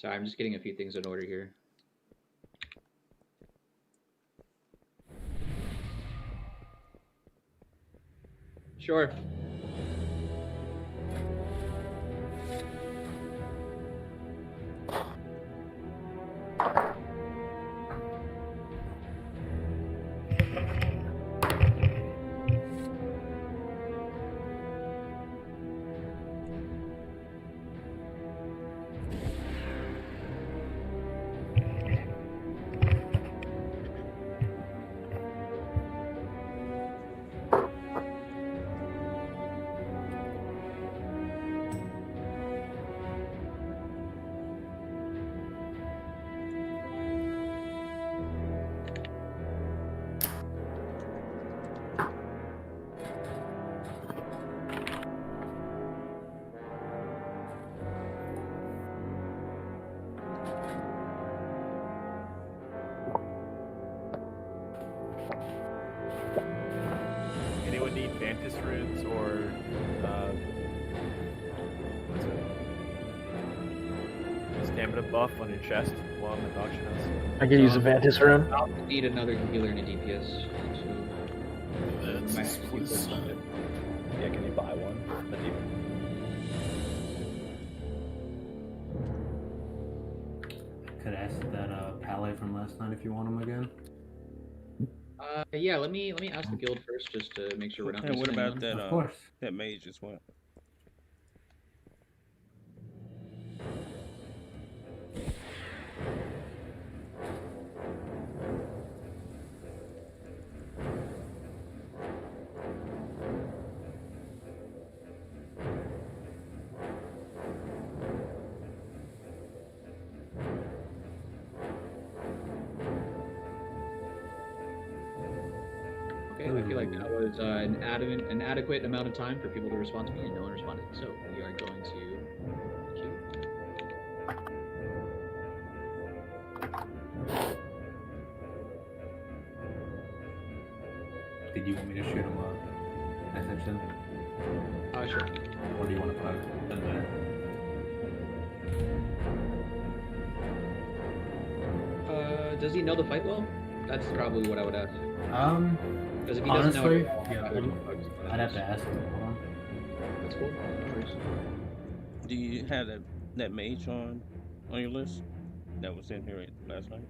Sorry, I'm just getting a few things in order here. Sure. Anyone need Mantis runes or what's it? Stamina buff on your chest while I'm at the auction house? I could use a Vantis rune. I'll need another healer and a DPS. Yeah, can you buy one? Could ask that Palais from last night if you want him again. Yeah, let me ask the guild first just to make sure we're not. And what missing about anyone. that? Of course. That mage just went. Okay, I feel like that was an adequate amount of time for people to respond to me, and no one responded. So we are going to queue. Did you want me to shoot him a message then? Sure. Or do you want to put it there? Does he know the fight well? That's probably what I would ask. Because if he Honestly, doesn't know, yeah, I'd have to ask him. Hold on. That's cool. No worries. Do you have that mage on your list that was in here last night?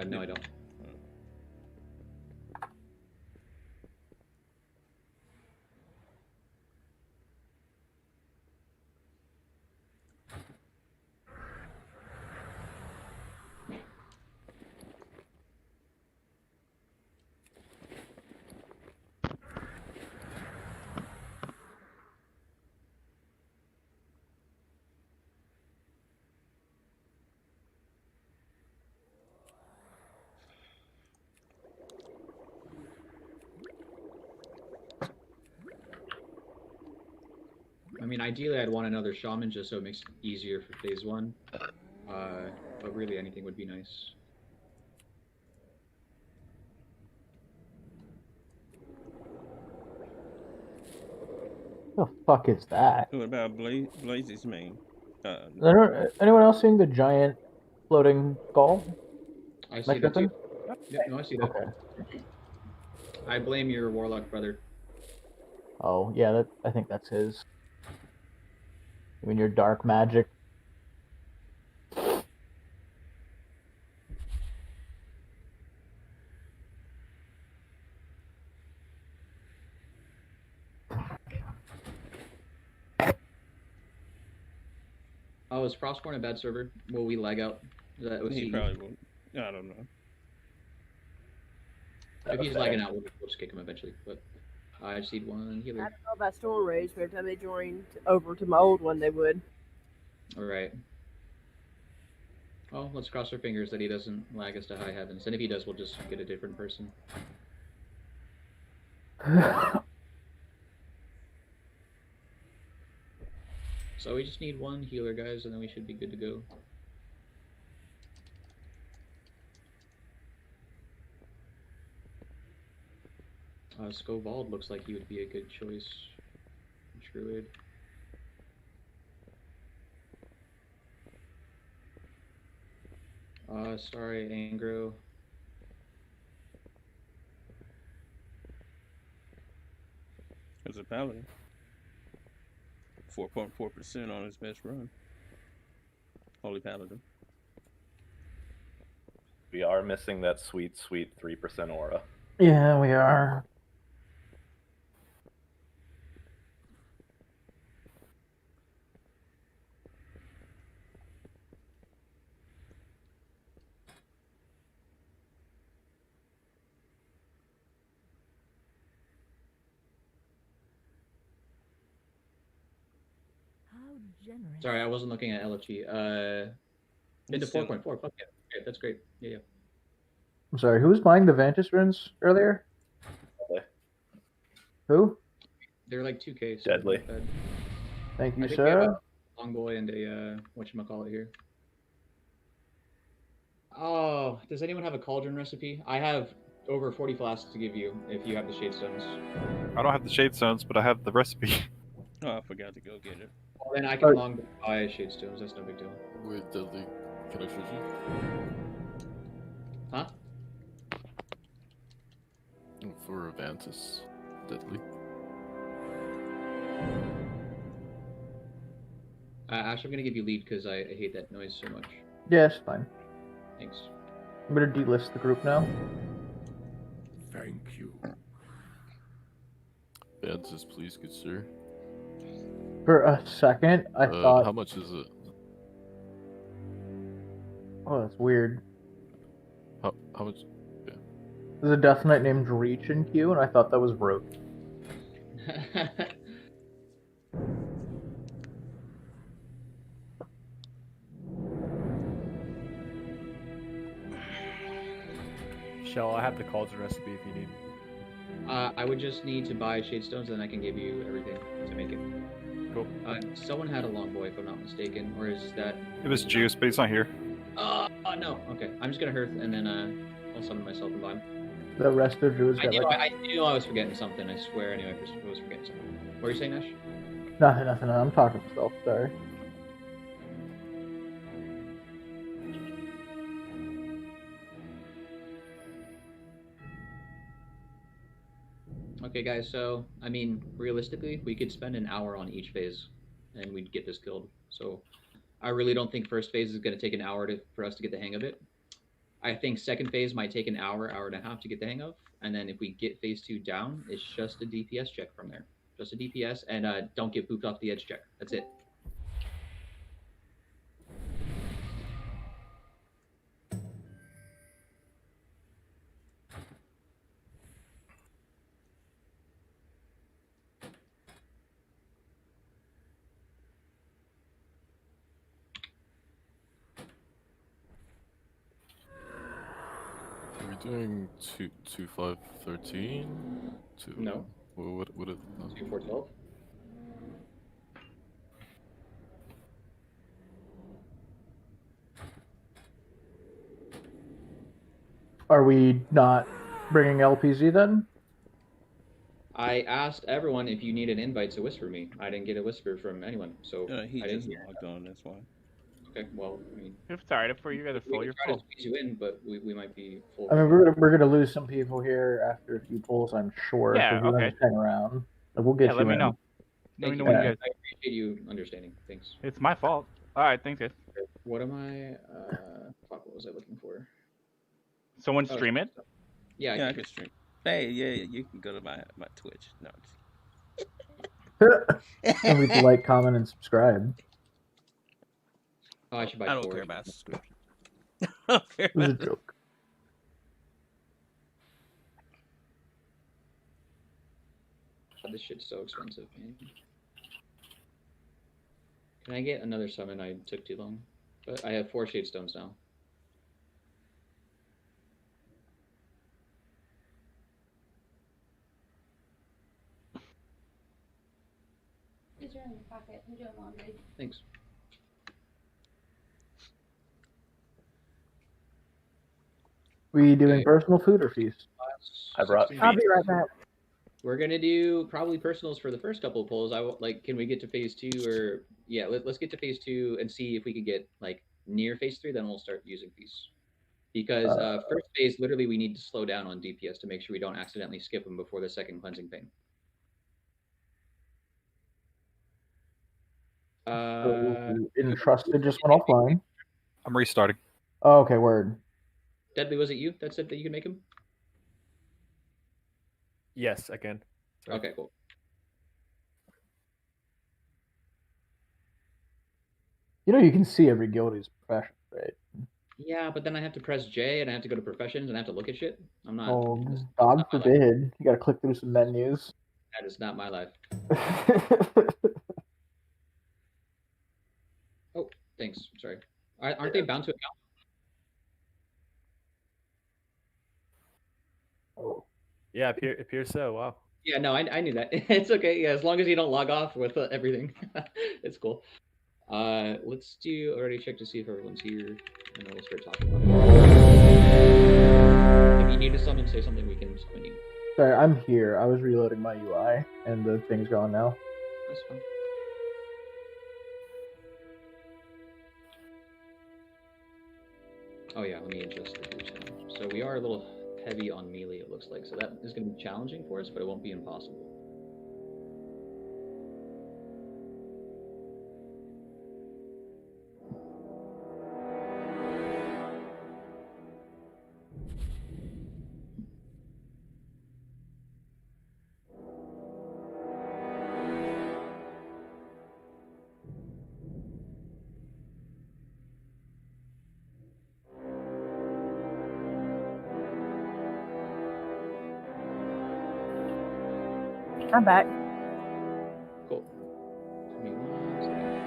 No, I don't. I mean, ideally, I'd want another shaman just so it makes it easier for phase one. But really, anything would be nice. The fuck is that? What about Blaze's main? Anyone else seeing the giant floating skull? I see Like that too. Griffin? Yep, no, I see that. Okay. I blame your warlock brother. Oh, yeah, I think that's his. I mean, your dark magic. Oh, is Frostborn a bad server? Will we lag out? Is that He OCD? probably won't. I don't know. If he's lagging out, we'll just kick him eventually. But I just need one I healer. don't know about Storm Rage, but every time they joined over to my old one, they would. Alright. Well, let's cross our fingers that he doesn't lag us to high heavens. And if he does, we'll just get a different person. So we just need one healer, guys, and then we should be good to go. Scovald looks like he would be a good choice. Druid. Sorry, Angro. As a paladin. 4.4% on his best run. Holy Paladin. We are missing that sweet 3% aura. Yeah, we are. How generous. Sorry, I wasn't looking at LFG. Into 4.4. Fuck yeah. Okay, that's great. Yeah. I'm sorry, who was buying the Vantis runes earlier? Deadly. Who? They're like 2K. So Deadly. not bad. Thank you, I think we have sir. a long boy and a whatchamacallit here. Oh, does anyone have a cauldron recipe? I have over 40 flasks to give you if you have the shade stones. I don't have the shade stones, but I have the recipe. Oh, I forgot to go get it. Well, then I can long buy shade stones. That's no big deal. Wait, Deadly, can I shoot you? Huh? For Avantis, Deadly. Ash, I'm gonna give you lead because I hate that noise so much. Yeah, it's fine. Thanks. I'm gonna delist the group now. Thank you. Avantis, please, good sir. For a second, I thought. How much is it? Oh, that's weird. How much? Yeah. There's a Death Knight named Reach in queue, and I thought that was Rogue. Shell, I have the cauldron recipe if you need. I would just need to buy shade stones, and then I can give you everything to make it. Cool. Someone had a long boy, if I'm not mistaken, or is that? It was Juice, but he's not here. No. Okay, I'm just gonna hearth, and then I'll summon myself and buy him. The rest of you is I knew I was forgetting something. I swear, I knew I was forgetting something. What were you saying, Ash? Nothing. I'm talking to myself. Sorry. Okay, guys. So, I mean, realistically, we could spend an hour on each phase, and we'd get this killed. So, I really don't think first phase is going to take an hour for us to get the hang of it. I think second phase might take an hour and a half to get the hang of, and then if we get phase 2 down, it's just a DPS check from there. Just a DPS, and don't get pooped off the edge check. That's it. Are we doing 2-5-13? No. What is 2-4-12. Are we not bringing LPZ then? I asked everyone if you need an invite to whisper me. I didn't get a whisper from anyone, so He I didn't just hear. logged on, that's why. Okay, well, I mean, If it's alright, if you guys are full, we you're can try to full. squeeze you in, but we might be full. I mean, we're gonna lose some people here after a few pulls, I'm sure. Yeah, So if you want okay. to hang around, we'll get Yeah, you let me in. know. Let me know when you guys. I appreciate you understanding. Thanks. It's my fault. Alright, thanks guys. What am I? Fuck, what was I looking for? Someone Oh, stream it? Yeah, Yeah, I can stream. Hey, yeah, you can go to my Twitch. No. And we can like, comment, and subscribe. Oh, I should buy I don't four. care about subscription. I don't care It was a about joke. God, this shit's so expensive, man. Can I get another summon? I took too long. But I have 4 shade stones now. These are in your pocket. I'm doing laundry. Thanks. We doing Okay. personal food or feast? I brought I'll be right back. We're gonna do probably personals for the first couple of polls. Can we get to phase 2 or yeah? Let's get to phase 2 and see if we could get like near phase 3. Then we'll start using feasts. Because first phase, literally, we need to slow down on DPS to make sure we don't accidentally skip them before the second cleansing pain. Entrusted just went offline. I'm restarting. Oh, okay, word. Deadly, was it you that said that you can make him? Yes, I can. Sorry. Okay, cool. You know, you can see every guilty's profession, right? Yeah, but then I have to press J and I have to go to professions and I have to look at shit. I'm not. Oh, that's God not my life. forbid. You gotta click through some menus. That is not my life. Oh, thanks. Sorry. Aren't they bound to account? Oh. Yeah, appears so. Wow. Yeah, no, I knew that. It's okay. Yeah, as long as you don't log off with everything, it's cool. Let's do already check to see if everyone's here, and then we'll start talking about it. If you need to summon, say something. We can summon you. Sorry, I'm here. I was reloading my UI, and the thing's gone now. That's fine. Oh yeah, let me adjust the groups now. So we are a little heavy on melee, it looks like. So that is going to be challenging for us, but it won't be impossible. I'm back. Cool. Give me 1 second.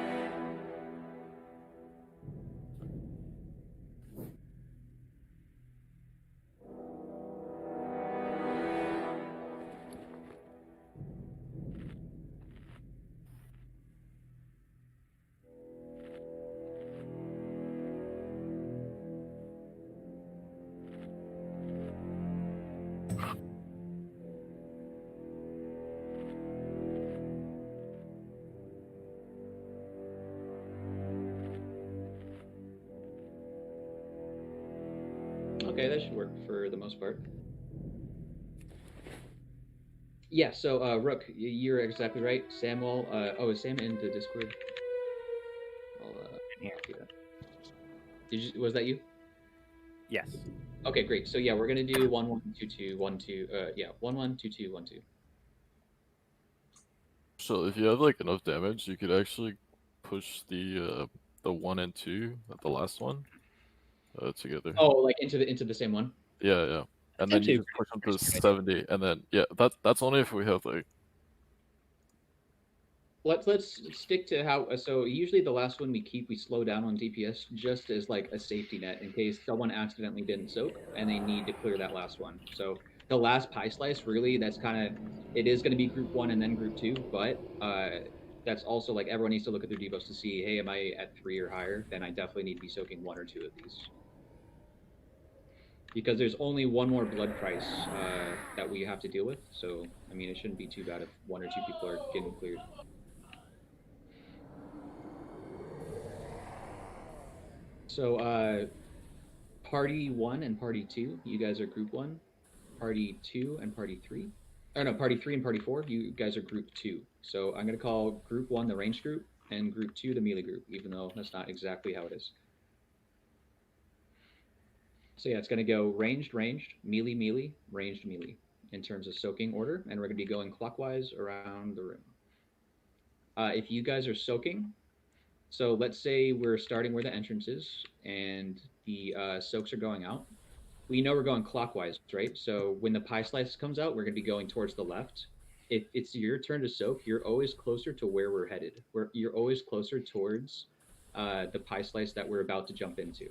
Okay, that should work for the most part. Yeah, so Rook, you're exactly right. Samuel, oh, is Sam in the Discord? I'll copy that. Was that you? Yes. Okay, great. So yeah, we're gonna do 1 1 2 2 1 2. Yeah, 1 1 2 2 1 2. So if you have like enough damage, you could actually push the 1 and 2, the last one, together. Oh, like into the same one. Yeah, yeah. And then you just push them to 70, and then yeah, that's only if we have like. Let's stick to how. So usually the last one we slow down on DPS just as like a safety net in case someone accidentally didn't soak and they need to clear that last one. So the last pie slice, really, that's kind of it is going to be group 1 and then group 2, but that's also like everyone needs to look at their debuffs to see, hey, am I at 3 or higher? Then I definitely need to be soaking 1 or 2 of these. Because there's only one more blood price that we have to deal with. So, I mean, it shouldn't be too bad if 1 or 2 people are getting cleared. So, party 1 and party 2, you guys are group 1. Party 2 and party 3. Or no, party 3 and party 4, you guys are group 2. So I'm going to call group 1 the ranged group and group 2 the melee group, even though that's not exactly how it is. So yeah, it's going to go ranged, melee, melee, ranged, melee in terms of soaking order, and we're going to be going clockwise around the room. If you guys are soaking, so let's say we're starting where the entrance is, and the soaks are going out. We know we're going clockwise, right? So when the pie slice comes out, we're going to be going towards the left. If it's your turn to soak, you're always closer to where we're headed. You're always closer towards the pie slice that we're about to jump into.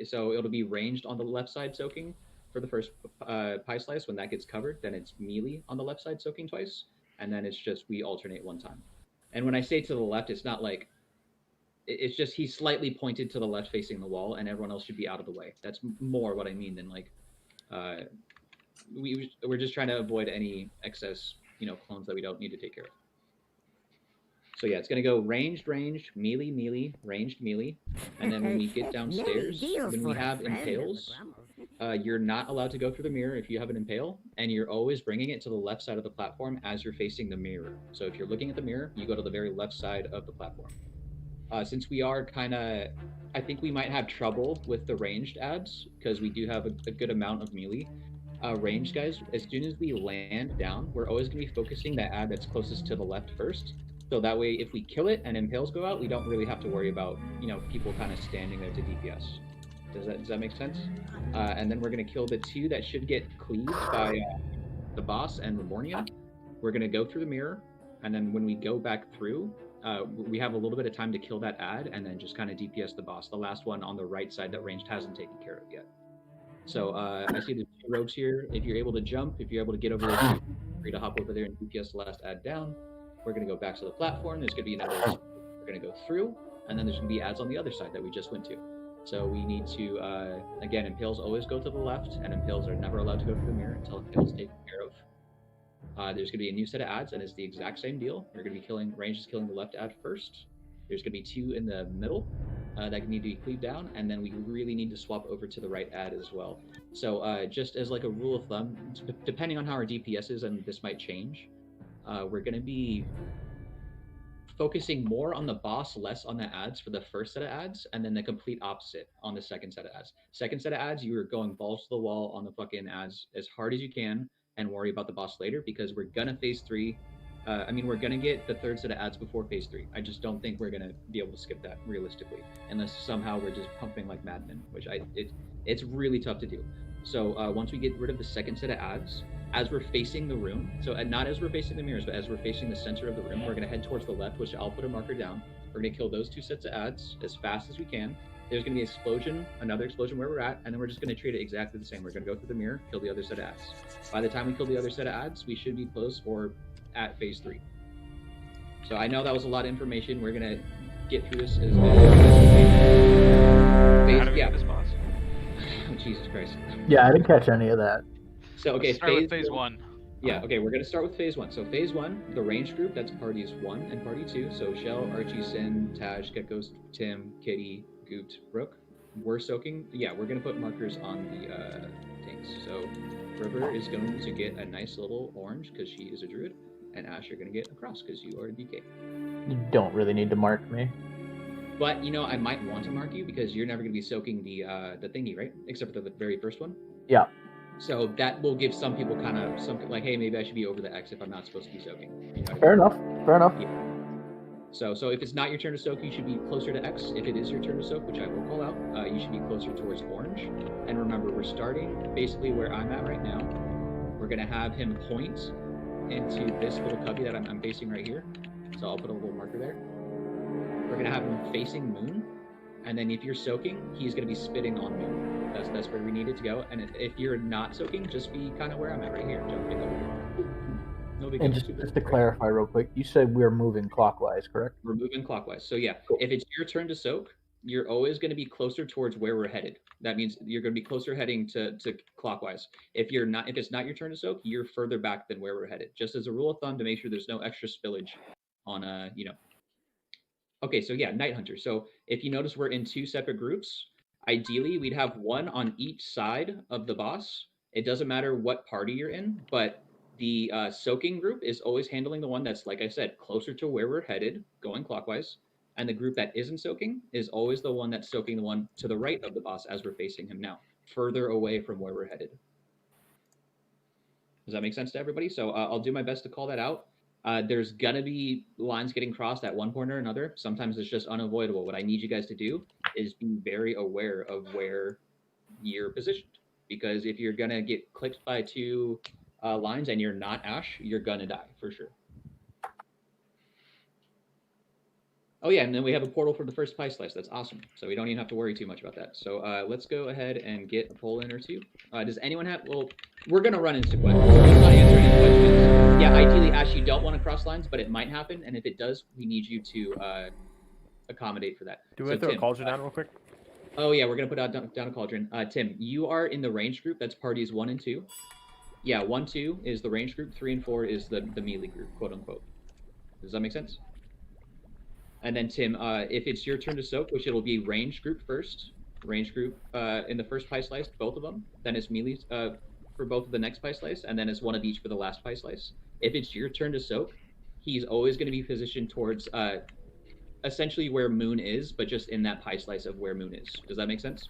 So it'll be ranged on the left side soaking for the first pie slice. When that gets covered, then it's melee on the left side soaking twice, and then it's just we alternate one time. And when I say to the left, it's not like it's just he's slightly pointed to the left facing the wall, and everyone else should be out of the way. That's more what I mean than like we're just trying to avoid any excess clones that we don't need to take care of. So yeah, it's gonna go ranged, melee, ranged, melee, and then when we get downstairs, when we have impales, you're not allowed to go through the mirror if you have an impale, and you're always bringing it to the left side of the platform as you're facing the mirror. So if you're looking at the mirror, you go to the very left side of the platform. Since we are kind of, I think we might have trouble with the ranged ads because we do have a good amount of melee. Ranged guys, as soon as we land down, we're always going to be focusing that ad that's closest to the left first. So that way, if we kill it and impales go out, we don't really have to worry about, people kind of standing there to DPS. Does that make sense? And then we're going to kill the 2 that should get cleaved by the boss and Rebornia. We're going to go through the mirror, and then when we go back through, we have a little bit of time to kill that ad and then just kind of DPS the boss, the last one on the right side that ranged hasn't taken care of yet. So I see the 2 rogues here. If you're able to jump, if you're able to get over there, feel free to hop over there and DPS the last ad down. We're going to go back to the platform. There's going to be another. We're going to go through, and then there's going to be ads on the other side that we just went to. So we need to, again, impales always go to the left, and impales are never allowed to go through the mirror until impales taken care of. There's going to be a new set of ads, and it's the exact same deal. You're going to be killing, range is killing the left ad first. There's going to be 2 in the middle that need to be cleaved down, and then we really need to swap over to the right ad as well. So just as like a rule of thumb, depending on how our DPS is, and this might change, we're going to be focusing more on the boss, less on the ads for the first set of ads, and then the complete opposite on the second set of ads. Second set of ads, you are going balls to the wall on the fucking ads as hard as you can and worry about the boss later, because we're going to phase 3. We're going to get the third set of ads before phase 3. I just don't think we're going to be able to skip that realistically, unless somehow we're just pumping like madmen, which it's really tough to do. So once we get rid of the second set of ads, as we're facing the room, so not as we're facing the mirrors, but as we're facing the center of the room, we're going to head towards the left, which I'll put a marker down. We're going to kill those 2 sets of ads as fast as we can. There's going to be an explosion, another explosion where we're at, and then we're just going to treat it exactly the same. We're going to go through the mirror, kill the other set of ads. By the time we kill the other set of ads, we should be close or at phase 3. So I know that was a lot of information. We're going to get through this as How do we get this boss? Oh, Jesus Christ. Yeah, I didn't catch any of that. So, okay, Let's start with phase 1. Yeah, okay, we're going to start with phase 1. So phase 1, the range group, that's parties 1 and party 2. So Shell, Archie, Sin, Taj, Geckos, Tim, Kitty, Goot, Brooke. We're soaking. Yeah, we're going to put markers on the tanks. So River is going to get a nice little orange because she is a druid. And Ash, you're going to get a cross because you are a DK. You don't really need to mark me. But, I might want to mark you because you're never going to be soaking the thingy, right? Except for the very first one. Yeah. So that will give some people kind of something like, hey, maybe I should be over the X if I'm not supposed to be soaking. Fair enough. Yeah. So if it's not your turn to soak, you should be closer to X. If it is your turn to soak, which I will call out, you should be closer towards orange. And remember, we're starting basically where I'm at right now. We're going to have him point into this little cubby that I'm facing right here. So I'll put a little marker there. We're going to have him facing moon. And then if you're soaking, he's going to be spitting on moon. That's where we need it to go. And if you're not soaking, just be kind of where I'm at right here. Jumping over. No big And deal. just to clarify real quick, you said we're moving clockwise, correct? We're moving clockwise. So yeah, Cool. if it's your turn to soak, you're always going to be closer towards where we're headed. That means you're going to be closer heading to clockwise. If it's not your turn to soak, you're further back than where we're headed. Just as a rule of thumb to make sure there's no extra spillage on Okay, so yeah, Night Hunter. So if you notice, we're in 2 separate groups. Ideally, we'd have 1 on each side of the boss. It doesn't matter what party you're in, but the soaking group is always handling the one that's, like I said, closer to where we're headed, going clockwise. And the group that isn't soaking is always the one that's soaking the one to the right of the boss as we're facing him now, further away from where we're headed. Does that make sense to everybody? So I'll do my best to call that out. There's gonna be lines getting crossed at one point or another. Sometimes it's just unavoidable. What I need you guys to do is be very aware of where you're positioned. Because if you're gonna get clipped by 2 lines and you're not Ash, you're gonna die for sure. Oh yeah, and then we have a portal for the first pie slice. That's awesome. So we don't even have to worry too much about that. So let's go ahead and get a poll in or 2. Does anyone have? Well, we're gonna run into questions. So let's not answer any questions. Yeah, ideally, Ash, you don't want to cross lines, but it might happen, and if it does, we need you to accommodate for that. Do we throw a cauldron down real quick? Oh yeah, we're gonna put down a cauldron. Tim, you are in the range group. That's parties 1 and 2. Yeah, 1, 2 is the range group. 3 and 4 is the melee group, quote unquote. Does that make sense? And then Tim, if it's your turn to soak, which it'll be range group first. Range group in the first pie slice, both of them. Then it's melee for both of the next pie slice, and then it's one of each for the last pie slice. If it's your turn to soak, he's always going to be positioned towards essentially where Moon is, but just in that pie slice of where Moon is. Does that make sense?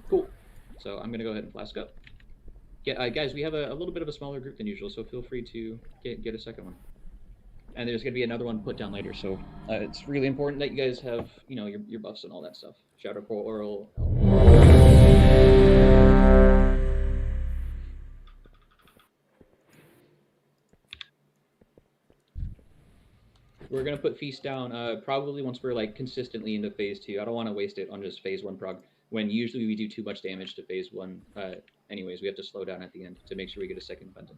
Cool. So I'm going to go ahead and flask up. Yeah, guys, we have a little bit of a smaller group than usual, so feel free to get a second one. And there's going to be another one put down later, so it's really important that you guys have, you know, your buffs and all that stuff. Shadow Coral, Oral. We're going to put Feast down probably once we're like consistently into phase 2. I don't want to waste it on just phase 1 prog, when usually we do too much damage to phase 1. Anyways, we have to slow down at the end to make sure we get a second Benton.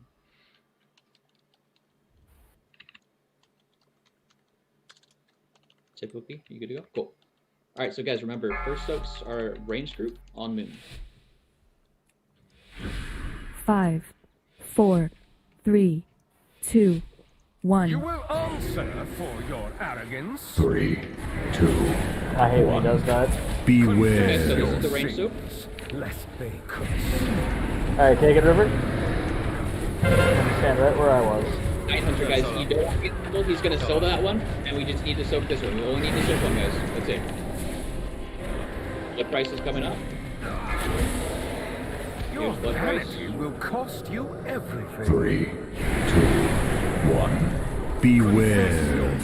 Typically, you good to go? Cool. All right, so guys, remember, first soaks are range group on Moon. 5, 4, 3, 2, 1. You will answer for your arrogance. 3, 2. I hate when he does that. Beware. Okay, so this is the range soak. Lest they curse. Alright, take it, River. Stand right where I was. Night Hunter, guys, you don't want to get killed. He's going to sell that one, and we just need to soak this one. We only need to soak one, guys. That's it. The price is coming up. Your vanity will cost you everything. 3, 2, 1. Beware.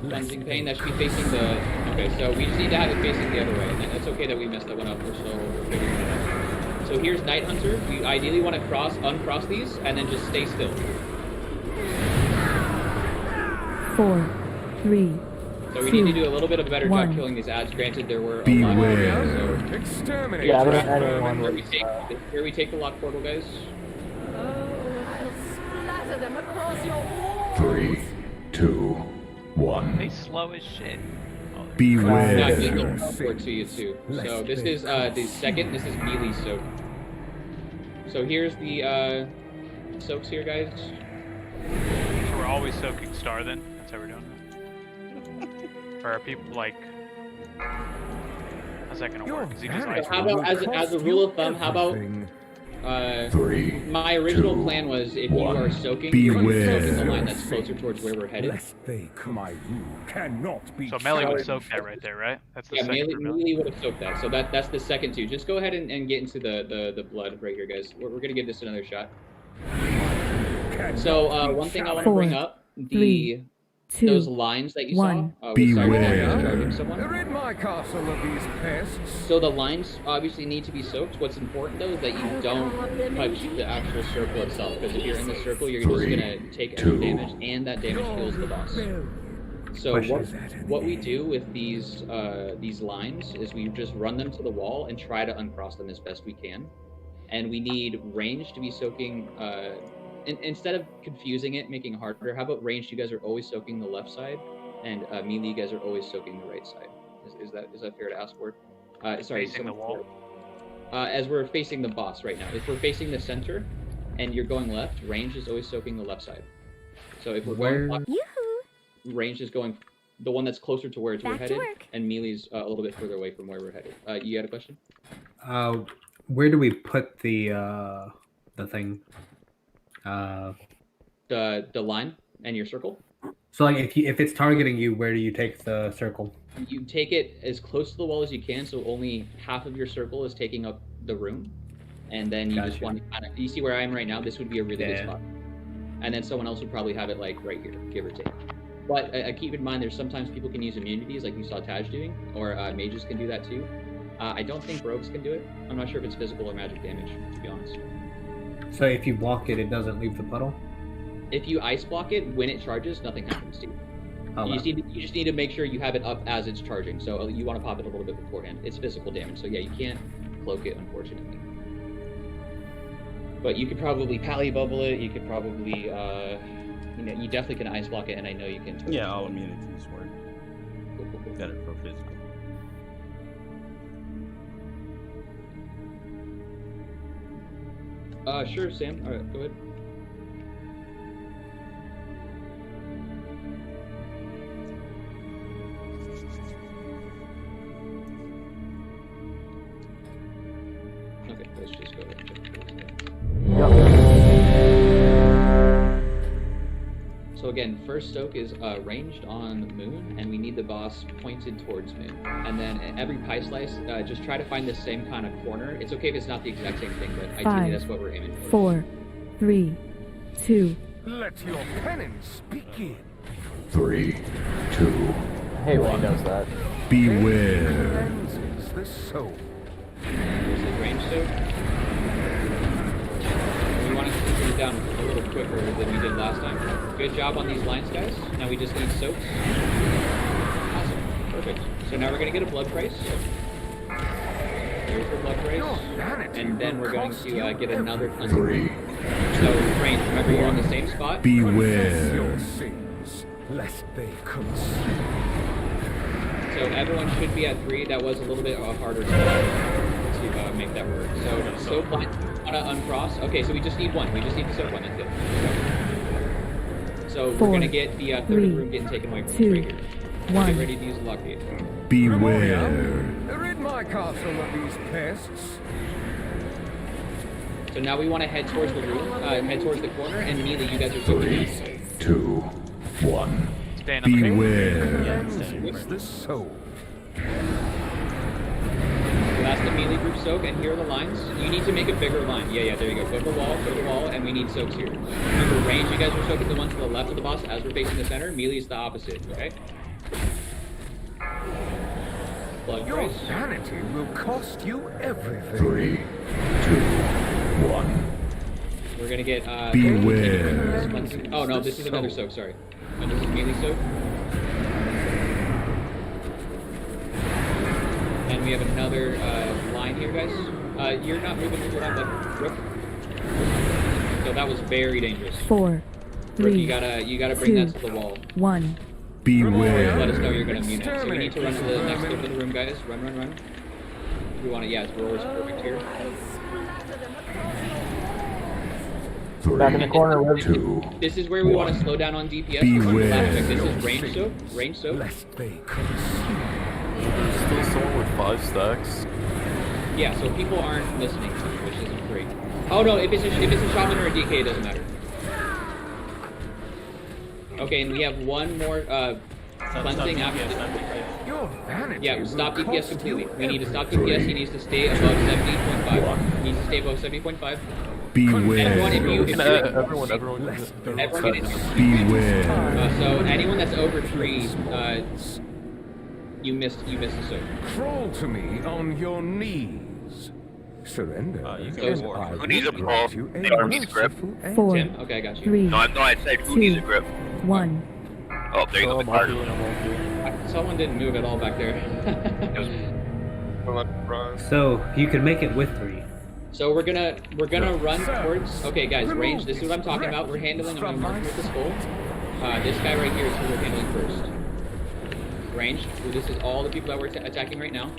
Cleansing Pain, that should be facing the... Okay, so we just need to have it facing the other way. And it's okay that we messed that one up. We're still figuring it out. So here's Night Hunter. We ideally want to uncross these, and then just stay still. 4, 3. So we need to do a little bit of a better job killing these ads. Granted, there were a lot of them, so... Exterminate. Yeah, but anyone where was... we take the lock portal, guys. Splatter them across your walls. 3, 2, 1. They slow as shit. Beware. Yeah, this will work to you too. So this is the second. This is melee soak. So here's the soaks here, guys. So we're always soaking Star then? That's how we're doing it? Or are people like... How's that gonna work? Is he just ice How about, as a rule of thumb, how about... 3, my original plan was if you are soaking, you're soaking the line that's closer towards where we're headed. So melee would soak that right there, right? That's the second for melee would have soaked that. So that's the second two. Just go ahead and get into the blood right here, guys. We're gonna give this another shot. So one thing I want to bring up, those lines that you saw. Beware. Rid my castle of these pests. So the lines obviously need to be soaked. What's important though is that you don't touch the actual circle itself, because if you're in the circle, you're just gonna take extra damage, and that damage kills the boss. So what we do with these lines is we just run them to the wall and try to uncross them as best we can, and we need range to be soaking. Instead of confusing it, making it harder, how about ranged? You guys are always soaking the left side, and melee, you guys are always soaking the right side. Is that fair to ask for? Sorry, facing the wall. As we're facing the boss right now, if we're facing the center, and you're going left, range is always soaking the left side. So if we're going left, range is going the one that's closer to where we're headed, and melee's a little bit further away from where we're headed. You had a question? Where do we put the thing? The line and your circle. So like if it's targeting you, where do you take the circle? You take it as close to the wall as you can, so only half of your circle is taking up the room, and then you just want to kind of. You see where I am right now? This would be a really good spot, and then someone else would probably have it like right here, give or take. But keep in mind, there's sometimes people can use immunities, like you saw Taj doing, or mages can do that too. I don't think rogues can do it. I'm not sure if it's physical or magic damage, to be honest. So if you block it, it doesn't leave the puddle? If you ice block it, when it charges, nothing happens to you. You just need to make sure you have it up as it's charging. So you want to pop it a little bit beforehand. It's physical damage, so yeah, you can't cloak it, unfortunately. But you could probably pally bubble it. You could probably, you definitely can ice block it, and I know you can. Totally. Yeah, all immunities work. Cool. Got it for physical. Sure, Sam. All right, go ahead. So again, first soak is ranged on Moon, and we need the boss pointed towards Moon. And then at every pie slice, just try to find the same kind of corner. It's okay if it's not the exact same thing, but ideally that's what we're aiming for. 4, 3, 2. Let your penance begin. 3, 2, I hate when he does that. beware. Cleanses the soul. Here's the range soak. We want to keep it down a little quicker than we did last time. Good job on these lines, guys. Now we just need soaks. Awesome. Perfect. So now we're going to get a blood price. Here's the blood price. And then we're going to get another cleansing. 3, So, range, remember you're on the same spot. beware. Your sins, lest they consume. So everyone should be at 3. That was a little bit harder to make that work. So, soak line, want to uncross. Okay, so we just need 1. We just need the soak one. That's it. So we're 4, going to get the third of the 3, room getting taken away from us 2, right here. 1. Get ready to use the lock gate. Beware. Rid my castle of these pests. So now we want to head towards the room, head towards the corner, and immediately you guys are soaking. 3, 2, 1. Stand on the Beware. Cleanses the soul. That's the melee group soak, and here are the lines. You need to make a bigger line. Yeah, there you go. Go to the wall, and we need soaks here. Remember, range, you guys are soaking the one to the left of the boss as we're facing the center. Melee is the opposite, okay? Blood Your price. vanity will cost you everything. 3, 2, 1. We're gonna get, Beware. Oh no, this is another soak, sorry. No, this is melee soak. And we have another line here, guys. You're not moving your line, but Rook. So that was very dangerous. 4, Rook, 3, you gotta bring 2, that to the wall. 1. Beware. Let us know you're gonna mute it. So we need to run to the next tip of the room, guys. Run. We want to, yeah, it's always perfect here. 3, Back in the corner, Riv. 2, This is where we want to slow down on DPS. Beware. This is range soak. Range soak. Lest they consume. There's still someone with 5 stacks. Yeah, so people aren't listening to me, which isn't great. Oh no, if it's a shaman or a DK, it doesn't matter. Okay, and we have one more cleansing after this. Your vanity Yeah, stop will DPS cost completely. you We need to stop everything. DPS. He needs to stay above 70.5. He needs to stay above 70.5. Everyone, if beware. Everyone everyone get in. Beware. So anyone that's over 3, you missed the soak. Crawl to me on your knees. Surrender. you can and reward. I Who needs a will call? grant you a The army's grip. merciful end. 4, Tim? Okay, I got you. 3, No, I said who 2, needs a grip. 1. Oh, there you go. The card. Someone didn't move at all back there. So you can make it with 3. So we're gonna run towards. Okay, guys, range. This is what I'm talking about. We're handling. I'm gonna mark with the skull. This guy right here is who we're handling first. Range. So this is all the people that we're attacking right now.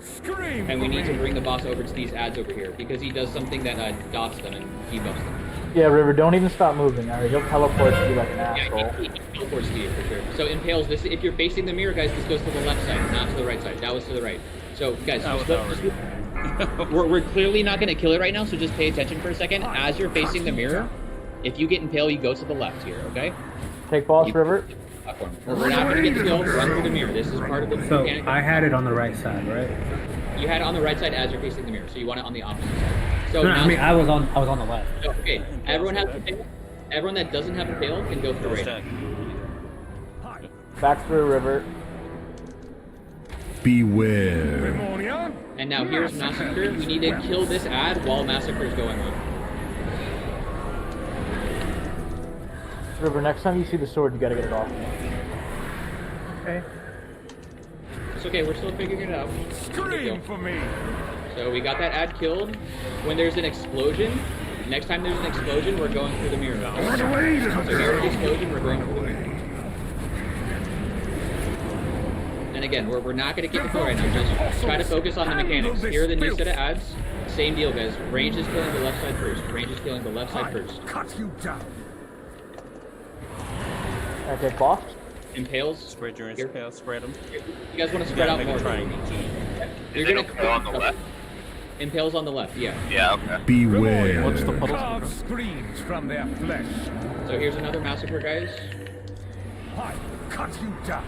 Scream And we for need to me. bring the boss over to these ads over here because he does something that dots them and debuffs them. Yeah, River, don't even stop moving. Alright, he'll teleport to you like an Yeah, asshole. he teleports to you for sure. So impales. This if you're facing the mirror, guys, this goes to the left side, not to the right side. That was to the right. So guys, we're clearly not gonna kill it right now. So just pay attention for a second. As you're facing the mirror, if you get impaled, you go to the left here. Okay. Take boss, River. We're not gonna get killed. Run through the mirror. This is part of the So mechanic. I had it on the right side, right? You had it on the right side as you're facing the mirror, so you want it on the opposite side. So No, now, I mean I was on the left. okay, everyone has impale. Everyone that doesn't have impale can go through right. Back through, River. Beware. And now here's Massacre. We need to kill this ad while Massacre is going on. River, next time you see the sword, you gotta get it off. Okay. It's okay, we're still figuring it out. Scream for me. So we got that ad killed. When there's an explosion, next time there's an explosion, we're going through the mirror. So here's the explosion, we're going through the mirror. And again, we're not going to get the kill right now. Just try to focus on the mechanics. Here are the new set of ads. Same deal, guys. Range is killing the left side first. Range is killing the left side first. Cut you down. Alright, take boss. Impales. Spread your impales, spread them. You guys want to spread out more. Triangle. You're going to on the left. Impale's on the left, yeah. Yeah, okay. Beware. Watch the puddles. Carve screams from their flesh. So here's another massacre, guys. I cut you down.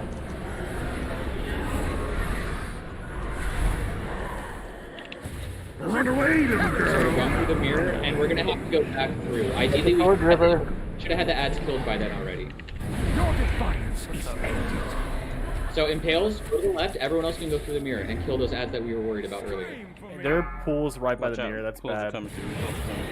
Run away, little So we're going through the mirror, and we're gonna have to go back through. Ideally, we Sword River. should have had the ads killed by then already. Your defiance is ended. So Impales, go to the left, everyone else can go through the mirror and kill those ads that we were worried about earlier. There are pools right by Watch the out. mirror. That's Pools are bad. coming through. Pools are coming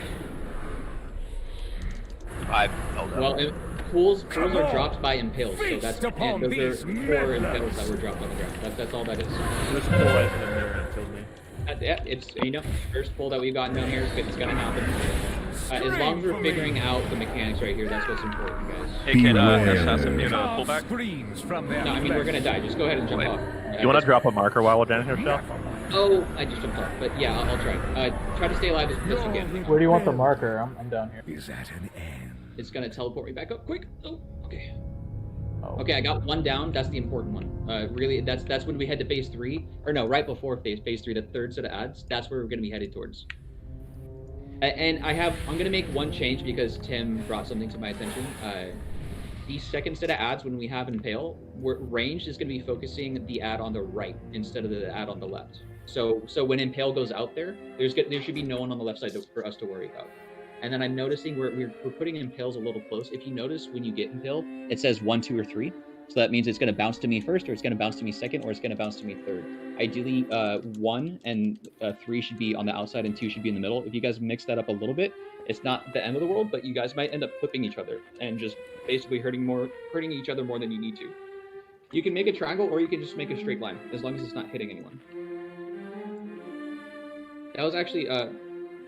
through. I held up. Well, pools are dropped by Impales, so that's upon and those these are 4 Impales that were dropped on the ground. That's all that is. There's a pool right in the mirror and it killed me. Yeah, it's, you know, first pull that we've gotten down here is it's gonna happen. As long as we're figuring out the mechanics right here, that's what's important, guys. Hey, can Beware. Assassin be able to pull Carve back? screams from their No, I mean, we're gonna die. Just go ahead and jump off. You want to drop a marker while we're down here, Shell? Oh, I just jumped off. But yeah, I'll try. Try to stay alive as best you can. Where do you want the marker? I'm down here. Is at an end. It's gonna teleport me back up quick. Oh, okay. Oh. Okay, I got one down. That's the important one. Really, that's when we head to phase 3, or no, right before phase 3, the third set of ads. That's where we're gonna be headed towards. And I'm gonna make one change because Tim brought something to my attention. The second set of ads, when we have Impale, ranged is gonna be focusing the ad on the right instead of the ad on the left. So when Impale goes out there, there should be no one on the left side for us to worry about. And then I'm noticing we're putting Impales a little close. If you notice when you get Impaled, it says 1, 2, or 3. So that means it's going to bounce to me first, or it's going to bounce to me second, or it's going to bounce to me third. Ideally, 1 and 3 should be on the outside, and 2 should be in the middle. If you guys mix that up a little bit, it's not the end of the world, but you guys might end up clipping each other and just basically hurting each other more than you need to. You can make a triangle, or you can just make a straight line, as long as it's not hitting anyone. That was actually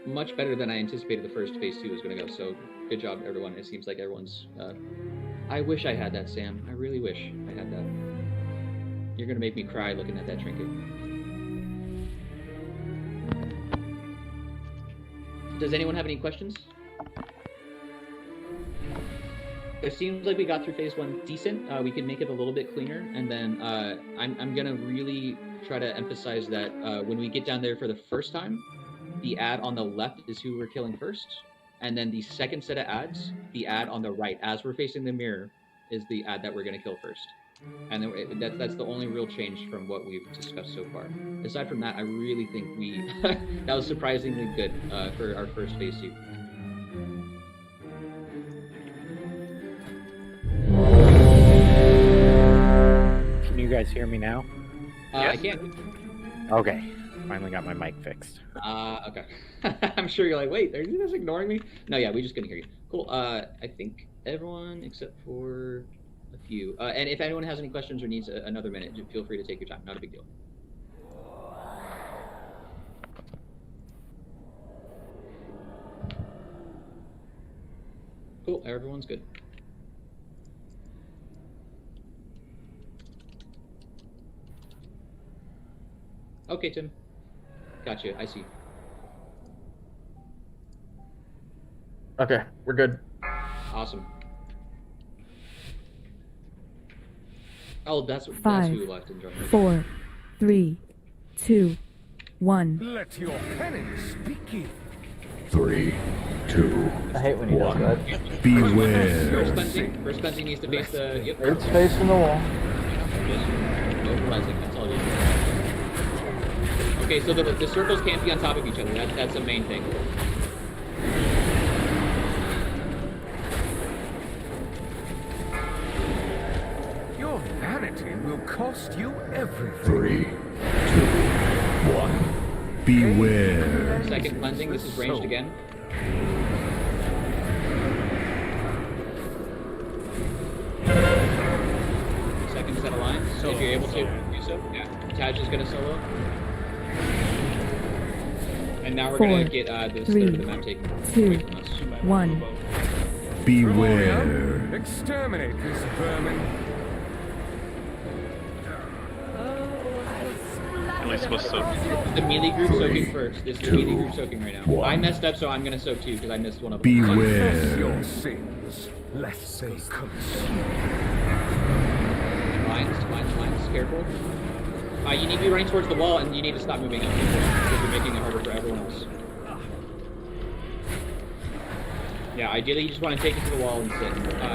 much better than I anticipated the first phase 2 was going to go, so good job, everyone. It seems like everyone's... I wish I had that, Sam. I really wish I had that. You're going to make me cry looking at that trinket. Does anyone have any questions? It seems like we got through phase 1 decent. We can make it a little bit cleaner, and then I'm going to really try to emphasize that when we get down there for the first time, the ad on the left is who we're killing first, and then the second set of ads, the ad on the right, as we're facing the mirror, is the ad that we're going to kill first. And then that's the only real change from what we've discussed so far. Aside from that, I really think that was surprisingly good for our first phase 2. Can you guys hear me now? I can't. Okay. Finally got my mic fixed. Okay. I'm sure you're like, wait, are you just ignoring me? No, yeah, we just couldn't hear you. Cool. I think everyone except for a few. And if anyone has any questions or needs another minute, feel free to take your time. Not a big deal. Cool. Everyone's good. Okay, Tim. Gotcha. I see. Okay, we're good. Awesome. Oh, that's 5, who left in Germany. 4, 3, 2, 1. Let your penance begin. 3, 2, I hate when he does that. beware. First cleansing needs to face the... Yep. It's facing the wall. No cleansing, that's all you do. Okay, so the circles can't be on top of each other. That's the main thing. Your vanity will cost you everything. 3, 2, 1. Beware. Second cleansing, this is ranged again. Second set of lines, if you're able to do so. Yeah, Taj is gonna solo. And now we're gonna get this third of the map taken away from us. 1. Beware. Exterminate this vermin. At least was soak. The melee group soaking first. This is the melee group soaking right now. I messed up, so I'm gonna soak too, because I missed one of them. Confess your sins, lest they consume. Lines, careful. You need to be running towards the wall, and you need to stop moving up because you're making it harder for everyone else. Yeah, ideally you just want to take it to the wall and sit.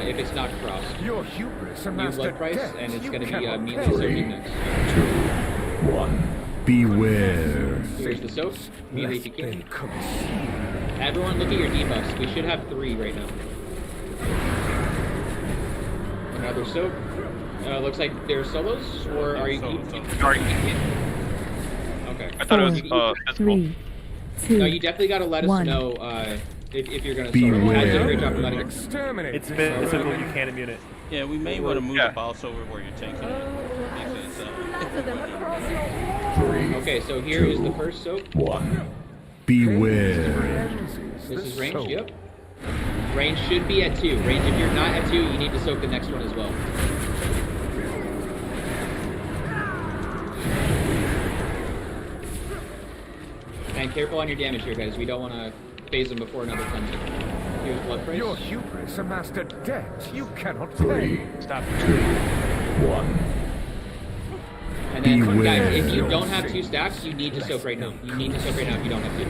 If it's not crossed, Your hubris use blood price, and it's going to be melee pay. soaking next. 2, 1. Beware. Here's the soak. Melee if you can. Everyone look at your debuffs. We should have 3 right now. Another soak. Looks like they're solos, or are you? Okay. I thought it was Four, physical. 3, 2, No, you definitely got to let us 1. know if you're gonna solo. You guys did a great job of letting us. It's physical, you can't immune it. Yeah, we may want to move the boss over where you're taking it. Okay, so here is the first soak. 1. Beware. This is range, yep. Range should be at 2. Range, if you're not at 2, you need to soak the next one as well. And careful on your damage here, guys. We don't want to phase them before another cleansing. Here's blood price. Your hubris amassed a debt you cannot 3, pay. 2, 1. And then, Beware. guys, if you don't have 2 stacks, you need to soak right now. You need to soak right now if you don't have 2.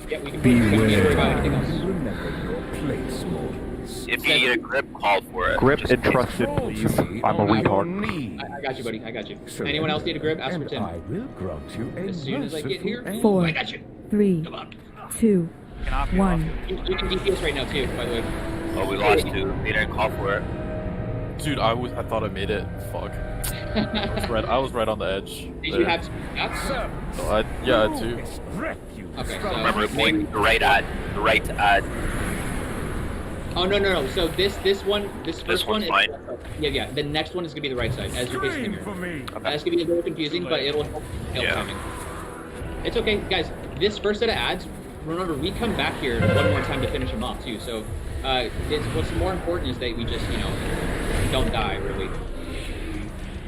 Yeah, we can push. We don't need to worry about anything else. Remember your place, mortals. If you need a grip, call for it. Grip Just and trusted, please. I'm a retard. I got you, buddy. I got you. Anyone else need a grip? Ask for Tim. I will grant you a As soon as I get here, merciful 4, I got you. 3, Come on. 2, Can off you, 1. You can DPS right now too, by the way. Oh, we lost 2. We didn't call for it. Dude, I thought I made it. Fuck. I was right on the edge. Did there. you have 2 stacks? So I had 2. Okay, so Remember going the right ad. Oh no. So this first one's one is fine. yeah. The next one is gonna be the right side as you're facing the mirror. That's gonna be a little confusing, but it'll help timing. It's okay, guys. This first set of ads, remember we come back here one more time to finish them off too. So what's more important is that we just don't die really.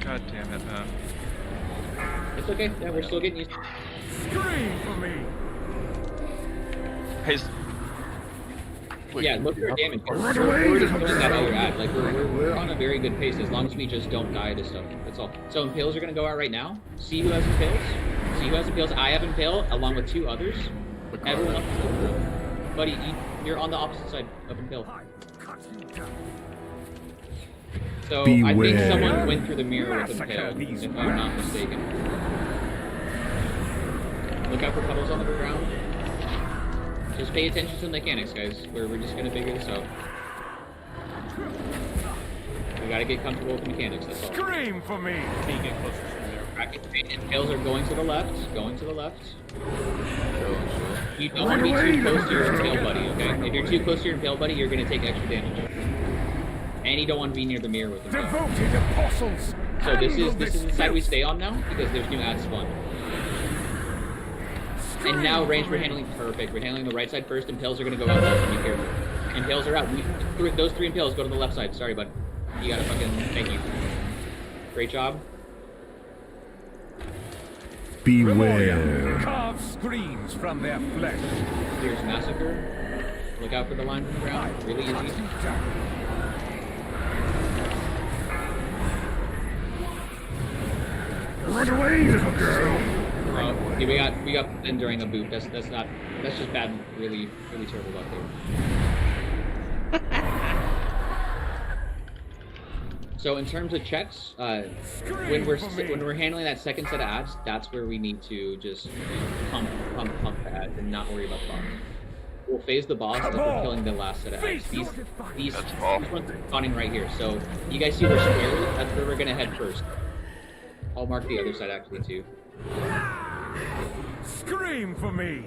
God damn it, man. It's okay. Yeah, we're still getting used to it. Scream for me. Hey, Yeah, look at our damage. We're already doing that other ad. Like we're on a very good pace as long as we just don't die to stuff. That's all. So impales are gonna go out right now. See who has impales. I have impale along with 2 others. Everyone else is impale. Buddy, you're on the opposite side of impale. So I think someone went through the mirror with impale, if I'm not mistaken. Look out for puddles on the ground. Just pay attention to the mechanics, guys. We're just gonna figure this out. We gotta get comfortable with the mechanics, that's all. Scream for me. Can you get closer to there? Impales are going to the left. You don't want to be too close to your impale buddy, okay? If you're too close to your impale buddy, you're gonna take extra damage. And you don't want to be near the mirror with impale. Devoted apostles. So this is the side we stay on now because there's new ads spawn. And now range we're handling perfect. We're handling the right side first. Impales are gonna go out left. Be careful. Impales are out. Those 3 impales go to the left side. Sorry, bud. You gotta fucking thank you. Great job. Beware. Carve screams from their flesh. Here's Massacre. Look out for the line from the ground. Really easy. Run away, little girl. We got them during the boot. That's just bad. Really terrible luck there. So in terms of checks, when we're handling that second set of ads, that's where we need to just pump the ads and not worry about the boss. We'll phase the boss if we're killing the last set of ads. These ones are spawning right here. So you guys see we're square? That's where we're gonna head first. I'll mark the other side actually too. Scream for me.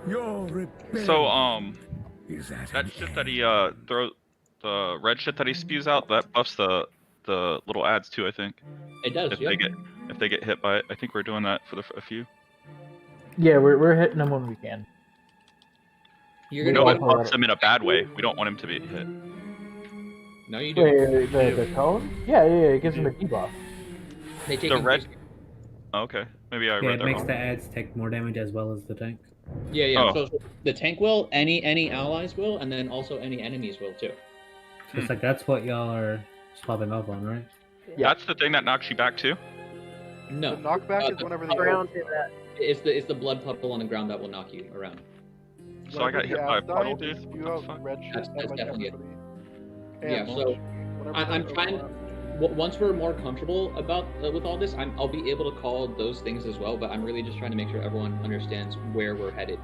Your rebellion. So that shit that he throws, the red shit that he spews out, that buffs the little ads too, I think. It does. If they get hit by it, I think we're doing that for a few. Yeah, we're hitting them when we can. No, it buffs him in a bad way. We don't want him to be hit. No, you do. Wait, the cone? Yeah, it gives them a debuff. They take The red. Oh, okay, maybe I read it that makes wrong. the ads take more damage as well as the tank. Yeah. Oh. So the tank will, any allies will, and then also any enemies will too. So it's like that's what y'all are swapping off on, right? That's the thing that knocks you back too. No. The knockback is whenever the Ground did that. It's the blood puddle on the ground that will knock you around. So I got hit by a puddle, dude. dude. You have red shit. That's like definitely it. everybody. Yeah. So I'm trying. Once we're more comfortable about with all this, I'll be able to call those things as well. But I'm really just trying to make sure everyone understands where we're headed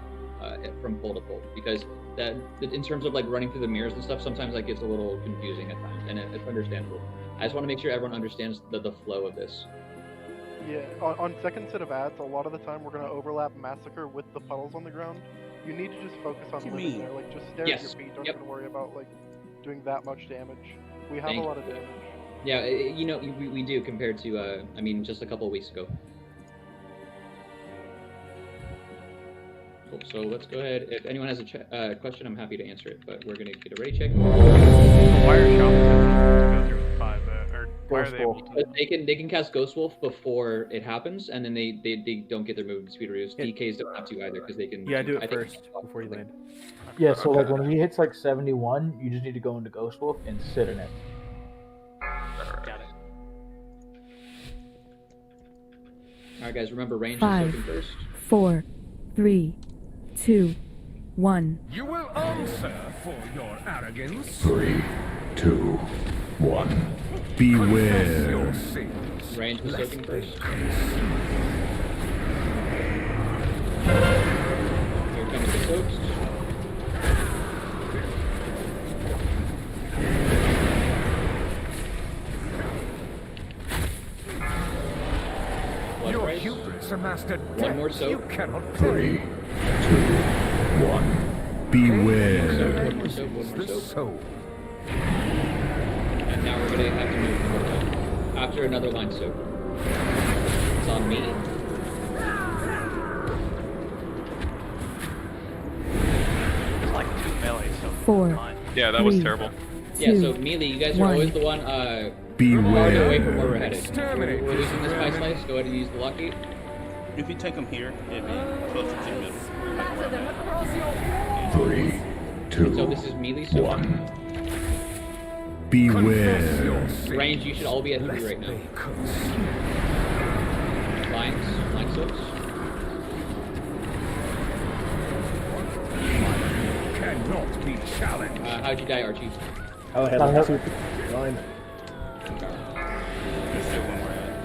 from pole to pole, because that in terms of like running through the mirrors and stuff, sometimes that gets a little confusing at times, and it's understandable. I just want to make sure everyone understands the flow of this. Yeah, on second set of ads, a lot of the time we're gonna overlap massacre with the puddles on the ground. You need to just focus on living there, like just stare at your feet. Don't even worry about like doing that much damage. We have a lot of damage. Yeah, you know, we do compared to, I mean, just a couple of weeks ago. Cool, so let's go ahead. If anyone has a question, I'm happy to answer it, but we're going to get a ready check. Why are shop go through with 5? Or why are they able to... They can cast Ghost Wolf before it happens, and then they don't get their movement speed reduced. DKs don't have to either, because they can... Yeah, do it first before you land. Yeah, so like when he hits like 71, you just need to go into Ghost Wolf and sit in it. Got it. Alright guys, remember range 5, is soaking first. 4, 3, 2, 1. You will answer for your arrogance. 3, 2, 1. Beware. Range is soaking first. Here comes the soaks. Your hubris amassed a debt One more soak. you cannot 3, 2, 1. Beware. One more soak, one more The soak. soul. And now we're gonna have to move one more time. After another line soak. It's on me. It's like 2 melee, so 4. Yeah, that was terrible. Yeah, so melee, you guys are 1. always the one Beware. farther away from where we're headed. Exterminate. We're losing this by slice, go ahead and use the lucky. If you take them here, it'd be closer to the middle. 3, 2, So this is melee, so 1. Beware. range, you should all be at 3 right now. Line soaks. Cannot be challenged. How'd you die, Archie? Oh, I had like 2 line.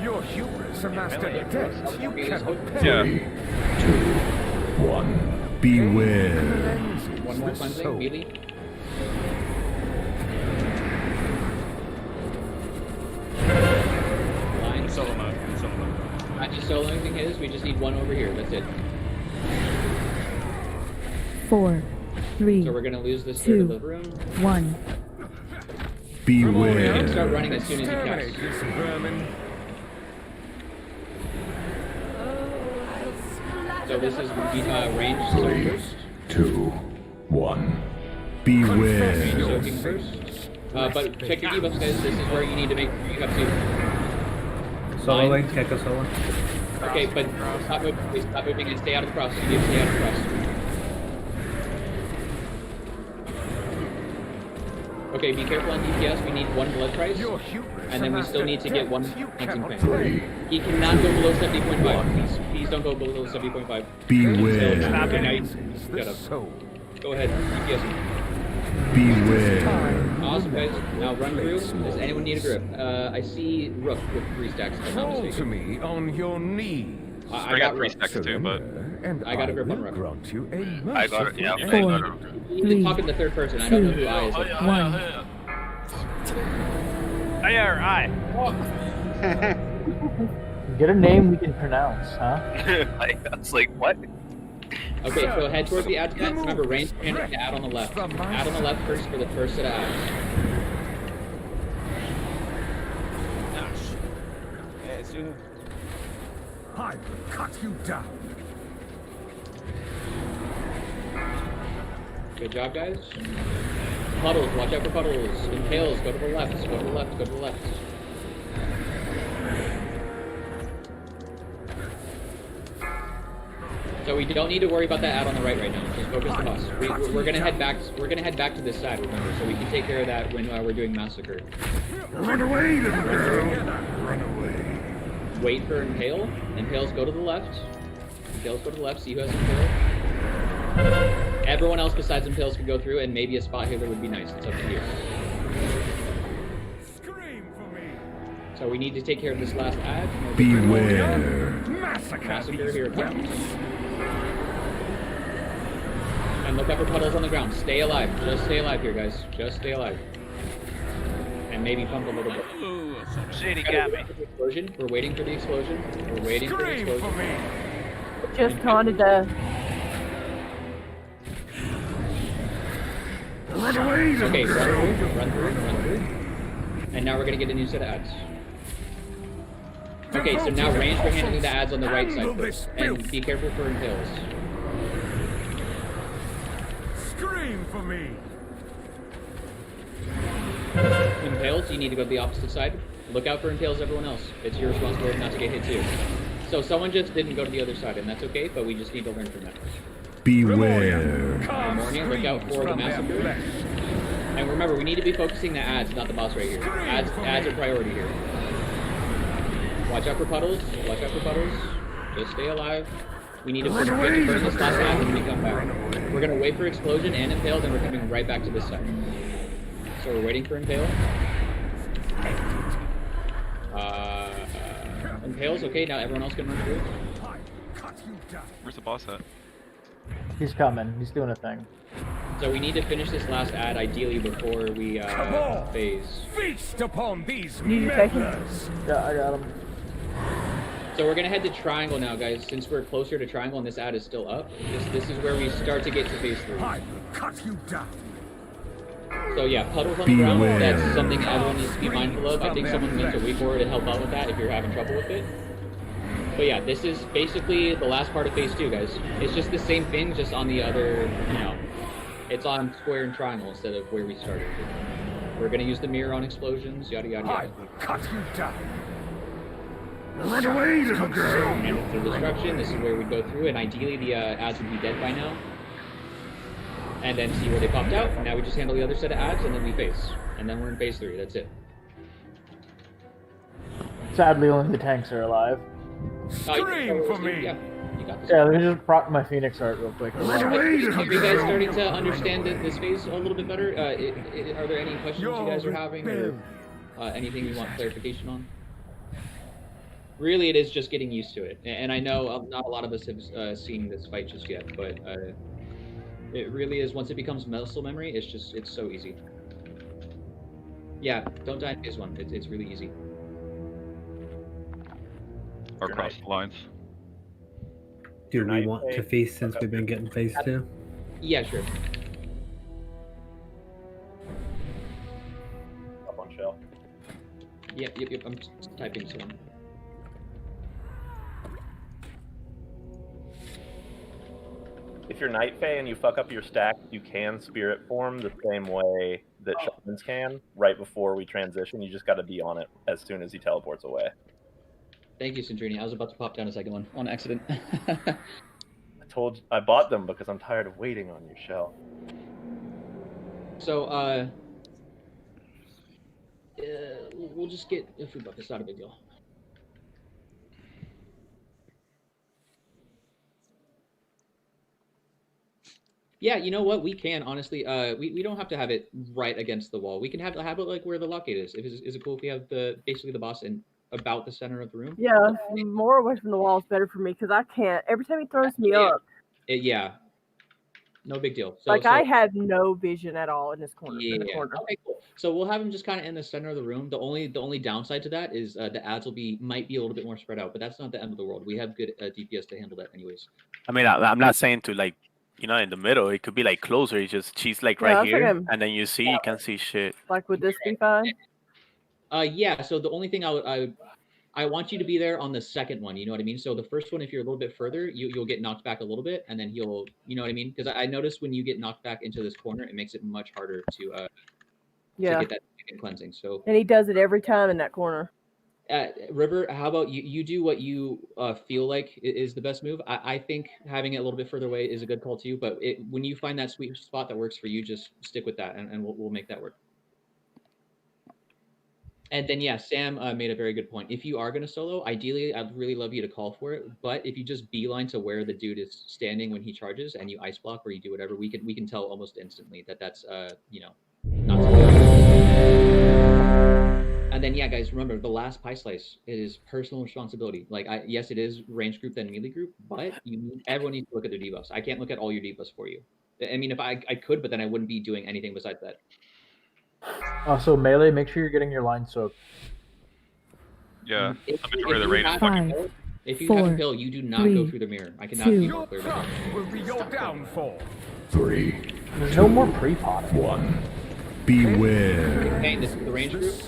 Your hubris amassed a debt you cannot pay. Yeah. 3, 2, 1. Beware. One more cleansing, melee. Line. Solo mode. Solo mode. Not just soloing his, we just need one over here, that's it. 4, 3, So we're gonna lose this third of the 2, room. 1. And Beware. start running as soon as you Exterminate cast. this vermin. So this is range soak 3, first. 2, 1. Range Beware. soaking first. But check your debuffs, guys. This is where you need to make sure you have to. Solo lane, Keko solo. Okay, but stop moving and stay out of the cross. You need to stay out of the cross. Okay, be careful on DPS. We need 1 blood price. And then we still need to get 1 hunting pain. He cannot go below 70.5. Please don't go below 70.5. Beware. Shut up. Go ahead, DPS. Beware. Awesome, guys. Now run through. Does anyone need a grip? I see Rook with 3 stacks. If I'm not Fall to mistaken. me on your knees. I got 3 Rook. stacks too, but And I got a grip on will Rook. grant you a I got it, yeah. merciful I 4, got it. You need to talk in the third person. I don't know who I is. 1. Get a name we can pronounce, huh? I was like, what? Okay, so head towards the ads. Remember, range and add on the left. Add on the left first for the first set of ads. I will cut you down. Good job, guys. Puddles, watch out for puddles. Impales, go to the left, go to the left, go to the left. So So we don't need to worry about that ad on the right now. Just focus the boss. We're gonna head back. We're gonna head back to this side, remember, so we can take care of that when we're doing massacre. Run away, little girl. Run away. Wait for Impale. Impales go to the left. Impales go to the left. See who has Impale. Everyone else besides Impales can go through, and maybe a spot healer would be nice. It's up to you. So we need to take care of this last ad. Beware. Massacre, here it comes. And look up for puddles on the ground. Stay alive. Just stay alive here, guys. Just stay alive. And maybe pump a little bit. Shady got me. Explosion. We're waiting for the explosion. We're waiting for the explosion. Just taunted the. Run away, little Okay, girl. run through. And now we're gonna get a new set of ads. Okay, so now range for handling the ads on the right side first. And be careful for impales. Scream for me. Impales, you need to go to the opposite side. Look out for impales, everyone else. It's your responsibility not to get hit too. So someone just didn't go to the other side, and that's okay, but we just need to learn from that. Beware. Morning, look out for the massacre. And remember, we need to be focusing the ads, not the boss right here. Ads are priority here. Watch out for puddles. Watch out for puddles. Just stay alive. We need to burn this last ad when we come back. We're gonna wait for explosion and impale, then we're coming right back to this side. So we're waiting for impale. Impales, okay, now everyone else can run through. Where's the boss at? He's coming. He's doing a thing. So we need to finish this last ad ideally before we phase. Feast upon these members. Yeah, I got him. So we're gonna head to triangle now, guys. Since we're closer to triangle and this ad is still up, this is where we start to get to phase 3. Cut you down. So yeah, puddles on the ground, that's something everyone needs to be mindful of. I think someone needs a weak aura to help out with that if you're having trouble with it. But yeah, this is basically the last part of phase 2, guys. It's just the same thing, just on the other, it's on square and triangle instead of where we started. We're gonna use the mirror on explosions, yada yada yada. Cut you down. Run away, little girl. And for destruction, this is where we go through, and ideally the ads would be dead by now. And then see where they popped out. Now we just handle the other set of ads, and then we phase. And then we're in phase 3, that's it. Sadly, only the tanks are alive. Scream for me. Yeah, you got this. Yeah, let me just prop my Phoenix art real quick. Are you guys starting to understand this phase a little bit better? Are there any questions you guys are having, or anything you want clarification on? Really, it is just getting used to it. And I know not a lot of us have seen this fight just yet, but it really is, once it becomes muscle memory, it's so easy. Yeah, don't die in phase 1. It's really easy. Or cross the lines. Do we want to phase since we've been getting phase 2? Yeah, sure. Up on shell. Yep. I'm just typing some. If you're Night Fae and you fuck up your stack, you can spirit form the same way that shamans can, right before we transition. You just gotta be on it as soon as he teleports away. Thank you, Centrini. I was about to pop down a second one on accident. I bought them because I'm tired of waiting on your shell. So, we'll just get a food buff. It's not a big deal. Yeah, you know what? We can, honestly. We don't have to have it right against the wall. We can have it like where the lock gate is. Is it cool if we have basically the boss in about the center of the room? Yeah, more away from the wall is better for me because I can't. Every time he throws me up. Yeah. No big deal. So, I had no vision at all in this corner. Yeah. In the corner. Okay, cool. So we'll have him just kind of in the center of the room. The only downside to that is the ads might be a little bit more spread out, but that's not the end of the world. We have good DPS to handle that anyways. I mean, I'm not saying to like, in the middle. It could be like closer. She's like right here, and then you can see shit. Like, would this be fine? Yeah. So the only thing I want you to be there on the second one. You know what I mean? So the first one, if you're a little bit further, you'll get knocked back a little bit, and then he'll, you know what I mean? Because I noticed when you get knocked back into this corner, it makes it much harder to get that cleansing. So. And he does it every time in that corner. River, how about you do what you feel like is the best move. I think having it a little bit further away is a good call too, but when you find that sweet spot that works for you, just stick with that, and we'll make that work. And then, yeah, Sam made a very good point. If you are going to solo, ideally, I'd really love you to call for it. But if you just beeline to where the dude is standing when he charges, and you ice block or you do whatever, we can tell almost instantly that that's not so good. And then, yeah, guys, remember the last pie slice is personal responsibility. Like, yes, it is range group then melee group, but everyone needs to look at their debuffs. I can't look at all your debuffs for you. I mean, if I could, but then I wouldn't be doing anything besides that. So melee, make sure you're getting your line soaked. Yeah, the majority of the range is fucking cold. If you have a pill, you do not go through the mirror. I cannot be more clear about that. Will be your downfall. 3. There's no more pre-potting. 1. Beware. Okay, this is the range group. These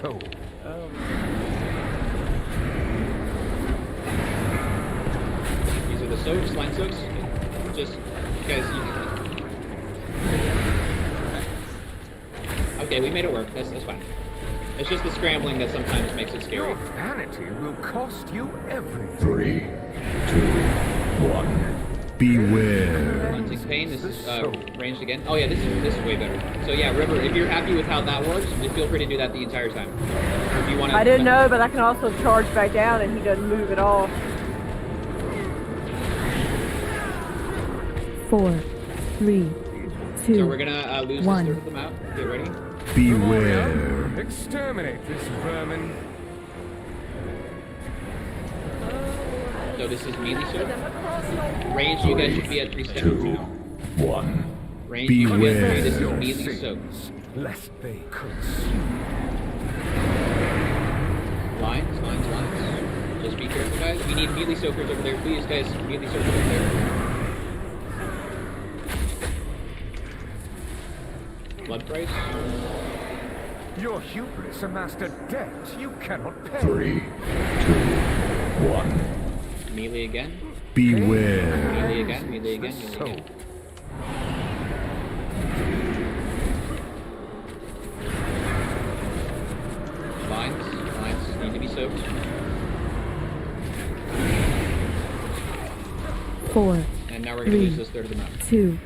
are the soaks, line soaks. Just, guys, okay, we made it work. That's fine. It's just the scrambling that sometimes makes it scary. Your vanity will cost you everything. 3, 2, 1. Beware. Hunting pain. This is ranged again. Oh yeah, this is way better. So yeah, River, if you're happy with how that works, just feel free to do that the entire time. Or if you want to. I didn't know, but I can also charge back down, and he doesn't move at all. 4, 3, 2, So we're gonna lose 1. this third of them out. Get ready. Beware. Exterminate this vermin. So this is melee soak. Range, you guys should be at 3 seconds. 2, 1. Range, you should be at 3. This is Beware. melee soak. Lest they consume. Lines. Just be careful, guys. We need melee soakers over there, please, guys. Melee soakers over there. Blood price. Your hubris amassed a debt you cannot pay. 3, 2, 1. Melee again. Beware. Melee again. Melee again. Lines need to be soaked. 4, And now we're gonna lose this third of the map. 2,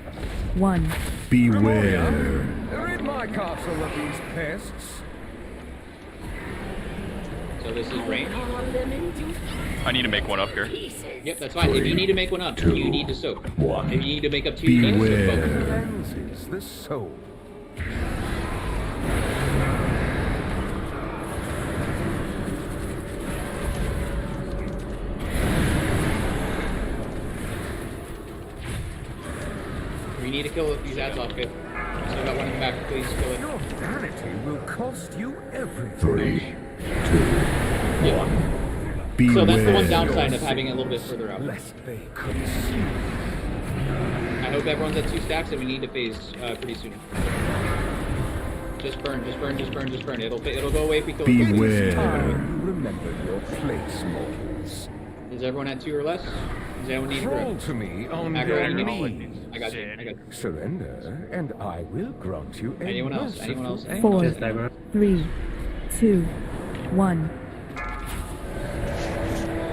1. Beware. Rid my castle of these pests. So this is range. I need to make one up here. Yep, that's fine. If you need to make one up, you need to soak. 1. If you need to make up 2, you need to soak both. Cleanses the soul. We need to kill these ads off, Fifth. Still got one in the back. Please kill it. Your vanity will cost you everything. 3, 2, 1. Beware. So that's the one downside of having it a little bit further out. Lest they consume. I hope everyone's at 2 stacks, and we need to phase pretty soon. Just burn. It'll go away if we kill it. Beware. Remember your place, mortals. Is everyone at 2 or less? Does anyone need Crawl grip? to me on Aggro, your you need- knees. I got you. Surrender, and I will grant you a Anyone else? merciful 4, end. 3, 2, 1.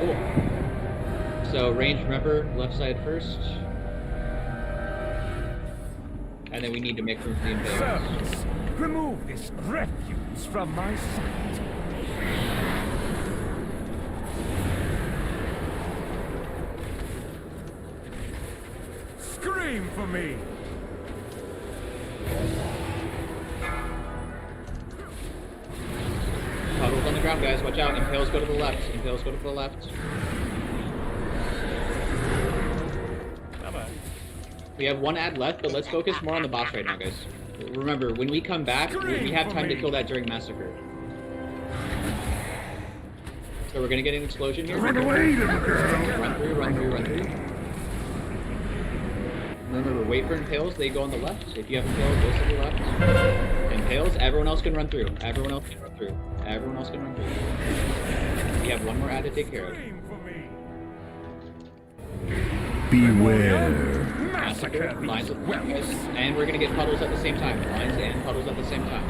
Cool. So range, remember, left side first. And then we need to make room for the impalers. Servants, remove this refuse from my sight. Scream for me! Puddles on the ground, guys. Watch out. Impales go to the left. We have 1 ad left, but let's focus more on the boss right now, guys. Remember, when we come back, we have time to kill that during Massacre. So we're gonna get an explosion here. Run away, little girl. Run through. Remember, wait for Impales. They go on the left. If you have Impales, go to the left. Impales, everyone else can run through. We have 1 more ad to take care of. Beware. Massacre. Lines of guys. And we're gonna get puddles at the same time. Lines and puddles at the same time.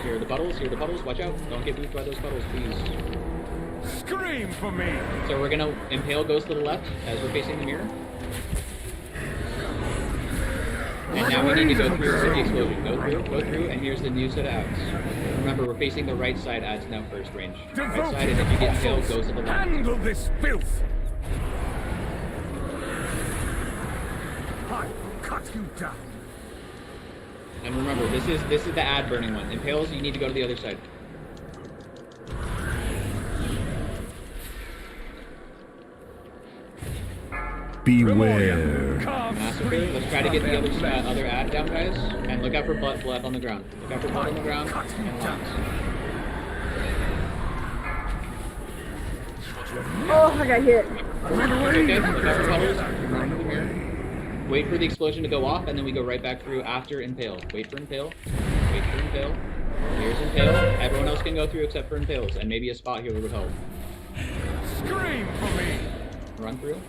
Here are the puddles. Here are the puddles. Watch out. Don't get moved by those puddles, please. Scream for me! So we're gonna impale goes to the left as we're facing the mirror. And now we need to go through the explosion. Go through, and here's the new set of ads. Remember, we're facing the right side ads now first range. Right side, and if you get impaled, goes to the left. Handle this filth! I will cut you down. And remember, this is the ad burning one. Impales, you need to go to the other side. Beware. Massacre. Let's try to get the other ad down, guys. And look out for blood on the ground. Look out for blood on the ground. And lines. Oh, I got hit. Okay, look out for puddles. Run to the mirror. Wait for the explosion to go off, and then we go right back through after impale. Wait for impale. Wait for impale. Here's impale. Everyone else can go through except for impales, and maybe a spot healer would help. Scream for me! Run through.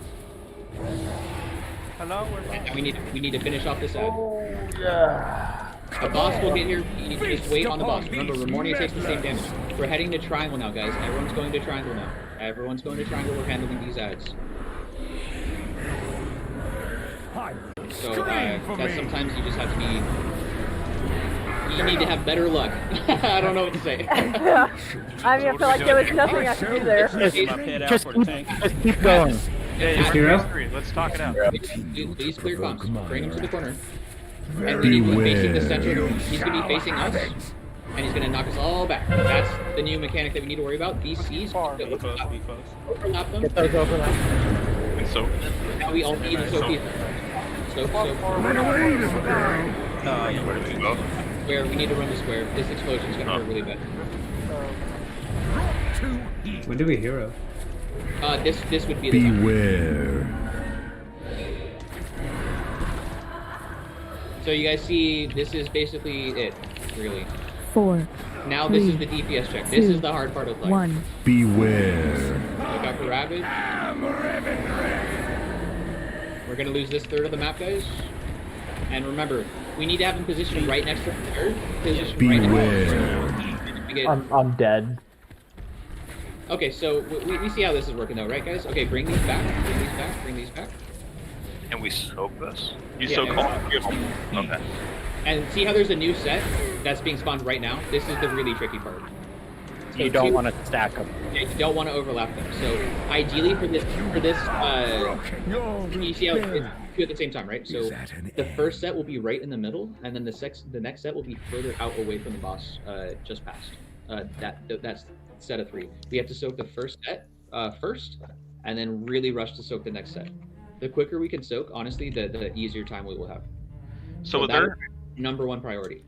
Hello, And we need to finish off this ad. Oh, yeah. The boss will get here. You need to just wait on the boss. Remember, Remornia takes the same damage. We're heading to triangle now, guys. Everyone's going to triangle now. Everyone's going to triangle. We're handling these ads. So because sometimes you just have to be. You need to have better luck. I don't know what to say. I mean, I feel like there was nothing I could do there. Just keep going. Yeah, let's talk it out. Please clear comms. Bring him to the corner. And we need to be facing the center. He's going to be facing us. And he's going to knock us all back. That's the new mechanic that we need to worry about. These C's, overlap them. Get those overlaps. And so. Now we all need to soak these. Soak. Where do we go? Square. We need to run the square. This explosion is going to hurt really bad. When do we hero? This would be the Beware. So you guys see, this is basically it, really. 4. Now this is the DPS check. This is the hard part of life. 1. Beware. Look out for Ravage. We're gonna lose this third of the map, guys. And remember, we need to have him positioned right next to the third. Position right next to I'm dead. Okay, so we see how this is working though, right guys? Okay, bring these back, bring these back. And we soak this? You Yeah, soak and- all? Okay. And see how there's a new set that's being spawned right now? This is the really tricky part. You don't want to stack them. Yeah, you don't want to overlap them. So ideally for this, you see how it's two at the same time, right? So the first set will be right in the middle, and then the next set will be further out away from the boss, just past. That's set of 3. We have to soak the first set first, and then really rush to soak the next set. The quicker we can soak, honestly, the easier time we will have. So was that there is number 1 priority.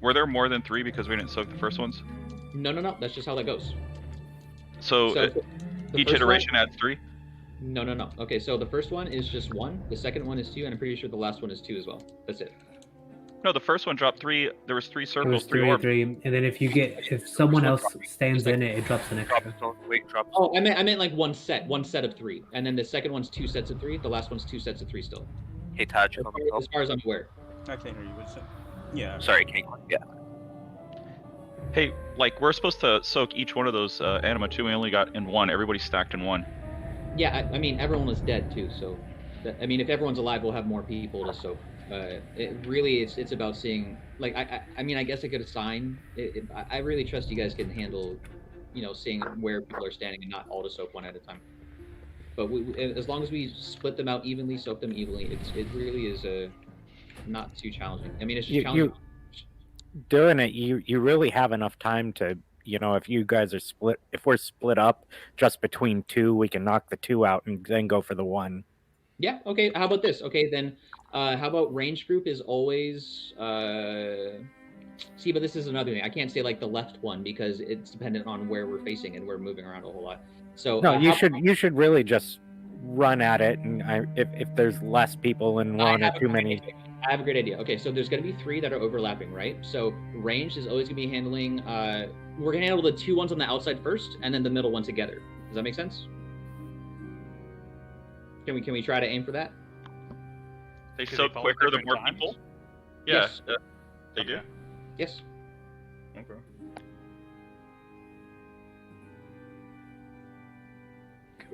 Were there more than 3 because we didn't soak the first ones? No. That's just how that goes. So the each first iteration one- adds 3? No. Okay, so the first one is just 1. The second one is 2, and I'm pretty sure the last one is 2 as well. That's it. No, the first one dropped 3. There was 3 It circles, was 3 3 orbs. 3, and then if someone else stands in it, it drops an extra. Oh, I meant like one set of 3, and then the second one's 2 sets of 3. The last one's 2 sets of 3 still. Hey, Taj. As far as I'm aware. I can't hear you. What's that? Yeah. Sorry, King. Yeah. Hey, like, we're supposed to soak each one of those anima too. We only got in 1. Everybody's stacked in 1. Yeah, I mean everyone was dead too, so I mean if everyone's alive, we'll have more people to soak. It really it's about seeing like I mean I guess I could assign. I really trust you guys can handle, seeing where people are standing and not all to soak one at a time. But as long as we split them out evenly, soak them evenly, it really is not too challenging. I mean it's just challenging. Doing it, you really have enough time to, if you guys are split, if we're split up just between 2, we can knock the 2 out and then go for the 1. Yeah, okay, how about this? Okay, then how about range group is always see, but this is another thing. I can't say like the left one because it's dependent on where we're facing and we're moving around a whole lot. So no, you should really just run at it, and if there's less people in one or too many. I have a great idea. Okay, so there's going to be 3 that are overlapping, right? So ranged is always going to be handling. We're going to handle the 2 ones on the outside first, and then the middle one together. Does that make sense? Can we try to aim for that? They soak quicker the more people? Yeah, Yes. they do? Yes. Okay.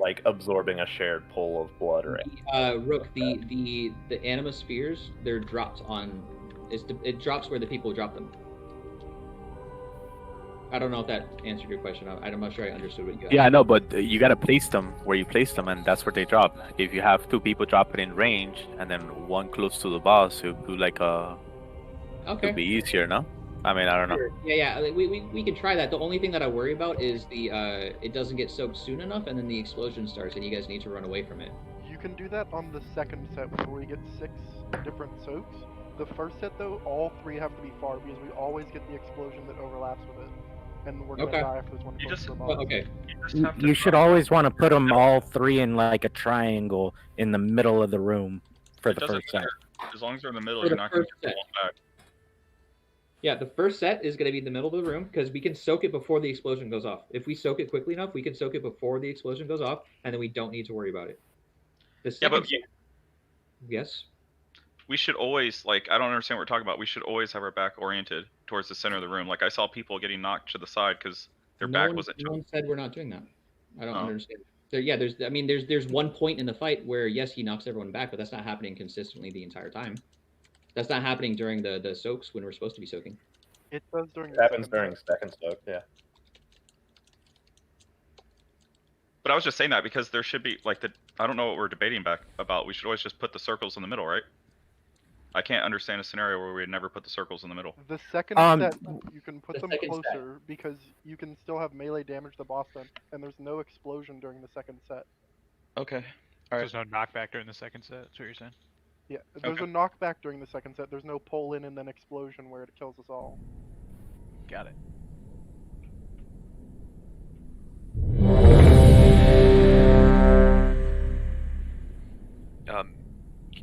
like absorbing a shared pool of blood or anything. Rook, the anima spheres, they're dropped on. It drops where the people drop them. I don't know if that answered your question. I'm not sure I understood what you asked. Yeah, I know, but you gotta place them where you place them, and that's where they drop. If you have 2 people drop it in range, and then 1 close to the boss, it would be like it'd be easier, no? I mean, I don't know. Sure. Yeah. We can try that. The only thing that I worry about is it doesn't get soaked soon enough, and then the explosion starts, and you guys need to run away from it. You can do that on the second set where you get 6 different soaks. The first set, though, all 3 have to be far because we always get the explosion that overlaps with it. And we're gonna die if there's one close to the boss. Okay. You should always want to put them all 3 in like a triangle in the middle of the room for the first set. As long as they're in the middle, For you're the not going to first get set. blown back. Yeah, the first set is going to be in the middle of the room because we can soak it before the explosion goes off. If we soak it quickly enough, we can soak it before the explosion goes off, and then we don't need to worry about it. The second set, yes. We should always, like, I don't understand what we're talking about. We should always have our back oriented towards the center of the room. Like, I saw people getting knocked to the side because their back wasn't. No one said we're not doing that. I don't understand. There's one point in the fight where yes, he knocks everyone back, but that's not happening consistently the entire time. That's not happening during the soaks when we're supposed to be soaking. It does during. It happens during second soak, yeah. But I was just saying that because there should be like I don't know what we're debating about. We should always just put the circles in the middle, right? I can't understand a scenario where we'd never put the circles in the middle. The second set, you can put them closer because you can still have melee damage the boss then, and there's no explosion during the second set. Okay. All right. There's no knockback during the second set. That's what you're saying. Yeah, there's a knockback during the second set. There's no pull in and then explosion where it kills us all. Got it.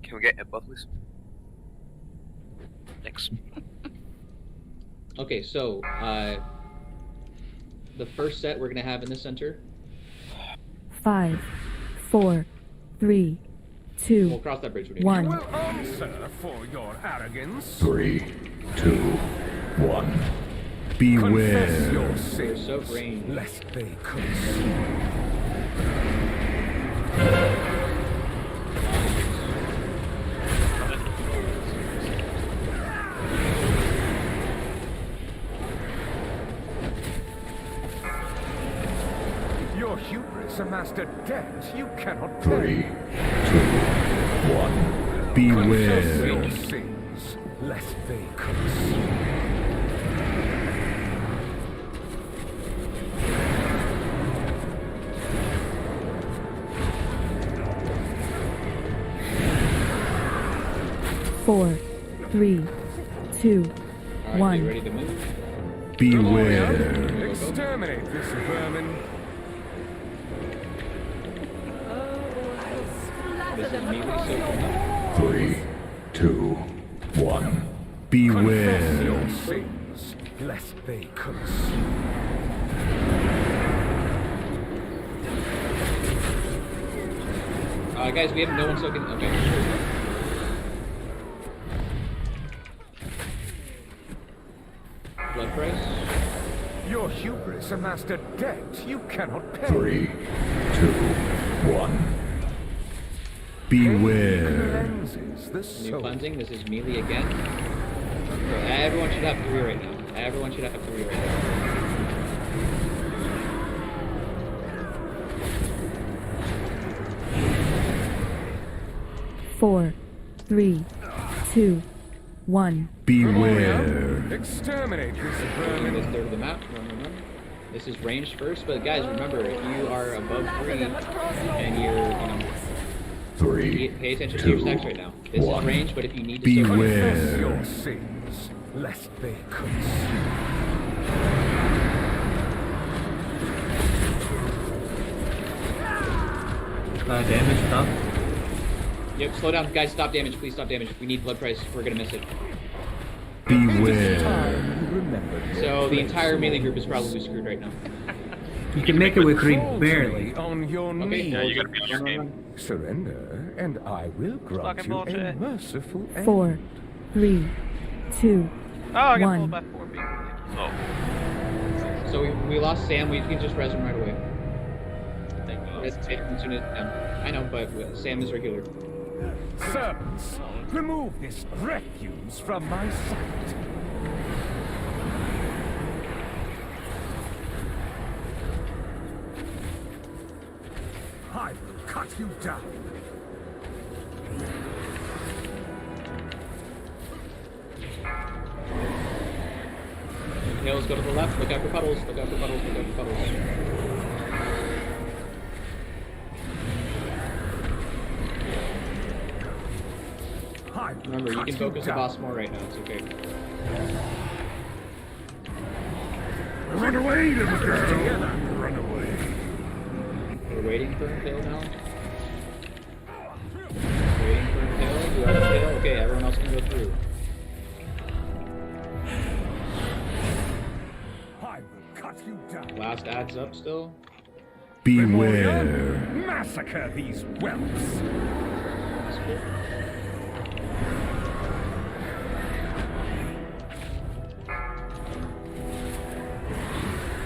Can we get a bottle, please? Thanks. Okay, so the first set we're gonna have in the center. 5, 4, 3, 2, We'll cross that bridge when we 1. You will answer for your arrogance. 3, 2, 1. Beware. Confess your We're sins, so range. lest they consume. Your hubris amassed a debt you cannot pay. 3, 2, 1. Beware. Confess your sins, lest they consume. Four, 3, 2, All right, 1. you ready to move? Beware. Exterminate this vermin. This is melee soaking. 3, 2, 1. Confess Beware. your sins, lest they consume. Guys, we have no one soaking. Okay. Blood price. Your hubris amassed a debt you cannot pay. 3, 2, 1. Beware. Cleanses the New soul. cleansing. This is melee again. So everyone should have 3 right now. Everyone should have 3 right now. Four, 3, 2, 1. Beware. Exterminate this Bring this vermin. third of the map. Run. This is ranged first, but guys, remember, if you are above 3 and you're, 3, pay attention to your 2, stacks right now. This 1. is ranged, but if you need to soak Beware. Confess your sins, lest they consume. Damage, stop. Yep, slow down. Guys, stop damage. Please stop damage. We need blood price. We're gonna miss it. Beware. So the entire melee group is probably screwed right now. You can make it with 3 barely. On your Okay, knees. Yeah, you gotta be on your game. Surrender, and I will grant you a merciful end. 4, 3, 2, Oh, I got 1. pulled by 4 people. Oh. So we lost Sam. We can just res him right away. as soon as I know, but Sam is regular. Servants, remove this refuse from my sight. I will cut you down. Nails, go to the left. Look out for puddles. Look out for puddles. Look out for puddles. Remember, you can focus the boss more right now. It's okay. Run away, little girl! Run away. We're waiting for Impale now. Waiting for Impale. You are Impale? Okay, everyone else can go through. I will cut you down. Last adds up still. Beware. Massacre these whelps.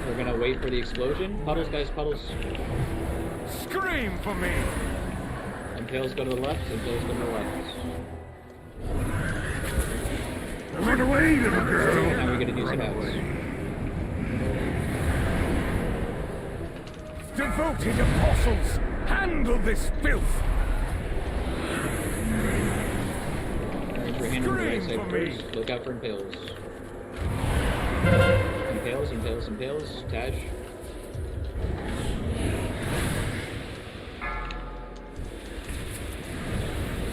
We're gonna wait for the explosion. Puddles, guys, puddles. Scream for me. Impales go to the left. Impales go to the left. Run away, little girl! Now we're gonna do some outs. Devoted apostles, handle this filth. Alright, we're handling the right side first. Look out for Impales. Impales, Impales, Impales. Taj.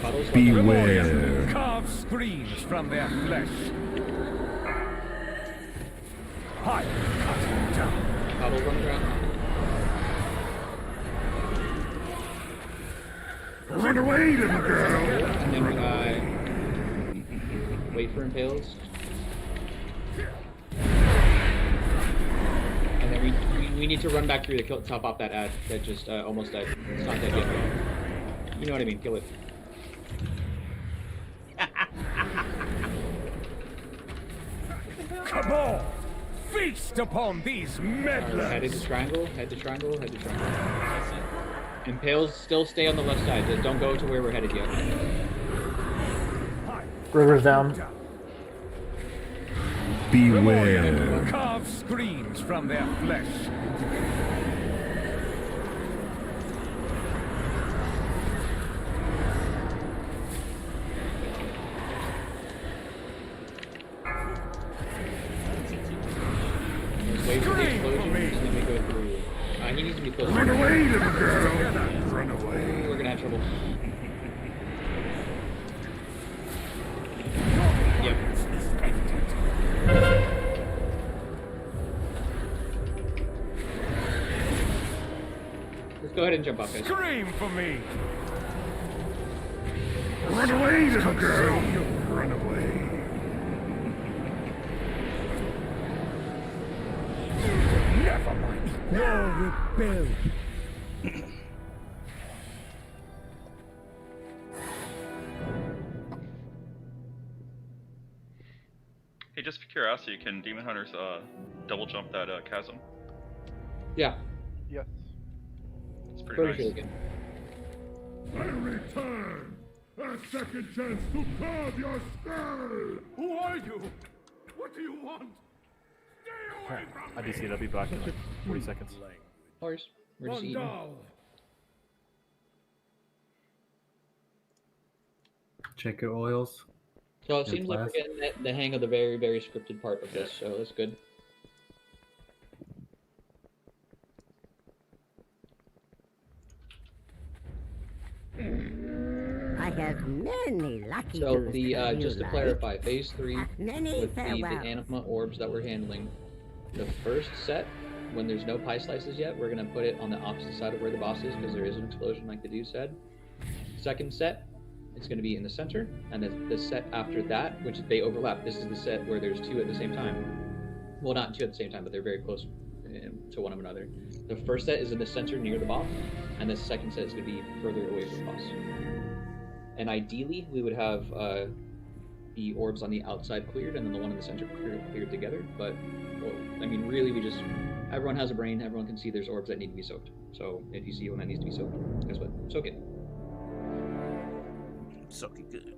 Puddles, beware. Carve screams from their flesh. I will cut you down. Puddles on the ground. Run away, little girl! And then wait for Impales. And then we need to run back through to top off that ad that just almost died. It's not dead yet. You know what I mean, kill it. Cabal! Feast upon these meddlers! Head to triangle, head to triangle, head to triangle. Impales still stay on the left side. Just don't go to where we're headed yet. River's down. Beware. Carve screams from their flesh. Let's wait for the explosion and then we go through. He needs to be close. Run away, little girl! Run away. We're gonna have trouble. Yep. Let's go ahead and jump off, guys. Scream for me! Run away, little girl! Run away. Never mind. Your rebellion. Hey, just for curiosity, can Demon Hunters double jump that chasm? Yeah. Yes. It's pretty nice. Sure again. I return! A second chance to carve your skull! Who are you? What do you want? Stay away from me! IDC, I'll be back in like 40 seconds. Horse. We're just eating. Check your oils. So it seems like we're getting the hang of the very, very scripted part of this, so that's good. I have many lucky So dues the to just to you, clarify, phase 3 many with the farewells. anima orbs that we're handling, the first set, when there's no pie slices yet, we're gonna put it on the opposite side of where the boss is because there is an explosion like the dude said. Second set, it's gonna be in the center, and then the set after that, which they overlap. This is the set where there's two at the same time. Well, not two at the same time, but they're very close to one another. The first set is in the center near the boss, and the second set is gonna be further away from the boss. And ideally, we would have the orbs on the outside cleared and then the one in the center cleared together. But, well, I mean, really, everyone has a brain. Everyone can see there's orbs that need to be soaked. So if you see one that needs to be soaked, guess what? Soak it. Soak it good.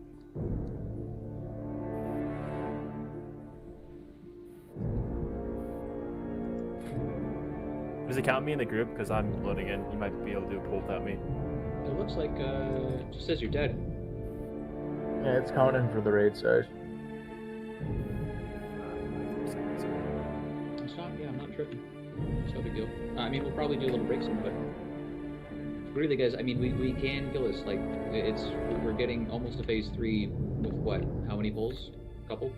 Does it count me in the group? Because I'm loading in. You might be able to do a pull without me. It looks like it just says you're dead. Yeah, it's counting for the raid size. It's not. Yeah, I'm not tripping. It's no big deal. I mean, we'll probably do a little break soon, but really, guys, I mean, we can kill this. Like, we're getting almost to phase 3 with what? How many pulls? A couple.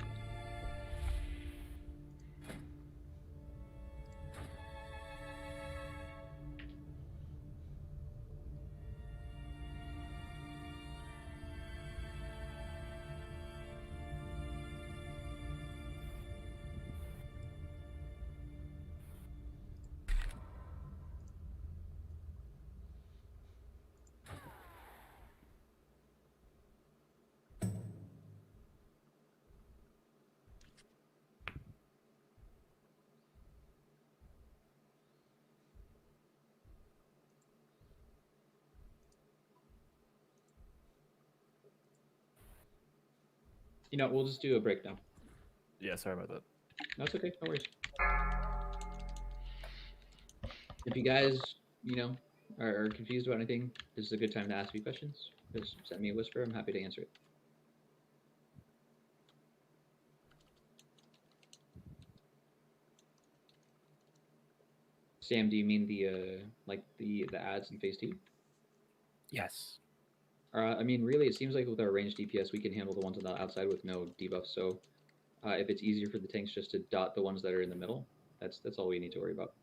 You know, we'll just do a breakdown. Yeah, sorry about that. That's okay, no worries. If you guys, you know, are confused about anything, this is a good time to ask me questions. Just send me a whisper, I'm happy to answer it. Sam, do you mean the like the ads in phase 2? Yes. I mean, really, it seems like with our ranged DPS, we can handle the ones on the outside with no debuffs. So, if it's easier for the tanks just to dot the ones that are in the middle, that's all we need to worry about.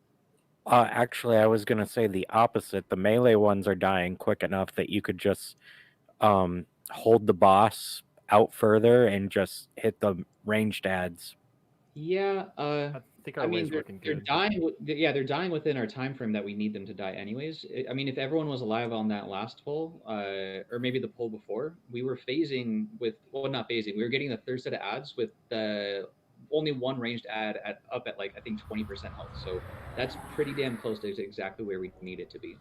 Actually, I was gonna say the opposite. The melee ones are dying quick enough that you could just hold the boss out further and just hit the ranged ads. Yeah, I think our way's looking they're good. dying. Yeah, they're dying within our time frame that we need them to die, anyways. I mean, if everyone was alive on that last pull, or maybe the pull before, we were phasing with not phasing. We were getting the third set of ads with only one ranged ad up at like I think 20% health. So that's pretty damn close to exactly where we need it to be.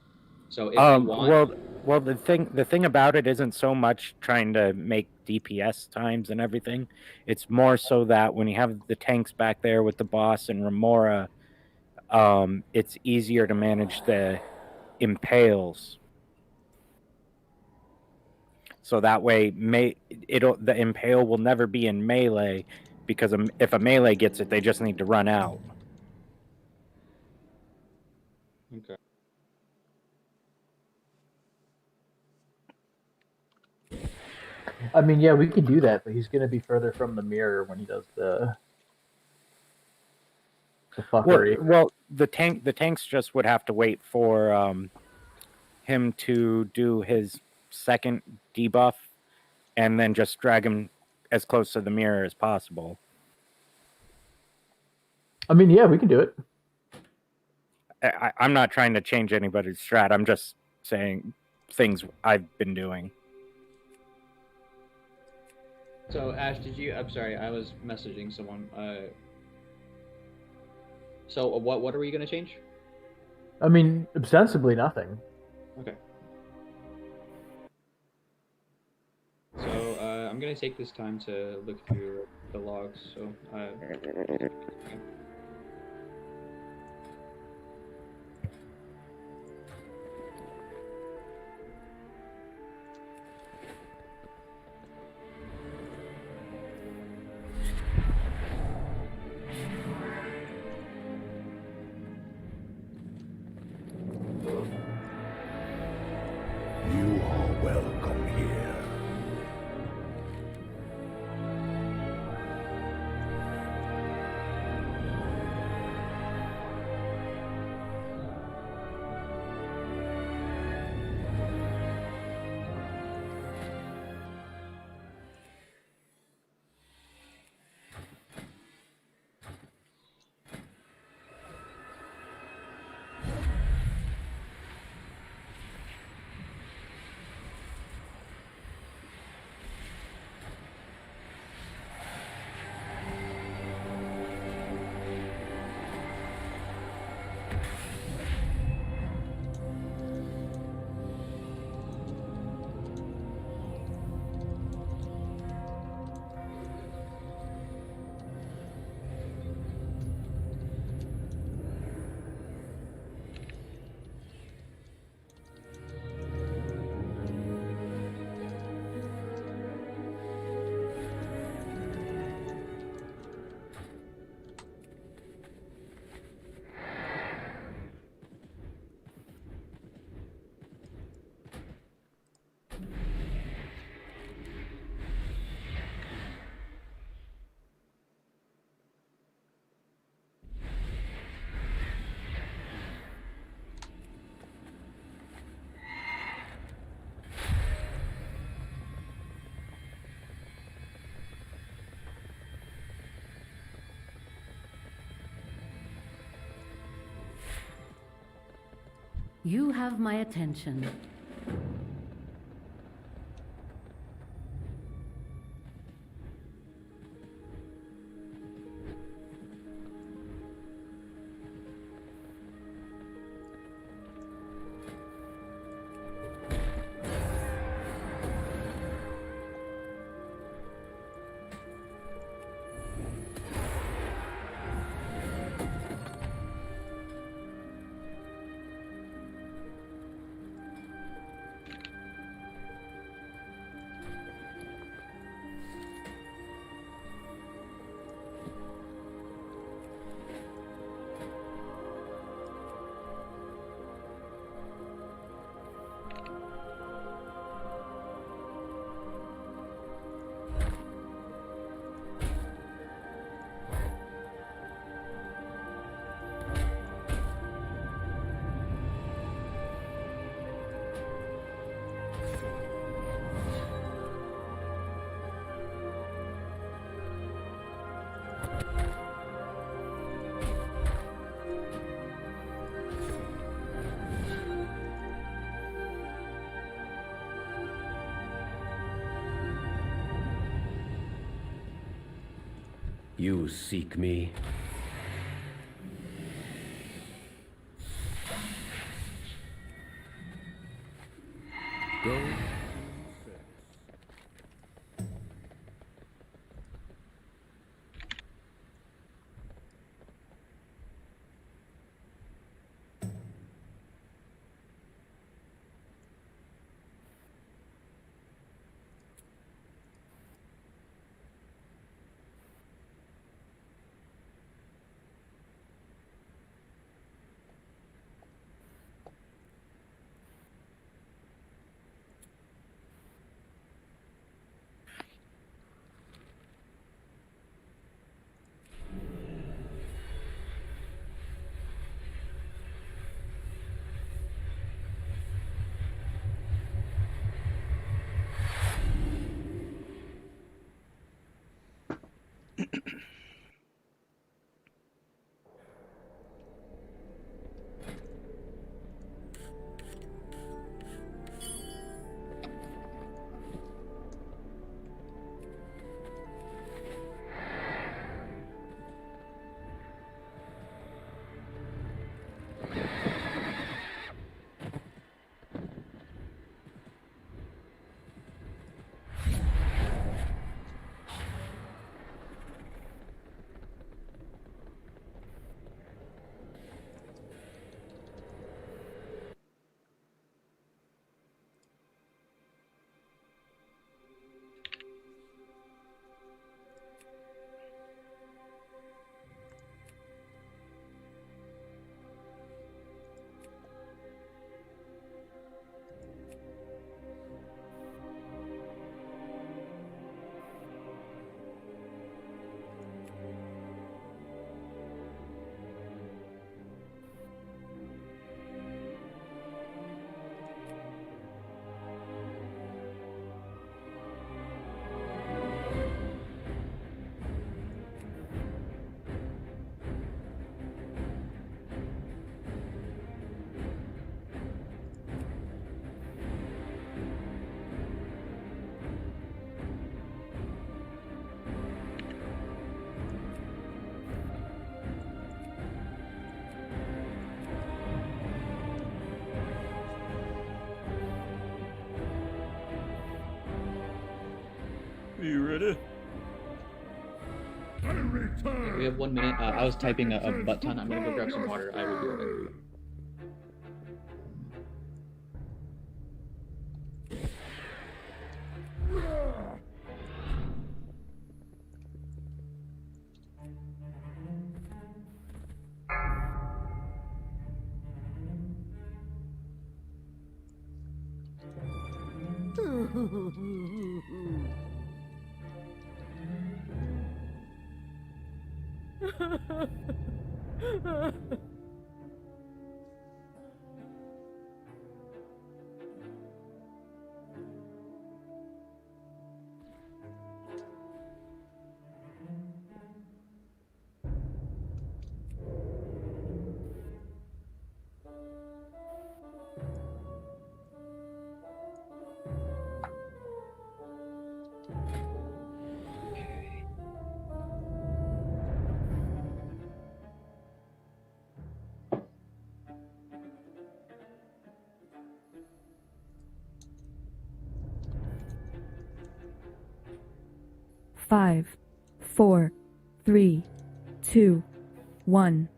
So if you want, well, the thing about it isn't so much trying to make DPS times and everything. It's more so that when you have the tanks back there with the boss and Remora, it's easier to manage the impales. So that way, the impale will never be in melee because if a melee gets it, they just need to run out. Okay. I mean, yeah, we could do that, but he's going to be further from the mirror when he does the fuckery. Well, the tanks just would have to wait for him to do his second debuff, and then just drag him as close to the mirror as possible. I mean, yeah, we can do it. I'm not trying to change anybody's strat. I'm just saying things I've been doing. So Ash, I'm sorry, I was messaging someone. So what are we gonna change? I mean, ostensibly nothing. Okay. So I'm gonna take this time to look through the logs. So. You are welcome here. You have my attention. You seek me. Go. Are you ready? We have 1 minute. I was typing a butt ton. I'm gonna go grab some water. I will be right back. 5, 4, 3, 2, 1.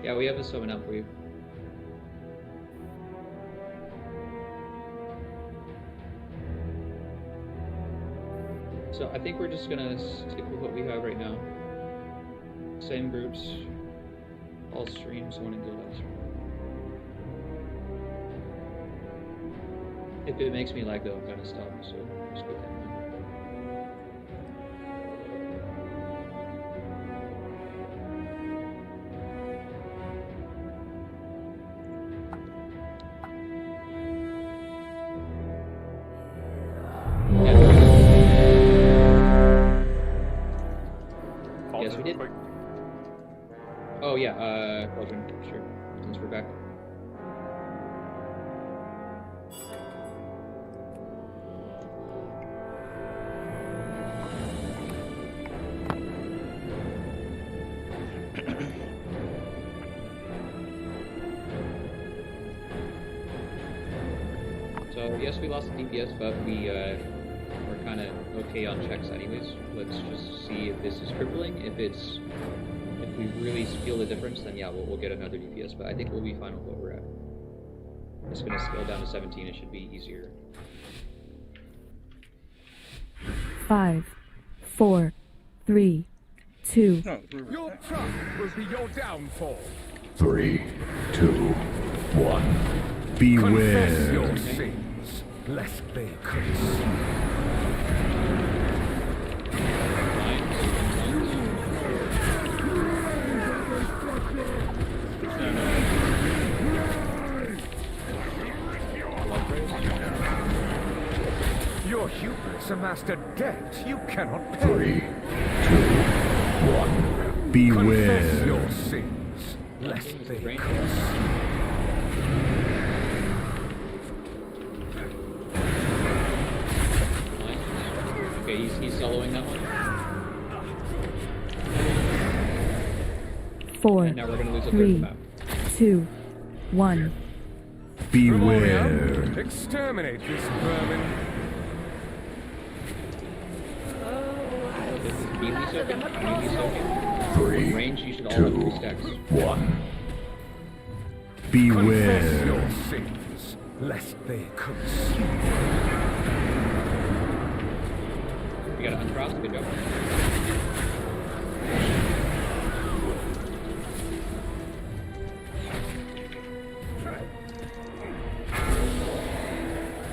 Yeah, we have a summon out for you. So I think we're just gonna stick with what we have right now. Same groups, all streams, one and guild out stream. If it makes me lag though, I'm gonna stop, so just put that in mind. Yes, we did. Oh yeah, Cauldron, sure. Since we're back. So yes, we lost the DPS, but we're kind of okay on checks anyways. Let's just see if this is crippling. If we really feel the difference, then yeah, we'll get another DPS. But I think we'll be fine with what we're at. It's gonna scale down to 17. It should be easier. 5, 4, 3, 2. Your trunk will be your downfall. 3, 2, 1. Beware. Confess your sins, lest they consume. Your hubris amassed a debt you cannot pay. 3, 2, 1. Beware. Confess your sins, lest they consume. Okay, he's soloing that one. 4, and now we're gonna lose a third 3, map. 2, 1. Beware. Exterminate this vermin. Melee soaking. Melee soaking. 3, Range, you should all have 3 stacks. 1. Confess Beware. your sins, lest they consume. We gotta uncross. Good job.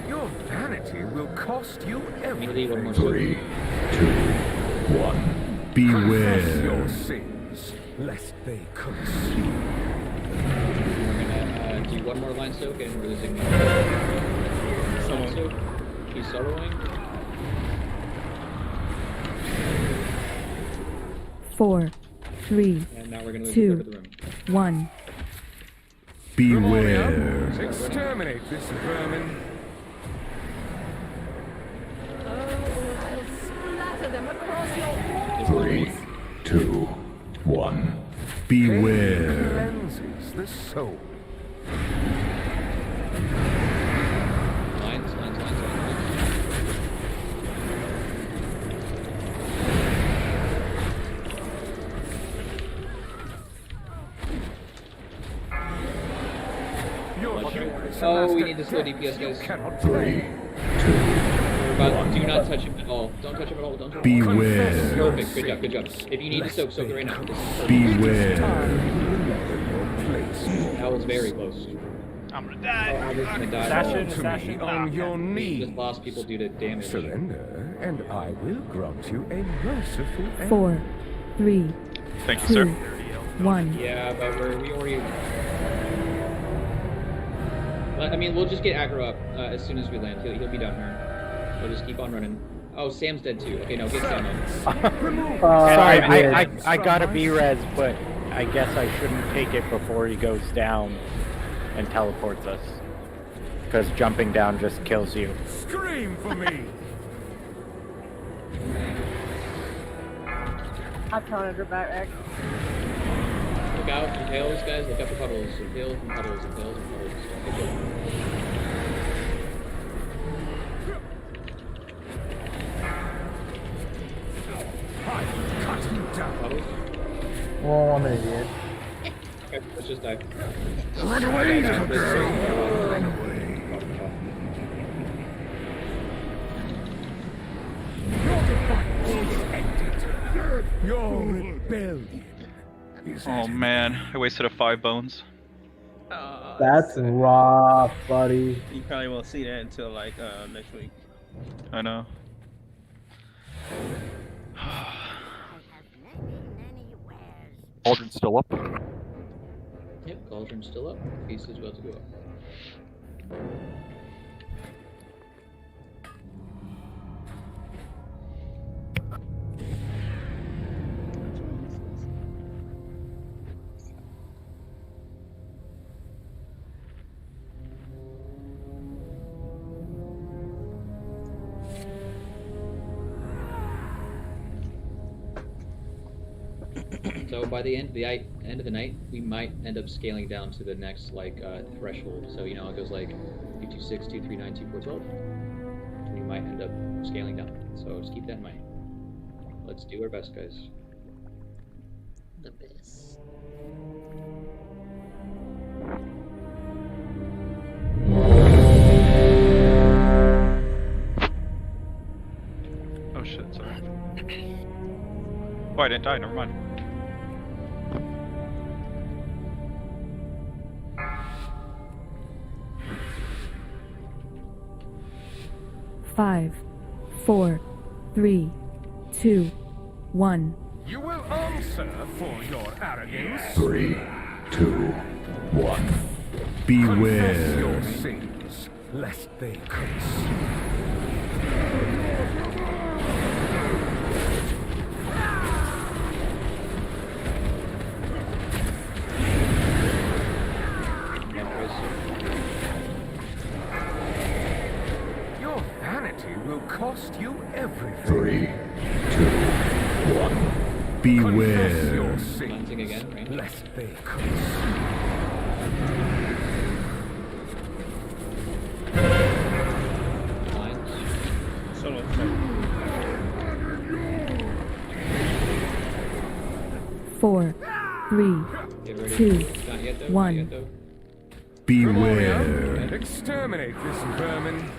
Your vanity will cost you Melee, one more everything. 3, 2, 1. Beware. Confess your sins, lest they consume. We're gonna do one more line soak and we're losing line soak. He's soloing. 4, 3, And now we're gonna lose 2, the room. 1. Beware. Exterminate this vermin. Splatter them across your 3, 2, 1. Beware. Cleanses the soul. Lines. Oh, we need to slow DPS, guys. 3, 2, Do not touch him at all. Don't touch him at all. Don't touch him. Beware. Perfect. Good job. Good job. If you need to soak it right now. This is perfect. Beware. That was very close. I'm gonna die. I was gonna die. Assassin on your We knees. just lost people due to damage. Surrender, and I will grant you a merciful end. 4, 3, Thank you, 2, sir. 1. Yeah, but we already. I mean, we'll just get aggro up as soon as we land. He'll be down here. We'll just keep on running. Oh, Sam's dead too. Okay, no, get Sam up. Sorry, I got a B-res, but I guess I shouldn't take it before he goes down and teleports us. Because jumping down just kills you. Scream for me! I counted her back. Look out, impales, guys. Look up the puddles. Impales and puddles, impales and puddles. Good job. Puddles? Oh, I'm an idiot. Okay, let's just die. Run away, little girl! Run away. Your rebellion is Oh man, I wasted 5 bones. That's rough, buddy. You probably won't see that until like next week. I know. Cauldron's still up. Yep, cauldron's still up. Feast is about to go up. So by the end of the night, we might end up scaling down to the next threshold. So you know it goes like 226, 239, 2412. We might end up scaling down. So just keep that in mind. Let's do our best, guys. The best. Oh shit, sorry. Oh, I didn't die, never mind. Five, 4, 3, 2, 1. You will answer for your arrogance. 3, 2, 1. Confess Beware. your sins, lest they consume. Your vanity will cost you everything. 3, 2, 1. Confess Beware. your Cleansing sins, again, right? lest they consume. Lines. Solo. 4, 3, Get ready. 2, Not yet though. Not 1. yet though. Beware. Exterminate this vermin.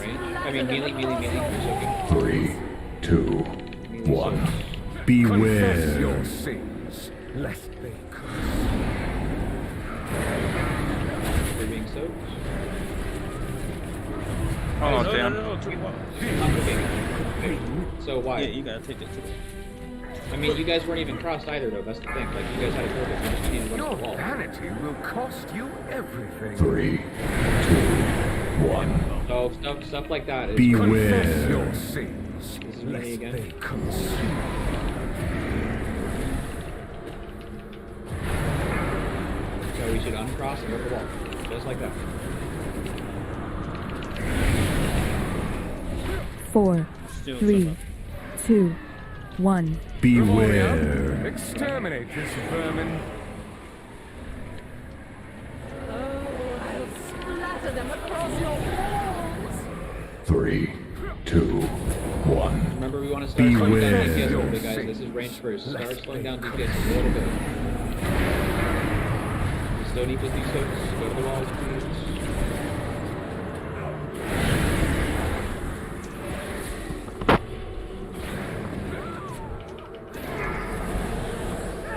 Range. I mean melee. You're soaking. 3, 2, Melee 1. soaks. Confess your Beware. sins, lest they consume. They're being soaked. Oh no, damn. No, too long. Okay. So why? Yeah, you gotta take that too. Oh, I mean, you guys weren't even crossed either, though. That's the thing. Like, you guys had a purpose. You just needed to run Your up the wall. vanity will cost you everything. 3, 2, 1. So stuff like that is. Confess Beware. your sins, This is me lest again. they consume. So we should uncross and rip the wall, just like that. 4, Still 3, 2, 1. Beware. Exterminate this vermin. Splatter them across your walls. 3, 2, 1. Remember, we want to start slowing down Beware. DPS a little bit, guys. This is range first. Start slowing down DPS a little bit. You still need to do soaks. Go to the walls, please.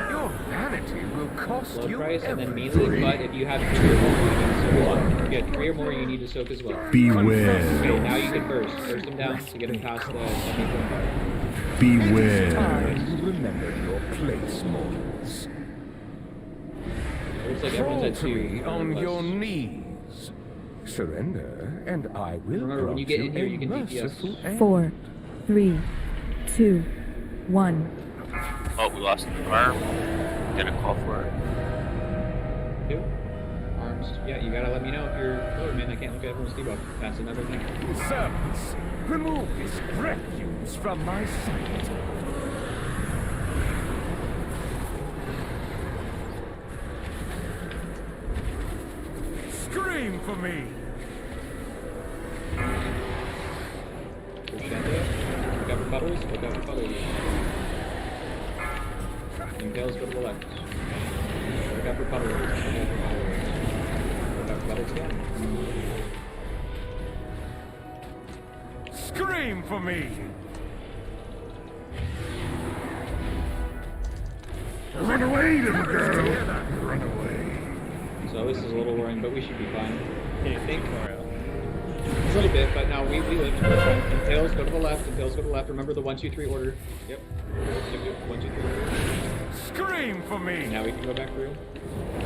Your vanity will cost Low you price and then everything. melee, but if you have 3 or more, you need to soak as well. If you have 3 or more, you need to soak as well. Okay, Beware. now you can burst. Burst them down to get them past the 74. Beware. Time you remember your place, mortals. Looks like everyone's Fall at to 2. me or on less. your knees. Surrender, and I will Remember, when you grant get in here, a you can DPS. merciful end. 4, 3, 2, 1. Oh, we lost the arm. Gonna call for it. Two. Arms. Yeah, you gotta let me know if you're lower, man. I can't look at everyone's debuff. That's another thing. Servants, remove this refuse from my sight. Scream for me! Look out for puddles. Look out for puddles. Impales go to the left. Look out for puddles. Look out for puddles. Look out for puddles again. Scream for me! Run away, little girl! Run away. So this is a little worrying, but we should be fine. I think. A little bit, but now we live. Impales go to the left. Impales go to the left. Remember the 1, 2, 3 order. Yep. 1, 2, 3 order. Scream for me! Now we can go back through.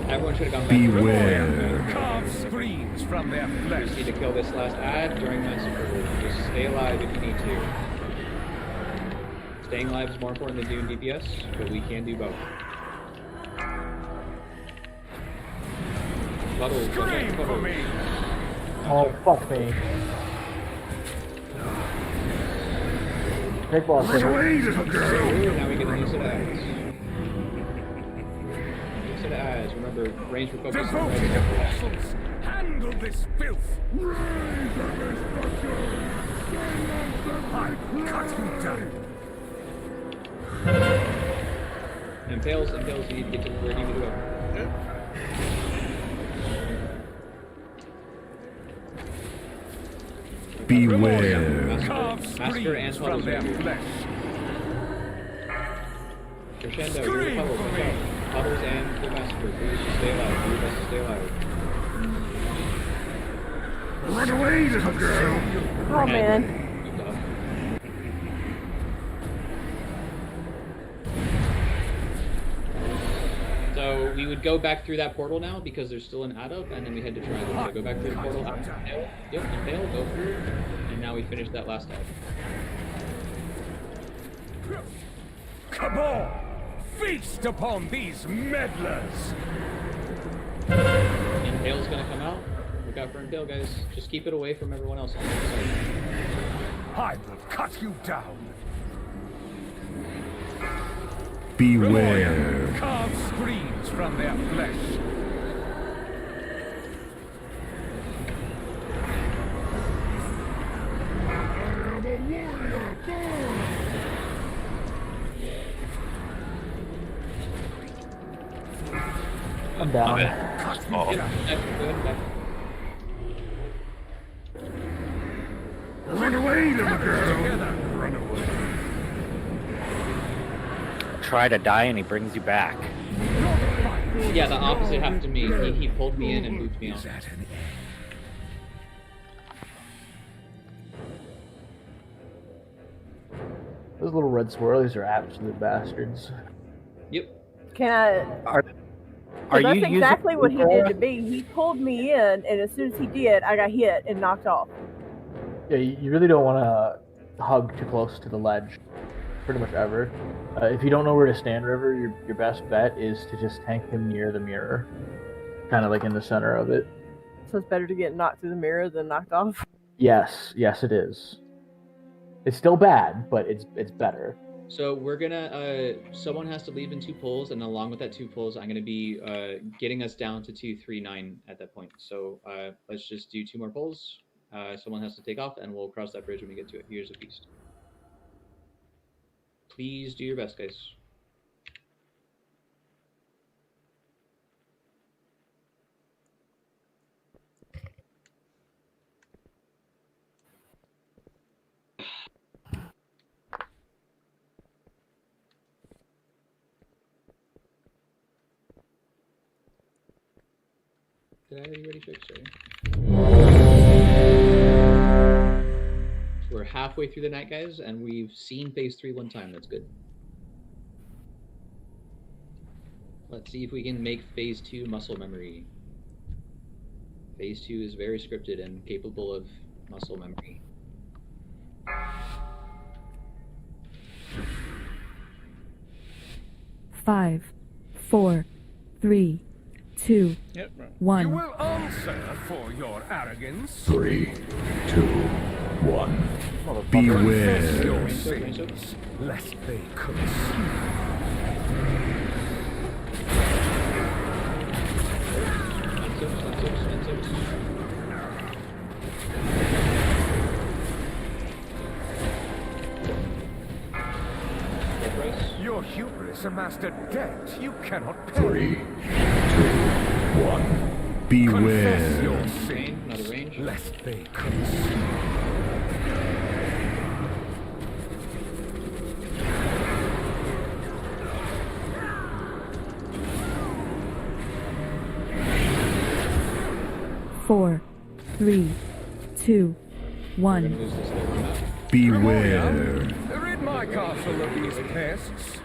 Everyone should have gone back Beware. Carve screams from their through. flesh. You just need to kill this last ad during massacre. Just stay alive if you need to. Staying alive is more important than doing DPS, but we can do both. Puddles, Scream for me! Oh, fuck me. Take boss. Run away, little girl! Now we get the use of ads. Use of ads. Remember, range for focus. Devote your muscles! Handle this filth! I cut you down! Impales, you need to get to where you need to go. Beware. Master and from their flesh. Crescendo, you're the puddles, watch out. Puddles and the massacre. Please just stay alive. Do your best to stay alive. Run away, little girl! Oh man. So we would go back through that portal now because there's still an add up, and then we head to triangle. So go back through the portal. Impale. Yep, impale, go through, and now we finish that last add. Cabal! Feast upon these meddlers! Impale's gonna come out. Look out for Impale, guys. Just keep it away from everyone else on the other side. I will cut you down! Beware. Carve screams from their flesh! I'm down. Run away, little girl! Run away. Try to die and he brings you back. Yeah, the opposite happened to me. He pulled me in and moved me on. Those little red swirlies are absolute bastards. Yep. Can I? Are That's you exactly using what he did to me. He pulled me in, and as soon as he did, I got hit and knocked off. Yeah, you really don't want to hug too close to the ledge, pretty much ever. If you don't know where to stand, River, your best bet is to just tank him near the mirror, kind of like in the center of it. So it's better to get knocked through the mirror than knocked off. Yes, it is. It's still bad, but it's better. So we're gonna, someone has to leave in 2 pulls, and along with that 2 pulls, I'm gonna be getting us down to 239 at that point. So let's just do 2 more pulls. Someone has to take off, and we'll cross that bridge when we get to it. Here's a feast. Please do your best, guys. Did I already ready fix? Sorry. We're halfway through the night, guys, and we've seen phase 3 one time. That's good. Let's see if we can make phase 2 muscle memory. Phase 2 is very scripted and capable of muscle memory. 5, 4, 3, 2, You 1. will answer for your arrogance. 3, 2, 1. Confess your Beware. sins, lest they consume. Your hubris amassed a debt you cannot pay. 3, 2, 1. Beware. Confess your Another sins, range. lest they consume. Four, 3, 2, 1. Beware. Rid my castle of these pests.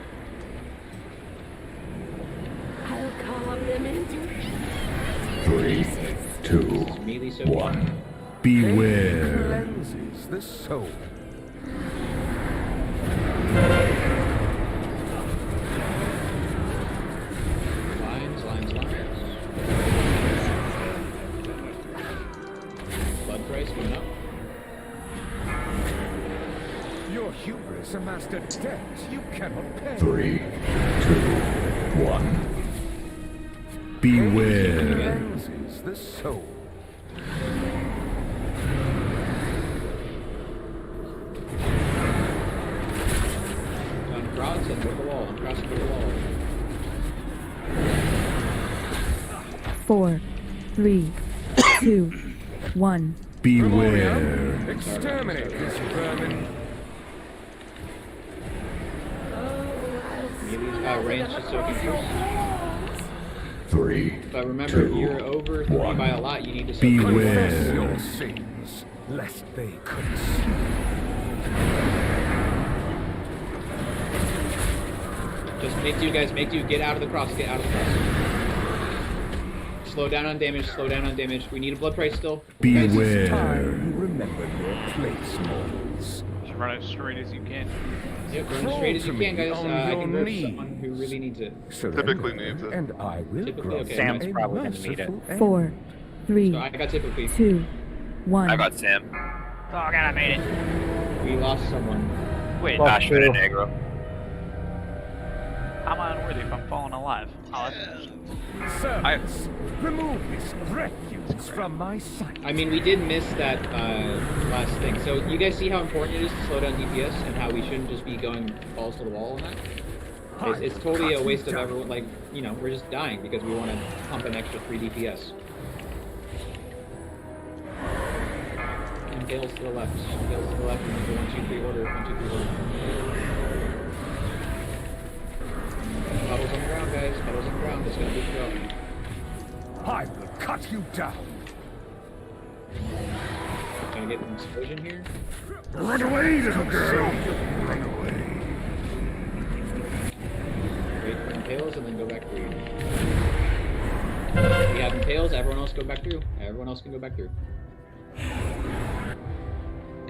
I'll carve them into 3, 2, 1. Beware. Cleanses the soul. Lines. Blood price going up. Your hubris amassed a debt you cannot pay. 3, 2, 1. Beware. Cleanses the soul. Uncross and go to the wall. Uncross and go to the wall. 4, 3, 2, 1. Beware. Exterminate this vermin. Range to soaking first. 3, But remember, if you're over 3 by a lot, you need to soak first. Confess your sins, lest they consume. Just make do, get out of the cross, get out of the cross. Slow down on damage, we need a blood price still. Beware. Time you remember your place, mortals. Just run it straight as you can. Yep, run as straight as you can, guys. I can go to someone who really needs it. Typically needs it. And I will Typically, okay. Sam's probably gonna need it. 4, 3, So I got typically. 2, 1. I got Sam. Oh god, I made it. We lost someone. Wait, Lost Ashford and two. Negro. how am I unworthy if I'm falling alive? Oh, that's... Servants, remove this refuse from my sight. I mean, we did miss that last thing. So you guys see how important it is to slow down DPS and how we shouldn't just be going balls to the wall on that? It's totally a waste of everyone. Like, you know, we're just dying because we want to pump an extra 3 DPS. And Gales to the left. Gales to the left. And then 1, 2, 3 order. 1, 2, 3 order. Puddles on the ground, guys. Puddles on the ground. It's gonna be go. I will cut you down. Gonna get an explosion here. Run away, little girl. Run away. Wait for Impales and then go back through. We have Impales, everyone else go back through. Everyone else can go back through.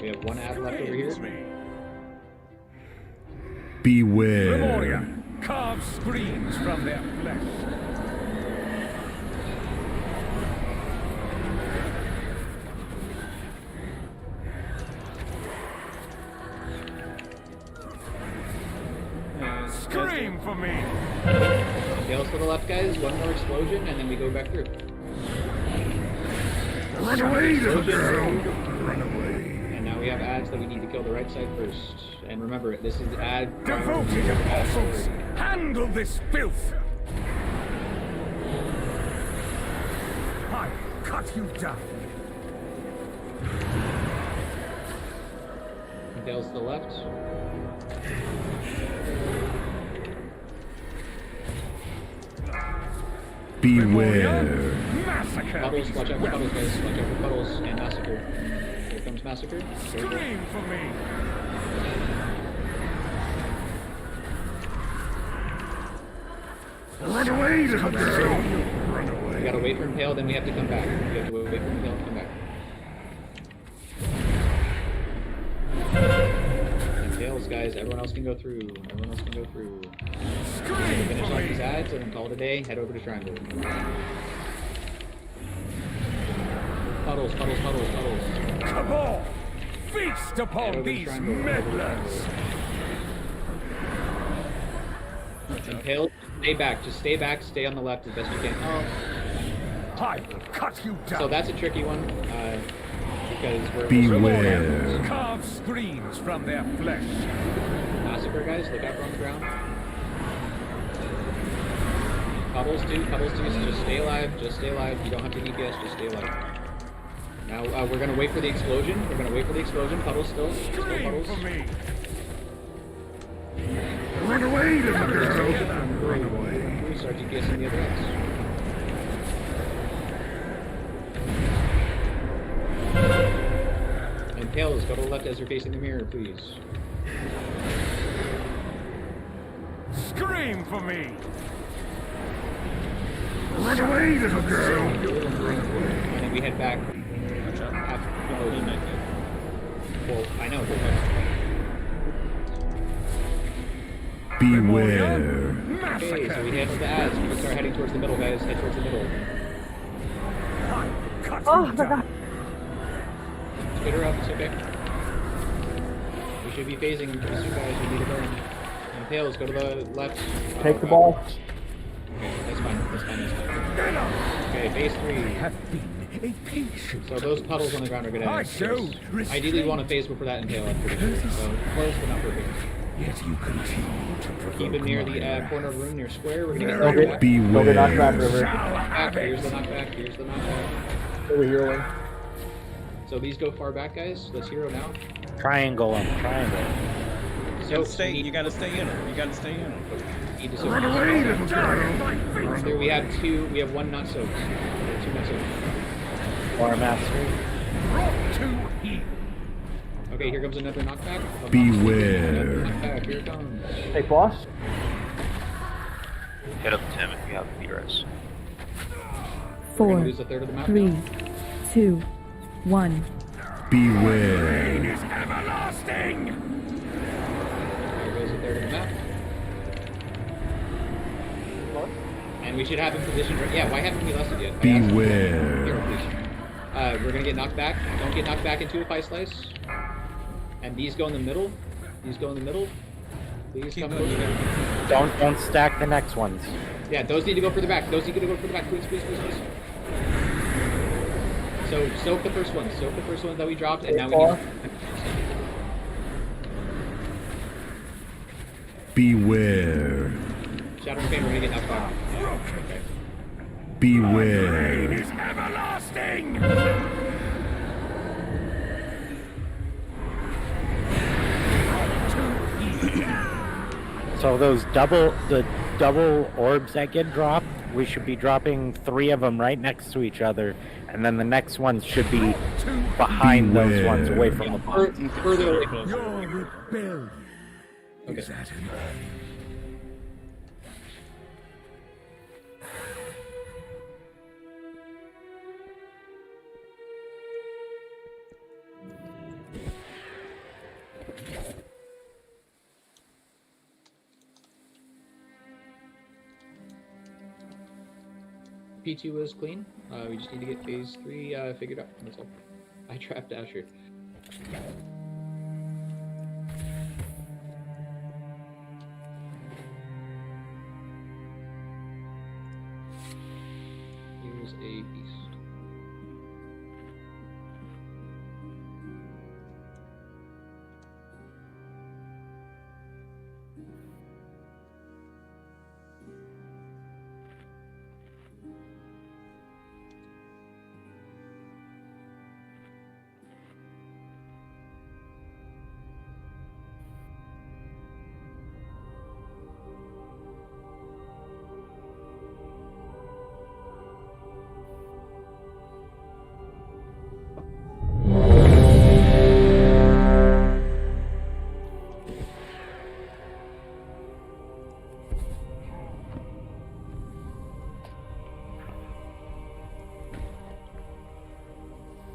We have 1 ad left over here. Beware. Memoria, carve screams from their flesh. Scream for me! Tails to the left, guys. 1 more explosion, and then we go back through. Run away, little girl. Run away. And now we have ads that we need to kill the right side first. And remember, this is ad. Devoted apostles, handle this filth! I will cut you down. Tails to the left. Beware. Massacre! Puddles, watch out for puddles, guys. Watch out for puddles and massacre. Here comes massacre. Scream for me! Run away, little girl. Run away. We gotta wait for Impale, then we have to come back. We have to wait for Impale to come back. Impales, guys. Everyone else can go through. Everyone else can go through. Finish off these ads and then call it a day. Head over to triangle. Puddles. Come on! Feast upon these meddlers! Impale, stay back, stay on the left as best you can. I cut you down. So that's a tricky one, because we're beware. Carve screens from their flesh. Massacre, guys, look out on the ground. Puddles too, so just stay alive, you don't have to DPS, just stay alive. Now, we're gonna wait for the explosion, Puddles still Puddles. Run away, little girl! Run away. We start DPSing the other ones. And Tails, go to the left as you're facing the mirror, please. Scream for me! Run away, little girl! And then we head back. Well, I know. Beware. Okay, so we head to the ads. We start heading towards the middle, guys. Head towards the middle. Oh my god. Spit her up, it's okay. We should be phasing pretty soon, guys. We need to burn. And Tails, go to the left. Take the ball. Okay, that's fine. Okay, phase 3. So those puddles on the ground are gonna. Ideally, want to phase before that and tail up. So close, but not perfect. Yet you continue to keep it near the corner of the room, near square. We're gonna get back. Beware. Knockback, River. Here's the knockback. Over heroing. So these go far back, guys. Let's hero now. Triangle. So you gotta stay in them. Need to Run away, little girl! There we have one not soaked. 2 not soaked. Or master. Okay, here comes another knockback. Beware. Knockback, here it comes. Hey, boss. Hit up Tim if you have VRS. 4, lose a third of the map 3, 2, 1. Beware. Pain is everlasting. There goes a third of the map. And we should have him positioned right. Yeah, why haven't we lusted yet? Beware. We're gonna get knocked back. Don't get knocked back into a pie slice. And these go in the middle. Please come closer. Don't stack the next ones. Yeah, those need to go further back. Please. So soak the first ones. That we dropped, and now we need. Beware. Shadow and Pain, we're gonna get knocked back. Okay. Beware. Pain is everlasting. So those double orbs that get dropped, we should be dropping 3 of them right next to each other, and then the next ones should be behind those ones, away from the boss. Further away. Your rebellion is at an end. P2 was clean. We just need to get phase 3 figured out. That's all. I trapped Asher. He was a beast.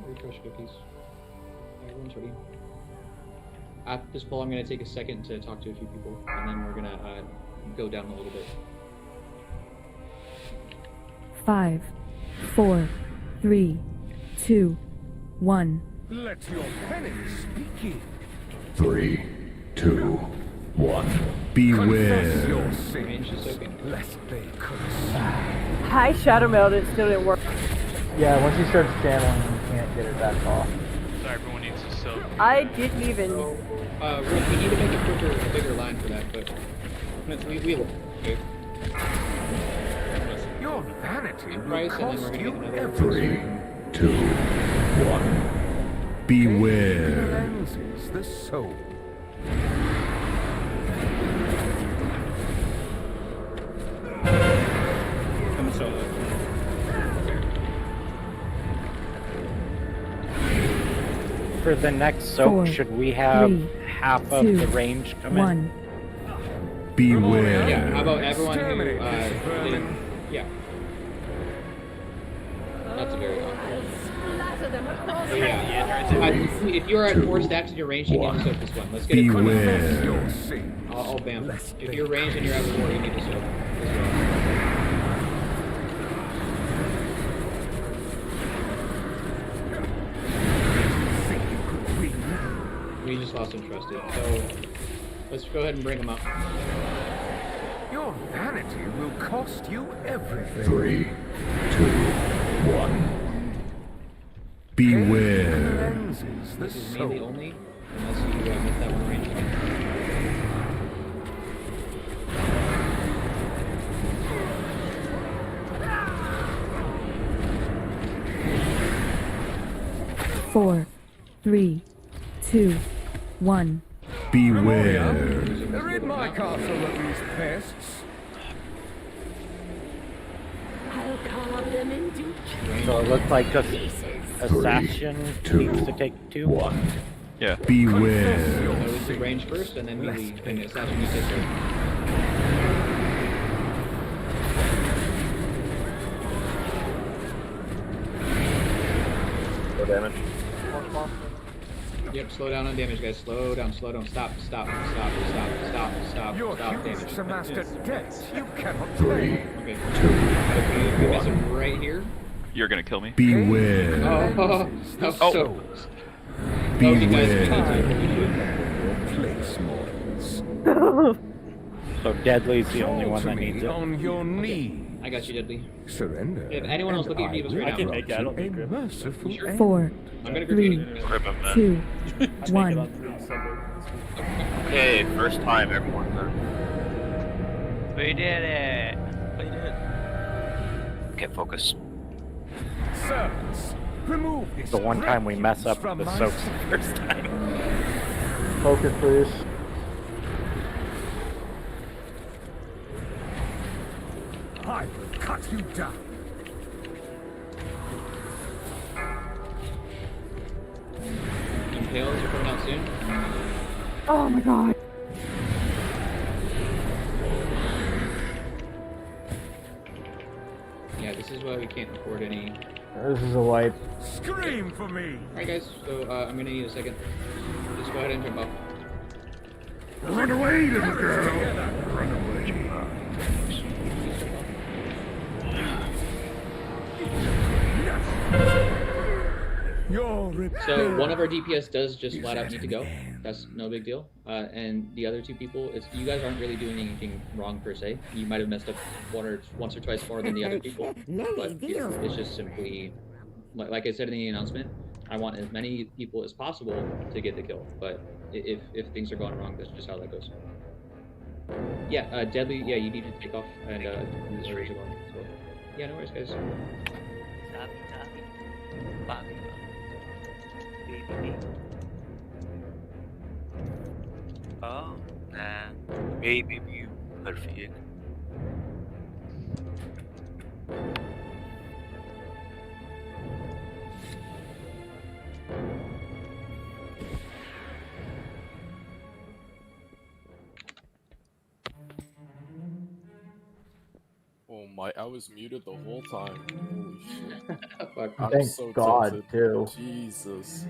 Refresh cookies. Everyone's ready. At this poll, I'm going to take a second to talk to a few people, and then we're going to go down a little bit. 5, 4, 3, 2, 1. Let your penance begin. 3, 2, 1. Confess Beware. your Range sins, is open. lest they curse. I shadow mailed it, still didn't work. Yeah, once he starts channeling, you can't get it back off. So everyone needs to soak. I didn't even. We need to make a bigger line for that, but we will. Okay. Your vanity will Price, and then we're cost gonna you get another 3, 2, 1. Beware. cleanses the soul. Come solo. For the next soak, 4, should we have 3, half of 2, the range come 1. in? Beware. Yeah, how about everyone who, Exterminate this didn't, vermin. yeah. That's a very odd. Splatter them across So yeah, if you're at 4 stacks in your range, you need to soak this one. Let's get it. Confess Beware. your sins. I'll bam. Lest If they you're ranged and you're at 4, you need to soak this one. think you could win. We just lost Untrusted, so let's go ahead and bring him up. Your vanity will cost you everything. 3, 2, 1. Beware. Cleanses the This is soul. melee only, unless you miss that one range. 4, 3, 2, 1. Beware. Rid my castle of these pests. I'll carve them into So it looks like just pieces. Assassin 2, needs to take 2. 1. Yeah. Beware. So let's do range first, and then melee, and assassin you take first. No damage. Yep, slow down on damage, guys. Slow down, stop, Your damage. humans amassed a debt you cannot 3, pay. Okay. 2, If we mess him right here. You're gonna kill me. beware. Oh, Cleanses oh, the so. soul. Okay, guys, we Beware. Place mourns. So Deadly's the only Fall one to that me needs it. on your knees. I got you, Deadly. Surrender. If anyone else and look at your I divas will right I can now. take it, I don't grant need you a grip. merciful Sure. end. 4, I'm gonna 3, graffiti. 2, I take it 1. on 3 Sunday. Hey, first time everyone. We did it. We did. Okay, focus. Servants, remove this The one time we mess up from the my soaks the first time. Focus, please. I will cut you down. Impales are coming out soon. Oh my god. Yeah, this is why we can't record any. This is a wipe. Scream for me. Alright, guys, so I'm gonna need a second. Just go ahead and jump up. Run away, little girl. Run away. So one of our DPS does just flat out need to go. That's no big deal. And the other 2 people, you guys aren't really doing anything wrong per se. You might have messed up once or twice more than the other people, but it's just simply, like I said in the announcement, I want as many people as possible to get the kill. But if things are going wrong, that's just how that goes. Yeah, Deadly. Yeah, you need to take off and do the raise along. So, yeah, no worries, guys. Oh, nah. Maybe you perfect. Oh my, I was muted the whole time. Holy shit. Fuck. I'm Thank so God, tilted. too. Jesus.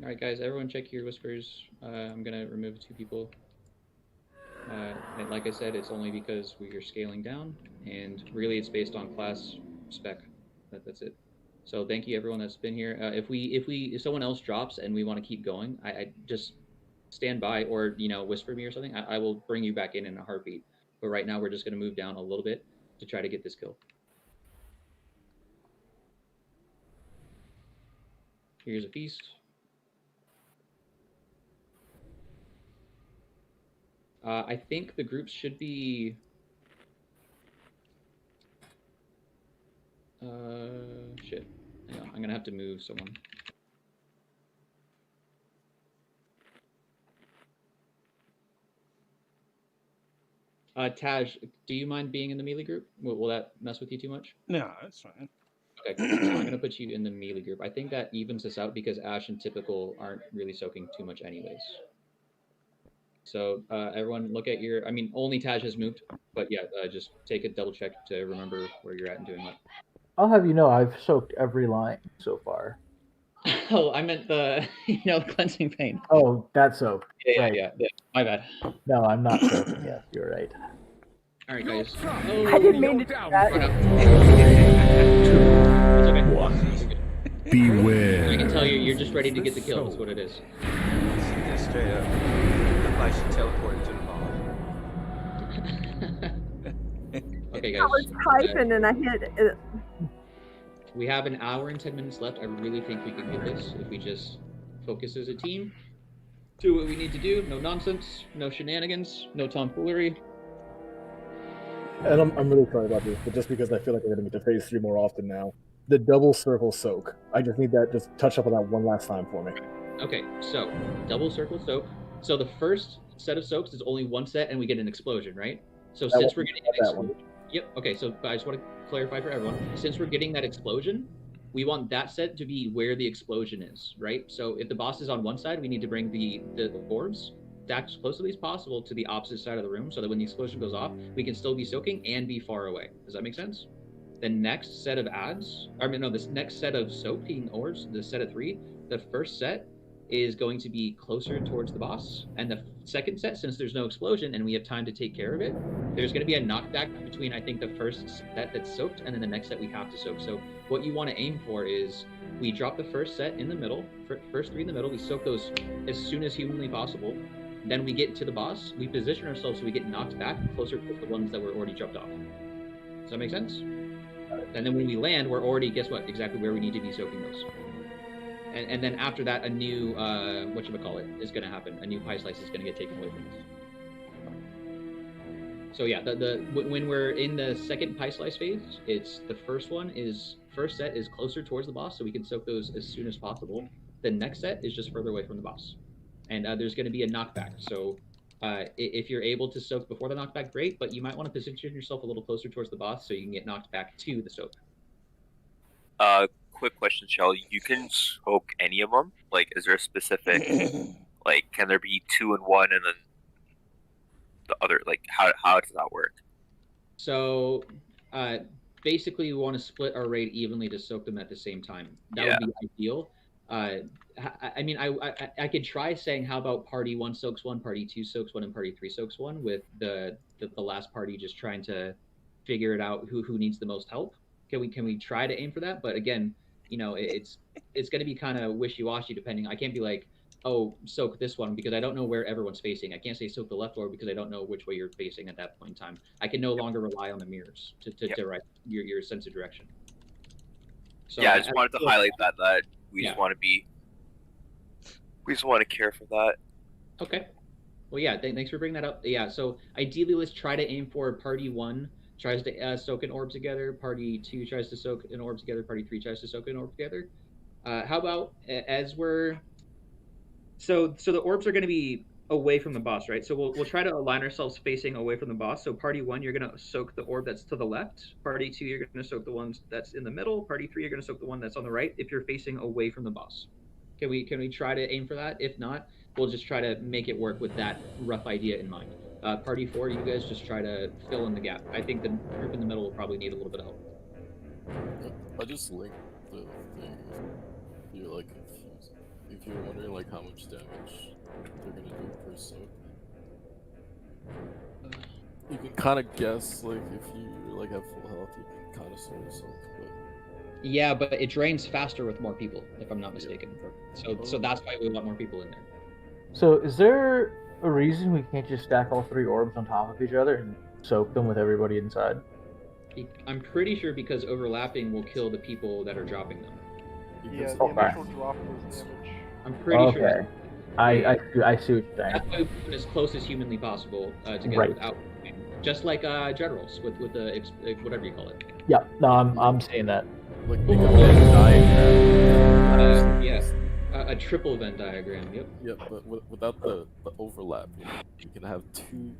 All right, guys, everyone check your whispers. I'm going to remove 2 people. And like I said, it's only because we are scaling down, and really it's based on class spec. That's it. So thank you everyone that's been here. If someone else drops and we want to keep going, I just stand by, or whisper me or something. I will bring you back in a heartbeat. But right now we're just going to move down a little bit to try to get this kill. Here's a feast. I think the groups should be. Shit. Hang on, I'm gonna have to move someone. Taj, do you mind being in the melee group? Will that mess with you too much? No, that's fine. Okay, cool. So I'm gonna put you in the melee group. I think that evens us out because Ash and Typical aren't really soaking too much anyways. So everyone look at your, only Taj has moved, but yeah, just take a double check to remember where you're at and doing what. I'll have you know I've soaked every line so far. Oh, I meant the, cleansing paint. Oh, that soak. Yeah, right. yeah. My bad. No, I'm not soaking. Yes, you're right. All right, guys. I didn't mean to do that. It's okay. Beware. I can tell you're just ready to get the kill. That's what it is. Just straight up. Look like she teleported to the ball. Okay, guys. I was typing and I hit it. We have an hour and 10 minutes left. I really think we can get this if we just focus as a team. Do what we need to do. No nonsense. No shenanigans. No tomfoolery. And I'm really sorry about this, but just because I feel like we're going to get to phase 3 more often now. The double circle soak. I just need that, just touch up on that one last time for me. Okay, so double circle soak. So the first set of soaks is only one set and we get an explosion, right? So That since one- we're getting an that one. explosion. Yep, okay, so I just want to clarify for everyone. Since we're getting that explosion, we want that set to be where the explosion is, right? So if the boss is on one side, we need to bring the orbs as closely as possible to the opposite side of the room so that when the explosion goes off, we can still be soaking and be far away. Does that make sense? The next set of this next set of soaking orbs, the set of 3, the first set is going to be closer towards the boss. And the second set, since there's no explosion and we have time to take care of it, there's going to be a knockback between, I think, the first set that's soaked and then the next set we have to soak. So what you want to aim for is we drop the first set in the middle, first 3 in the middle, we soak those as soon as humanly possible. Then we get to the boss, we position ourselves so we get knocked back closer to the ones that were already jumped off. Does that make sense? And then when we land, we're already, guess what, exactly where we need to be soaking those. And then after that, a new, whatchamacallit, is going to happen. A new pie slice is going to get taken away from us. So yeah, when we're in the second pie slice phase, it's the first set is closer towards the boss, so we can soak those as soon as possible. The next set is just further away from the boss. And there's going to be a knockback. So if you're able to soak before the knockback, great, but you might want to position yourself a little closer towards the boss so you can get knocked back to the soak. Quick question, Shell. You can soak any of them? Like, is there a specific, like, can there be 2 in one and then the other? Like, how does that work? So basically, we want to split our raid evenly to soak them at the same time. That would be ideal. I could try saying, how about party 1 soaks 1, party 2 soaks 1, and party 3 soaks 1, with the last party just trying to figure it out who needs the most help. Can we try to aim for that? But again, it's going to be kind of wishy-washy depending. I can't be like, soak this one because I don't know where everyone's facing. I can't say soak the left orb because I don't know which way you're facing at that point in time. I can no longer rely on the mirrors to direct your sense of direction. So yeah, I just wanted to highlight that we just want to care for that. Okay. Well, yeah, thanks for bringing that up. Yeah, so ideally, let's try to aim for party 1 tries to soak an orb together, party 2 tries to soak an orb together, party 3 tries to soak an orb together. How about as we're... So the orbs are going to be away from the boss, right? So we'll try to align ourselves facing away from the boss. So party 1, you're going to soak the orb that's to the left. Party 2, you're going to soak the one that's in the middle. Party 3, you're going to soak the one that's on the right if you're facing away from the boss. Can we try to aim for that? If not, we'll just try to make it work with that rough idea in mind. Party 4, you guys just try to fill in the gap. I think the group in the middle will probably need a little bit of help. I just linked the thing. If you're like confused, if you're wondering like how much damage they're gonna do per soak, you can kind of guess like if you like have full health, you can kind of sort of soak. But yeah, but it drains faster with more people, if I'm not mistaken. So that's why we want more people in there. So is there a reason we can't just stack all 3 orbs on top of each other and soak them with everybody inside? I'm pretty sure because overlapping will kill the people that are dropping them. Yeah, the initial drop was damage. I'm pretty sure. I see what you're saying. That's why we put as close as humanly possible together Right. without, just like generals with the whatever you call it. Yeah, no, I'm saying that. Like make a Venn diagram. Yes, a triple Venn diagram. Yep. Yep, but without the overlap, you can have 2.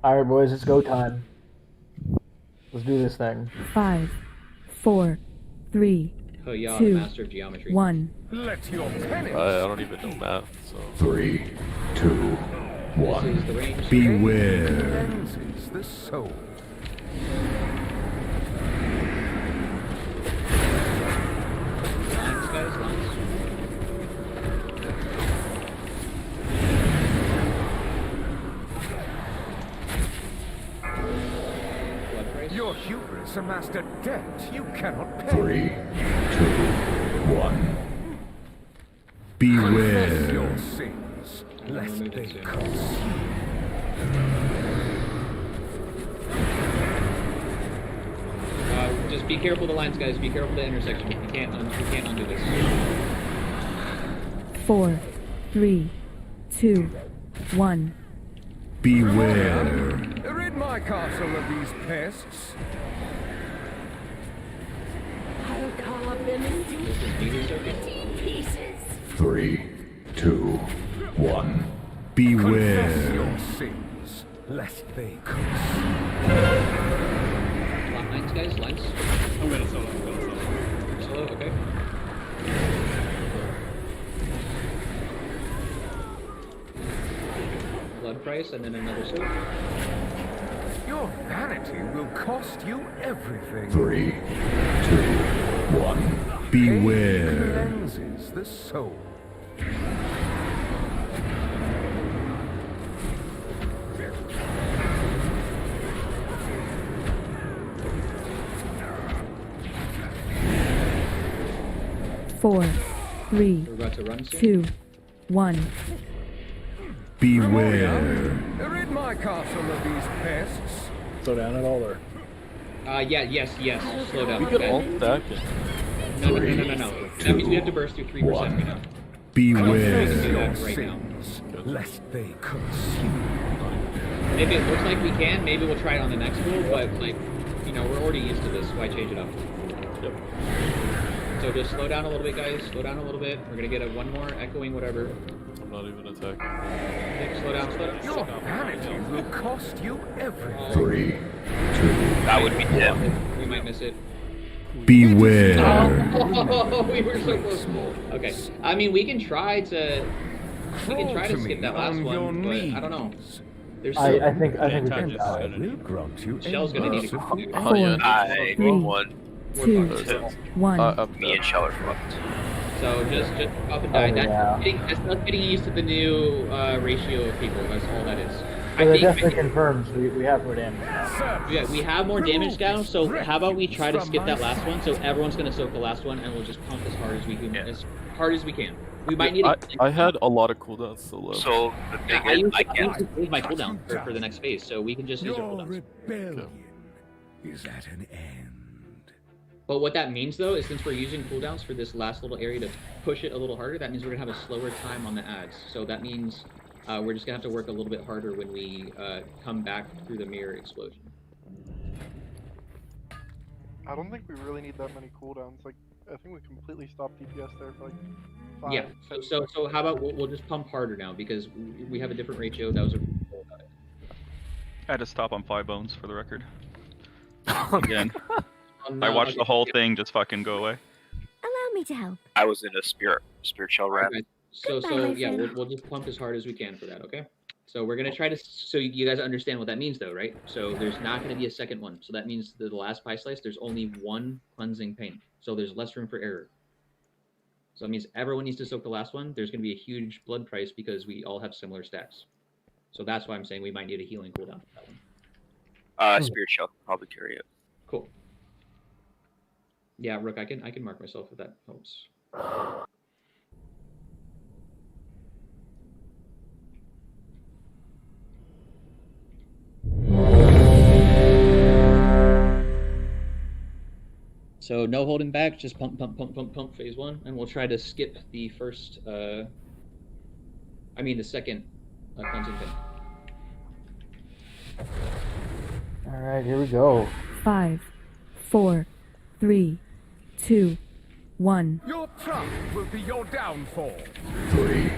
All right, boys, it's go time. Let's do this thing. 5, 4, 3, Oh yeah, 2, the master of geometry. 1. Let your penance. I don't even know math, so. 3, 2, 1. This is the range. Beware. Cleanses the soul. Lines, guys, lines. Your hubris amassed a debt you cannot pay. 3, 2, 1. Confess Beware. your sins, lest they cost. Just be careful of the lines, guys. Be careful of the intersection. You can't undo this. 4, 3, 2, 1. Beware. Rid my castle of these pests. I'll carve them into 15 pieces. 3, 2, 1. Confess Beware. your sins, lest they cost. Lines, guys, lines. I'm gonna solo. Solo, okay. Blood price, and then another soap. Your vanity will cost you everything. 3, 2, 1. Beware. Cleanses the soul. Four, 3, We're about to run soon. 2, 1. Beware. Rid my castle of these pests. Slow down at all, or? Yes. Slow down. We could all stack it. No. That means we have to burst through 3% right now. Beware. We can do that right now. Lest they consume. Maybe it looks like we can. Maybe we'll try it on the next build, but like, we're already used to this. Why change it up? Yep. So just slow down a little bit, guys. Slow down a little bit. We're gonna get one more echoing whatever. I'm not even attacking. Okay, slow down. Your vanity will cost you everything. 3, 2. That would be Tim. We might miss it. Beware. Oh, we were so close. Okay. I mean, we can try to skip that last one, but I don't know. There's I think we can will grant you Shell's gonna need to go. 4, I 3, need one. 2, 1. Me and Shell are fucked. So just up and die. That's us getting used to the new ratio of people. That's all that is. So that definitely confirms we have more damage now. Yeah, we have more damage now, so how about we try to skip that last one? So everyone's gonna soak the last one, and we'll just pump as hard as we can. We might need. I had a lot of cooldowns still left. So the thing I is, used I to can't. save my cooldown for the next phase, so we can just use our cooldowns. Rebellion is at an end. But what that means, though, is since we're using cooldowns for this last little area to push it a little harder, that means we're gonna have a slower time on the ads. So that means we're just gonna have to work a little bit harder when we come back through the mirror explosion. I don't think we really need that many cooldowns. Like, I think we completely stopped DPS there for like 5. Yeah. So how about we'll just pump harder now because we have a different ratio. That was I had to stop on 5 bones for the record. Again. I watched the whole thing just fucking go away. Allow me to help. I was in a spirit shell run. Okay. So yeah, we'll just pump as hard as we can for that, okay? So we're gonna try to, so you guys understand what that means though, right? So there's not gonna be a second one. So that means the last pie slice, there's only one cleansing paint. So there's less room for error. So that means everyone needs to soak the last one. There's gonna be a huge blood price because we all have similar stacks. So that's why I'm saying we might need a healing cooldown for that one. Spirit shell can probably carry it. Cool. Yeah, Rook, I can mark myself if that helps. So no holding back, just pump phase 1, and we'll try to skip the first, the second cleansing thing. All right, here we go. 5, 4, 3, 2, 1. Your trap will be your downfall. 3,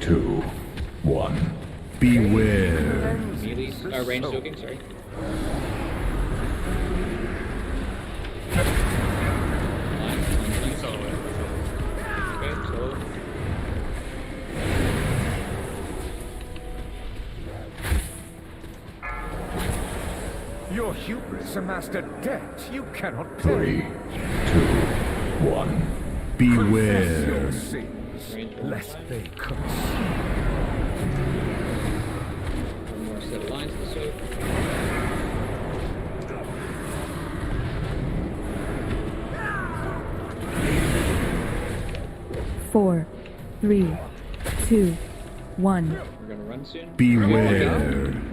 2, 1. Beware. Melee, range soaking, sorry. Okay, so. Your hubris amassed a debt you cannot pay. 3, 2, 1. Beware. Confess your sins, lest they consume. One more set of lines to soak. Four, 3, 2, 1. We're gonna run soon. Beware.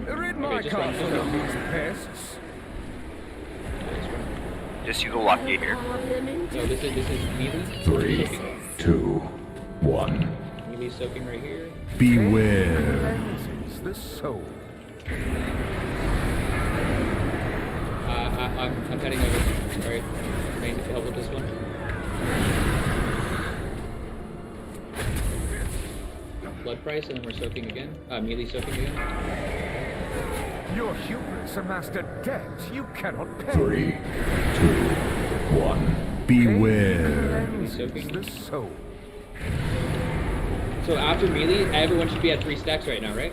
Rid my Okay, just run. castle of these pests. Just use a lucky here. No, this is melee. 3, 2, 1. Melee soaking right here. Beware. The soul. I'm heading over. Sorry, Rain, to help with this one. Blood price, and then we're soaking again. Melee soaking again. Your hubris amassed a debt you cannot pay. 3, 2, 1. Beware. Soaking. The soul. So after melee, everyone should be at 3 stacks right now, right?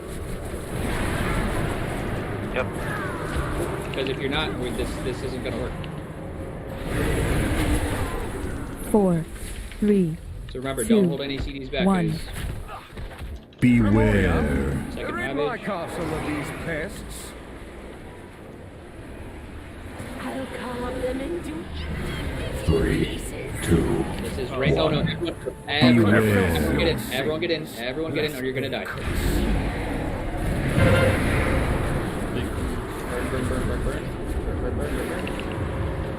Yep. Because if you're not, this isn't gonna work. 4, 3. So remember, 2, don't hold any CDs back, 1. guys. Beware. Second Rid my ravage. castle of these pests. I'll carve them into 3, 2. This is right. Oh no! Everyone get in! Everyone get in! Everyone get in, or you're gonna die. Burn.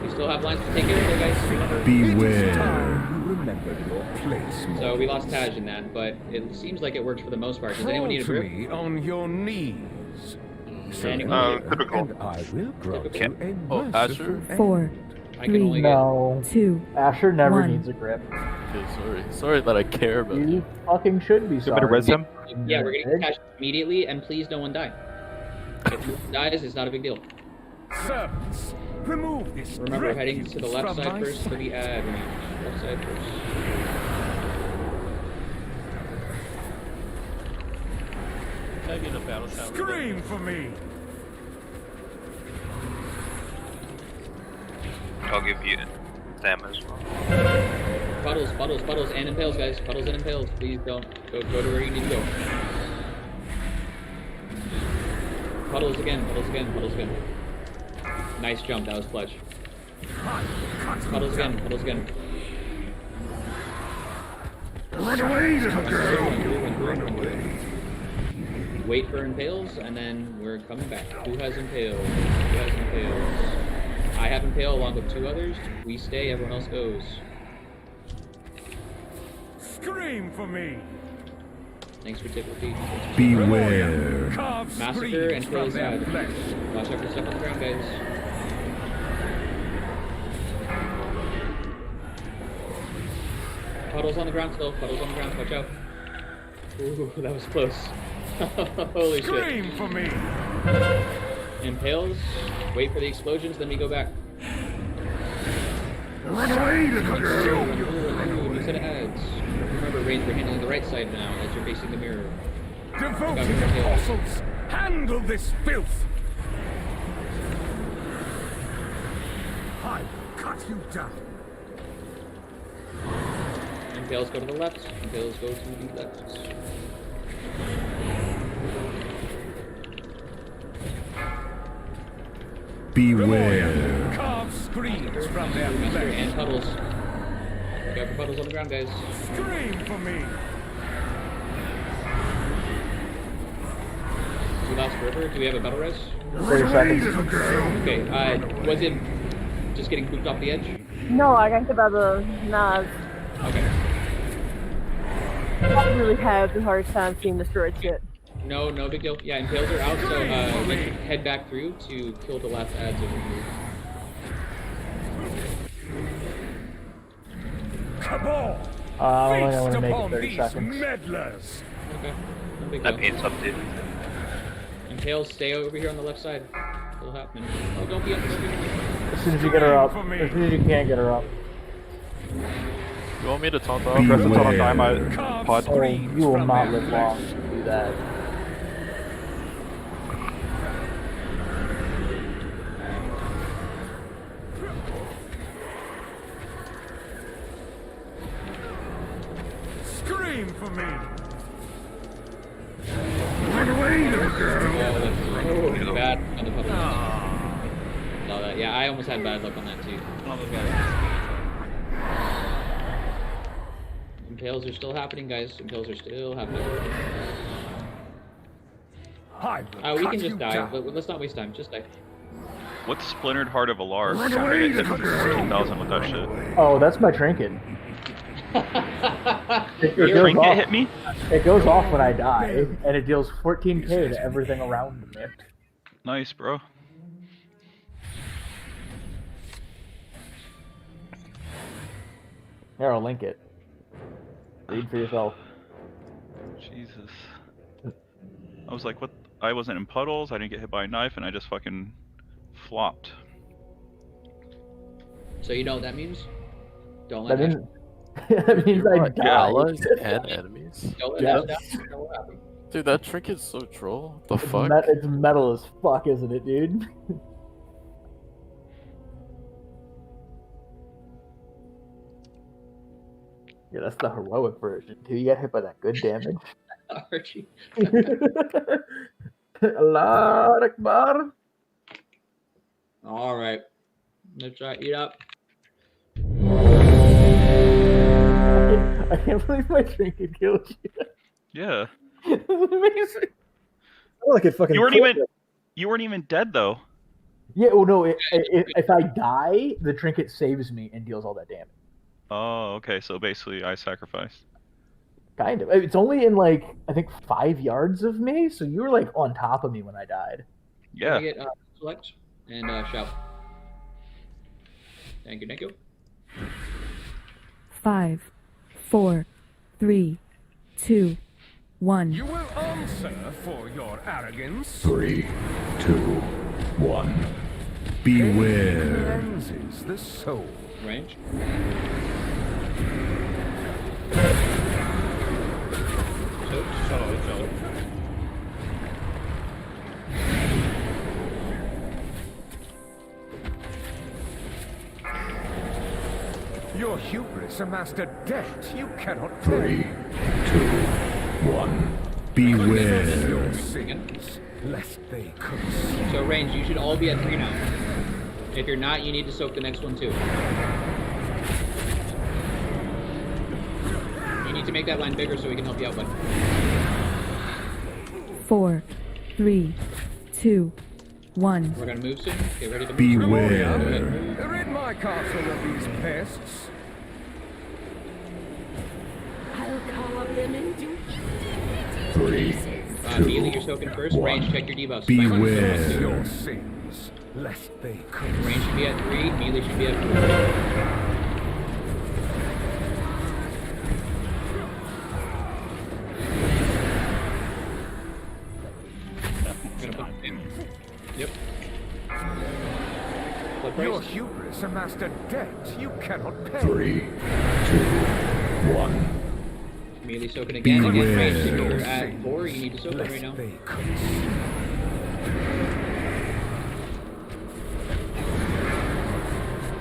We still have lines to take care of, guys. Beware. Remember your place. So we lost Taj in that, but it seems like it works for the most part. Does anyone need a Fall to grip? me on your knees. Anyone? Typical. And I will grant you a Oh, merciful Asher? 4, I can 3, only get. No. 2. Asher never 1. needs a grip. Okay, sorry that I care about You you. fucking should be A sorry. bit of wisdom. Yeah, we're getting Taj immediately, and please no one die. If one dies, it's not a big deal. servants. Remove this. Remember, we're heading to the left from side my first for the ad range. Left side first. Can I get a battle shot? Scream for me. I'll give you Sam as well. Puddles, and impales, guys. Puddles and impales. Please don't go to where you need to go. Puddles again, puddles again, puddles again. Nice jump, that was clutch. Puddles again, puddles again. Run away, little girl! Wait for impales, and then we're coming back. Who has impales? Who has impales? I have impale along with 2 others. We stay, everyone else goes. Scream for me! Thanks for tickle feet. Beware. Massacre and kill his side. Watch out for stuff on the ground, guys. Puddles on the ground still. Puddles on the ground. Watch out. Ooh, that was close. Holy shit. Scream for me! Impales. Wait for the explosions, then we go back. Run away, little girl! New set of ads. Remember, Rains, we're handling the right side now as you're facing the mirror. Devoted apostles, handle this filth! I will cut you down. Impales go to the left. Impales go to the left. Beware. Carve screams from their flesh. And puddles. Look out for puddles on the ground, guys. Scream for me. We lost River. Do we have a battle res? 30 seconds. Okay. Was it just getting pooped off the edge? No, I got hit by the knives. Okay. I really have the hardest time seeing destroyed shit. No big deal. Yeah, impales are out, so we can head back through to kill the last ads if we move. Cabal! I'm only going to make it upon 30 these seconds. meddlers! Okay. No big That deal. paints up, dude. Impales, stay over here on the left side. It'll happen. Oh, don't be up there. As soon as you get her up. As soon as you can get her up. You want me to taunt off? Press the taunt on dynamite pod. Oh, you will not live long to do that. Scream for me! Run away, little girl! Oh, bad on the puddle. Saw that. Yeah, I almost had bad luck on that too. Almost got it. Impales are still happening, guys. Impales are still happening. We can just die, but let's not waste time. Just die. What's Splintered Heart of Alar? Run I away, hit little girl! 14,000 with that shit. Oh, that's my trinket. It Your goes trinket off- hit me? It goes off when I die, and it deals 14k to everything around me. Nice, bro. Here, I'll link it. Read for yourself. Jesus. I was like, what? I wasn't in puddles, I didn't get hit by a knife, and I just fucking flopped. So you know what that means? Don't That let means, that means I die. Allies and enemies? Don't let Yep. that down. What happened? Dude, that trinket's so troll. The fuck? It's metal as fuck, isn't it, dude? Yeah, that's the heroic version. Do you get hit by that good damage? Archie. Allah Akbar. All right. Let's try eat up. I can't believe my trinket killed you. Yeah. That's amazing. I feel like it fucking. You weren't killed even. You weren't even dead though. Yeah, well, no, if I die, the trinket saves me and deals all that damage. Oh, okay. So basically, I sacrificed. Kind of. It's only in, like, I think 5 yards of me, so you were, like, on top of me when I died. Yeah. Get, select and shout. Thank you, thank you. 5, 4, 3, 2, 1. You will answer for your arrogance. 3, 2, 1. Beware. Cleanses the soul. Range. Your hubris amassed a debt you cannot 3, 2, 1. Your Beware. sins. lest they consume. So range, you should all be at 3 now. If you're not, you need to soak the next one too. You need to make that line bigger so we can help you out, bud. 4, 3, 2, 1. We're gonna move soon. Get ready to move. Beware. Rid my castle of these pests. I'll carve them into 3. Melee, you're soaking first. Range, check your debuffs. Beware your sins, lest they consume. Range should be at 3. Melee should be at 4. Yep. Your hubris amassed a debt you cannot pay. 3, 2, 1. Melee soaking again. Again, range. If you're at 4, you need to soak them right now.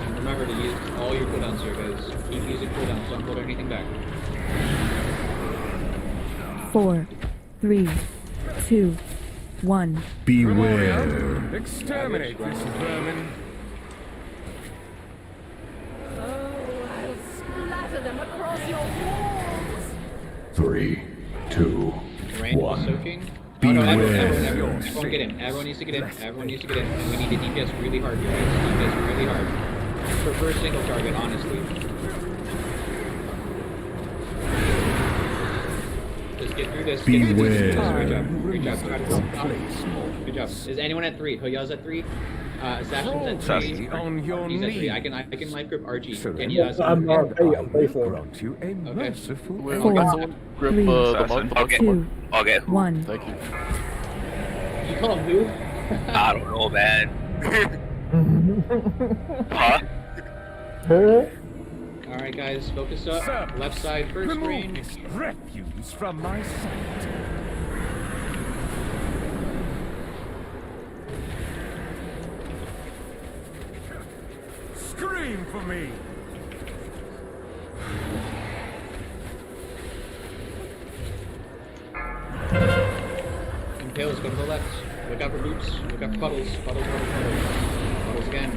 And remember to use all your cooldowns here, guys. Keep using cooldowns. Don't hold anything back. 4, 3, 2, 1. Beware. Exterminate this vermin. I'll splatter them across your walls. 3, 2, Range 1. soaking. Beware. Everyone get in. Everyone needs to get in. Everyone needs to get in. And we need to DPS really hard, guys. DPS really hard. Prefer single target, honestly. Just get through this. Get through this. Great job. Great job. Try to go. Good job. Is anyone at 3? Hoya's at 3. Assassin's at 3. On your He's at 3. I can life grip Archie. Can you I'm ready for it. Grant you a merciful. Wait, we got someone grip the monk. Okay. Who? 1. Thank you. You call him who? I don't know, man. Huh? Alright guys, focus up. Left side first, range. Refuse from my sight. Scream for me. Impales, go to the left. Look out for boots. Look out for puddles. Puddles, puddles, puddles. Puddles again.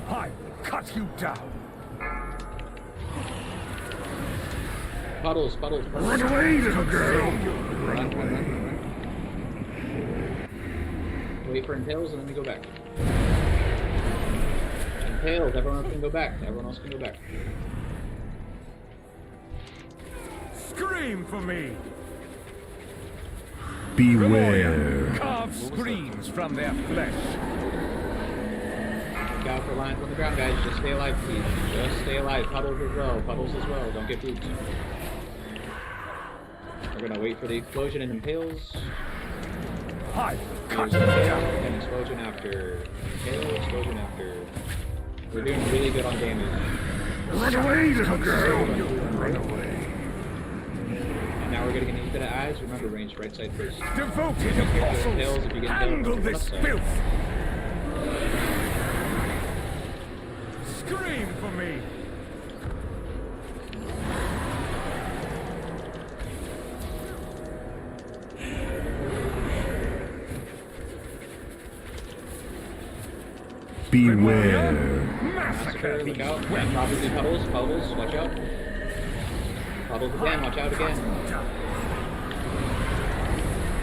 I will cut you down. Puddles, puddles, puddles. Run away, little girl. Run. Wait for impales and then we go back. Impales, everyone else can go back. Everyone else can go back. Scream for me. Beware. Carve screams from their flesh. Look out for lines on the ground, guys. Just stay alive, please. Just stay alive. Puddles as well. Puddles as well. Don't get boots. We're gonna wait for the explosion and impales. There's impale and explosion after. Impale, explosion after. We're doing really good on damage. Run away, little girl. Run away. And now we're getting a little bit of eyes. Remember, range right side first. Devoted apostles, handle this filth. Scream for me. Beware. Massacre. Look out. And probably puddles. Puddles, watch out. Puddles again, watch out again.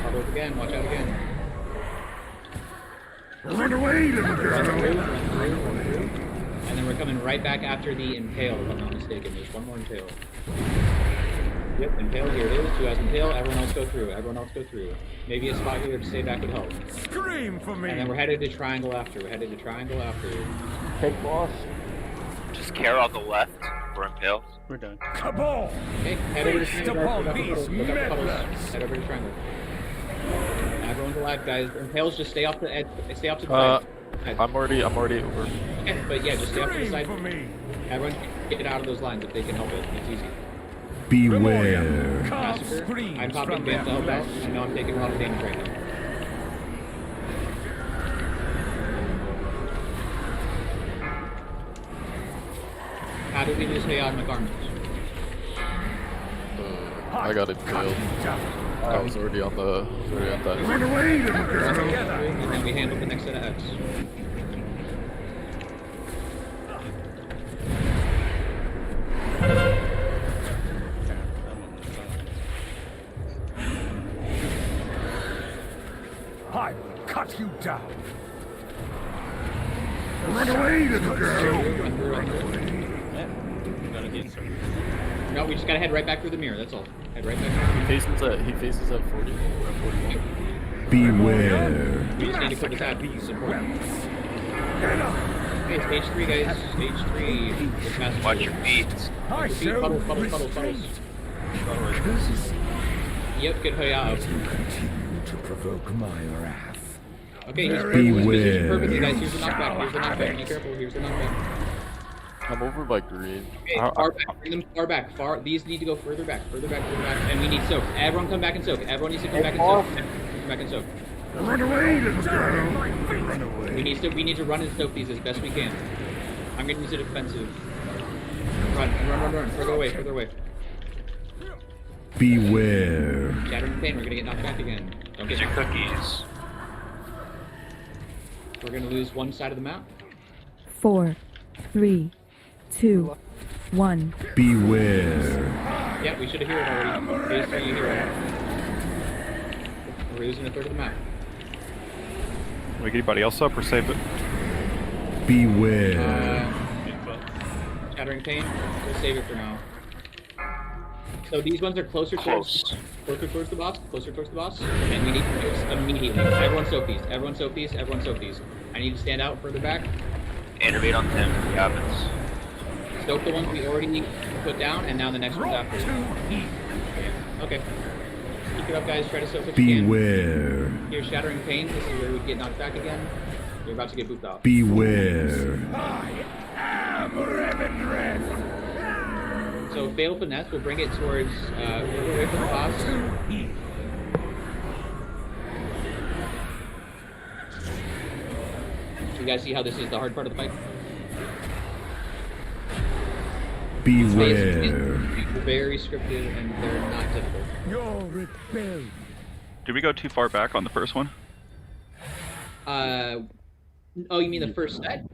Puddles again, watch out again. Run away, little girl. And then we're coming right back after the impale, if I'm not mistaken. There's one more impale. Yep, impale, here it is. 2 has impale. Everyone else go through. Everyone else go through. Maybe a spot here to stay back would help. Scream for me. And then we're headed to triangle after. We're headed to triangle after. Take boss. Just care on the left for impales. We're done. Cabal. Okay, head over to Feast triangle. upon these meddlers. Head over to triangle. Everyone's alive, guys. Impales, just stay off the edge. Stay off to the side. I'm already over. Okay, but yeah, just stay off to the side. For me. Everyone get out of those lines if they can help it. It's easy. Beware. Massacre. I'm popping Bam to help out. I know I'm taking a lot of damage right now. How did we lose Hayad McArmors? I got impaled. I was already on the. Already on that. Run away, little girl! And then we handle the next set of X. I will cut you down. Run away, little girl! No, we just gotta head right back through the mirror. That's all. Head right back. He faces at 40. We're at 41. Beware. We just need to put this out. Support. Okay, stage 3, guys. Stage 3. Watch your feet. Puddles. Yep, good hoya. To provoke my wrath. Okay, he's positioned perfectly, guys. Here's the knockback. Be careful. Here's the knockback. I'm over by green. Okay, far back. Bring them far back. These need to go further back. And we need soak. Everyone come back and soak. Everyone needs to come back and soak. Come back and soak. Run away, little girl! Run away. We need to run and soak these as best we can. I'm gonna use it defensive. Run. Further away. Beware. Shattering pain. We're gonna get knocked back again. Don't get Use your cookies. We're gonna lose one side of the map. 4, 3, 2, 1. Beware. Yeah, we should have heard already. Phase 3, you hear it. We're losing a third of the map. Wake anybody else up or save it? Beware. Shattering pain. We'll save it for now. So these ones are closer towards the boss. And we need to do this immediately. Everyone soak these. I need to stand out further back. Animate on him. It happens. Soak the ones we already put down, and now the next one's after. Okay. Keep it up, guys. Try to soak what you can. Beware. Here's Shattering Pain. This is where we get knocked back again. You're about to get booped off. Beware. So Fatal Finesse will bring it towards further away from the boss. You guys see how this is the hard part of the fight? Beware. Very scripted and they're not difficult. Your rebellion. Did we go too far back on the first one? Oh, you mean the first set?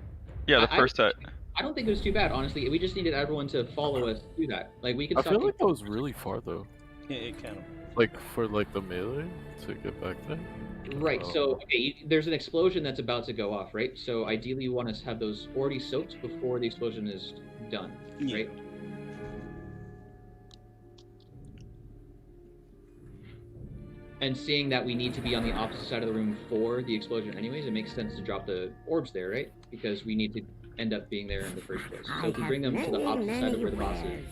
Yeah, the first set. I don't think it was too bad, honestly. We just needed everyone to follow us through that. Like we could. I feel like that was really far though. Yeah, it kind of. Like for like the melee to get back there. Right. So okay, there's an explosion that's about to go off, right? So ideally, you want us to have those already soaked before the explosion is done, right? And seeing that we need to be on the opposite side of the room for the explosion anyways, it makes sense to drop the orbs there, right? Because we need to end up being there in the first place. So if we bring them to the opposite side of where the boss is,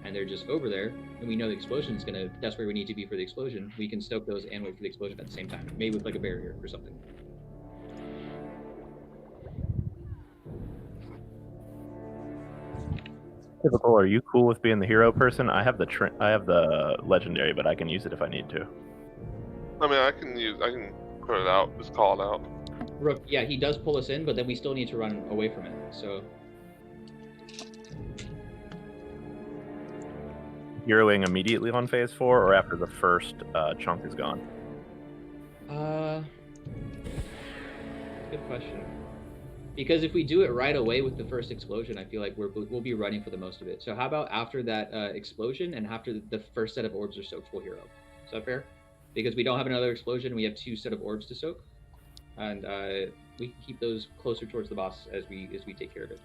and they're just over there, and we know the explosion is gonna, that's where we need to be for the explosion, we can stoke those and wait for the explosion at the same time. Maybe with like a barrier or something. Typical, are you cool with being the hero person? I have the legendary, but I can use it if I need to. I mean, I can put it out, just call it out. Rook, yeah, he does pull us in, but then we still need to run away from it, so... Heroing immediately on phase 4, or after the first chunk is gone? Good question. Because if we do it right away with the first explosion, I feel like we'll be running for the most of it. So how about after that explosion, and after the first set of orbs are soaked, we'll hero? Is that fair? Because we don't have another explosion, we have 2 set of orbs to soak, and we can keep those closer towards the boss as we take care of it.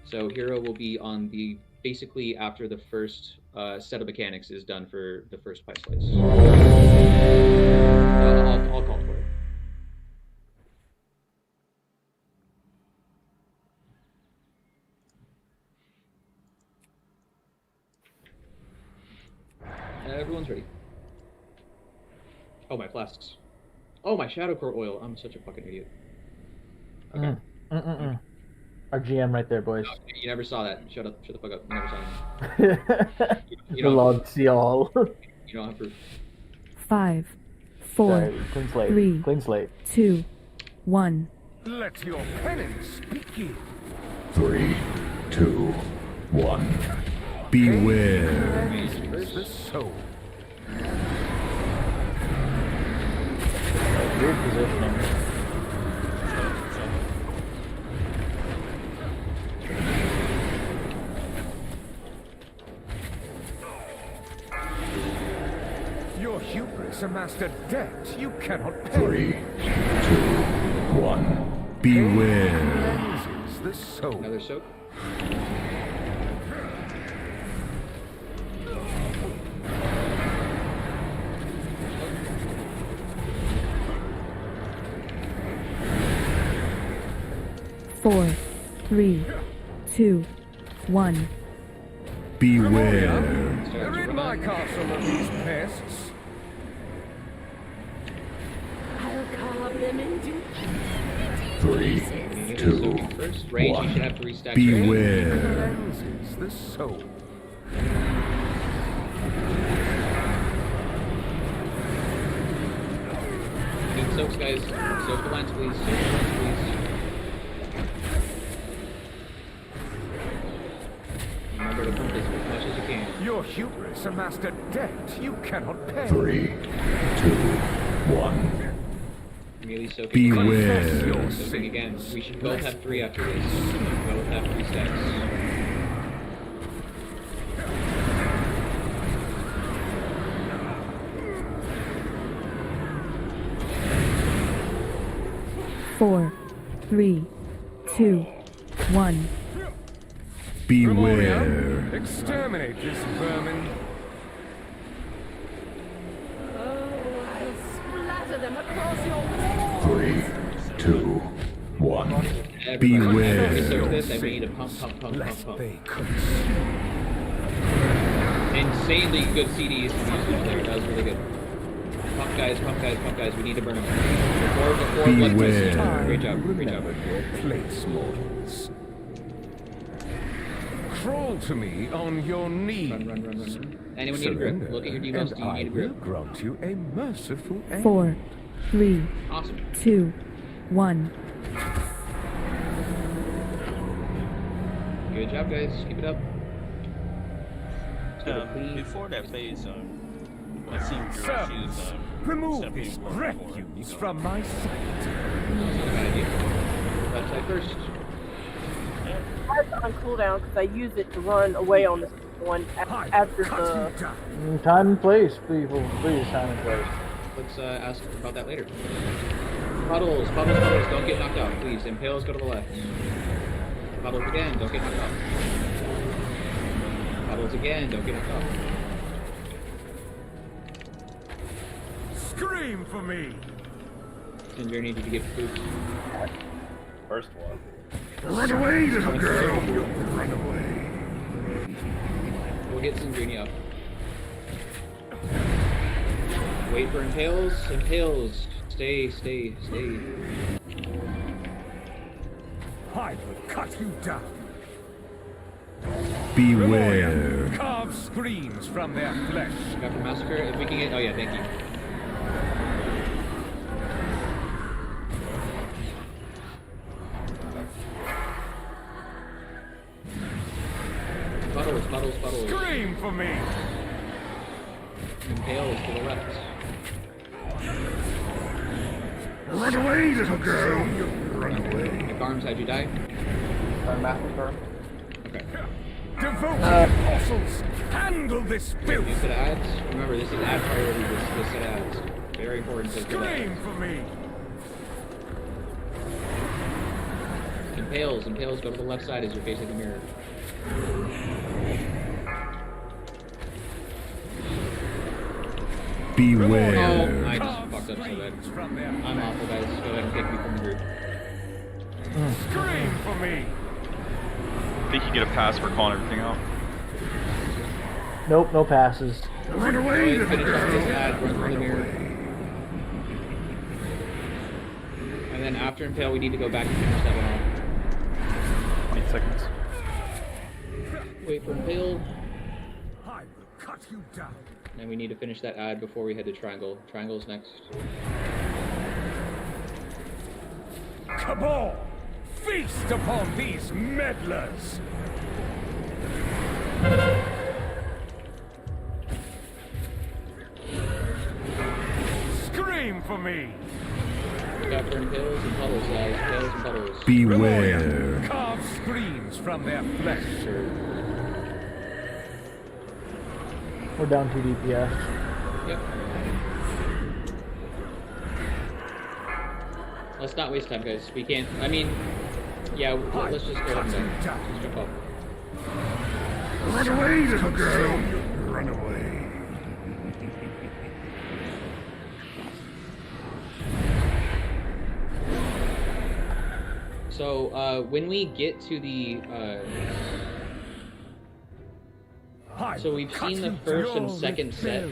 So hero will be on the basically after the first set of mechanics is done for the first pie slice. I'll call for it. Everyone's ready. Oh, my flasks. Oh, my Shadow Core oil. I'm such a fucking idiot. Okay. Our GM right there, boys. Okay, you never saw that. Shut the fuck up. You never saw that. The log see all. You don't have proof. 5, 4, Sorry, clean slate. 3, Clean slate. 2, 1. Let your penance begin. 3, 2, 1. Beware. The soul. Weird positioning. Your hubris amassed a debt you cannot pay. 3, 2, 1. Beware. Cleanses the soul. Another soak. Four, 3, 2, 1. Beware. Rid my castle of these pests. I'll carve them into 3, 2, First range, you should have 3 stacks. Beware. Cleanses the soul. Need soaks, guys. Soak the lines, please. Soak the lines, please. Remember to pump this as much as you can. Your hubris amassed a debt you cannot pay. 3, 2, 1. Really soaking. Beware. Soaking again. We should both have 3 after this. Both have 3 stacks. Four, 3, 2, 1. Beware. Exterminate this vermin. I'll splatter them across your walls. 3, 2, 1. Everybody, Beware. after we soak this, I need to pump. Insanely good CDs from these people there. That was really good. Pump guys. We need to burn them. Before blood presses. Great job. Place mortals. Crawl to me on your knees. Run. Anyone need a grip? Look at your debuffs. Do you need a grip? Grant you a merciful end. 4, 3, Awesome. 2, 1. Good job, guys. Keep it up. Before that phase, I see your shoes. Remove these refuse from my sight. Left side first. It's on cooldown because I use it to run away on this one after the. Time and place, please. Time and place. Let's ask about that later. Puddles. Don't get knocked out, please. Impales, go to the left. Puddles again. Don't get knocked out. Puddles again. Don't get knocked out. Scream for me. And you need to get food. First one. Run away, little girl. Run away. We'll get Sindrini up. Wait for impales. Stay. I will cut you down. Beware. Carve screams from their flesh. Got for massacre. If we can get. Oh yeah, thank you. Puddles. Scream for me. Impales to the left. Run away, little girl. Run away. If arms, how'd you die? Okay. Devoted apostles, handle this filth. Use set of ads. Remember, this is ad priority. This set of ads. Very important. Scream for me. Impales, go to the left side as you're facing the mirror. Beware. Oh, I just fucked up so bad. I'm awful, guys. Go ahead and take me from the group. Scream for me. I think you get a pass for calling everything out. Nope, no passes. Run away, little Finish off this girl. ad, run through the mirror. And then after Impale, we need to go back and finish that one off. 20 seconds. Wait for Impale. I will cut you down. And we need to finish that ad before we head to Triangle. Triangle's next. Cabal, feast upon these meddlers. me! We got burn pills and puddles, guys. Pills and puddles. Beware. Carve screams from their flesh. We're down 2 DPS. Yep. Let's not waste time, guys. We can't. I mean, yeah. Let's just go ahead and go. Just jump up. Run away, little girl! Run away. So when we get to the so we've seen the first and second set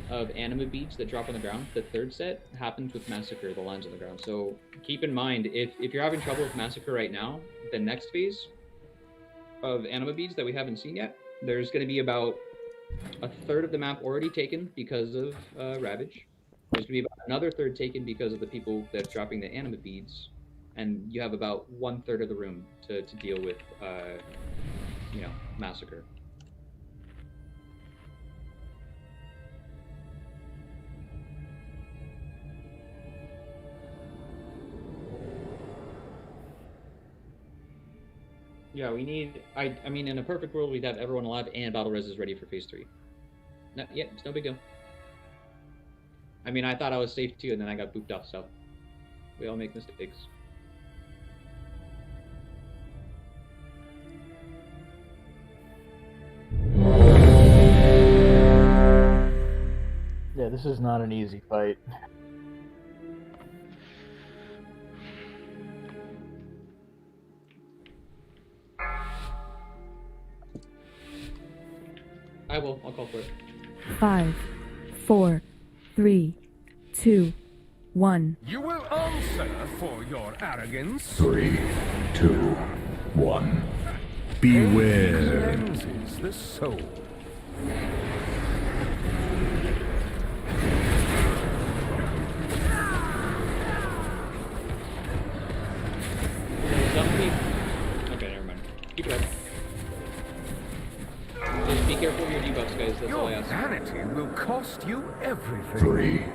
of anima beads that drop on the ground. The third set happens with Massacre, the lines on the ground. So keep in mind, if you're having trouble with Massacre right now, the next phase of anima beads that we haven't seen yet, there's going to be about a third of the map already taken because of Ravage. There's going to be about another third taken because of the people that are dropping the anima beads. And you have about 1/3 of the room to deal with, Massacre. Yeah, we need. I mean, in a perfect world, we'd have everyone alive and battle res is ready for phase 3. No, yeah, it's no big deal. I mean, I thought I was safe too, and then I got booped off. So we all make mistakes. Yeah, this is not an easy fight. I'll call for it. 5, 4, 3, 2, 1. You will answer for your arrogance. 3, 2, 1. Beware. Cleanses the soul. Okay, never mind. Keep it up. Just be careful of your debuffs, guys. That's all I ask. Your vanity will cost you everything. 3, 2,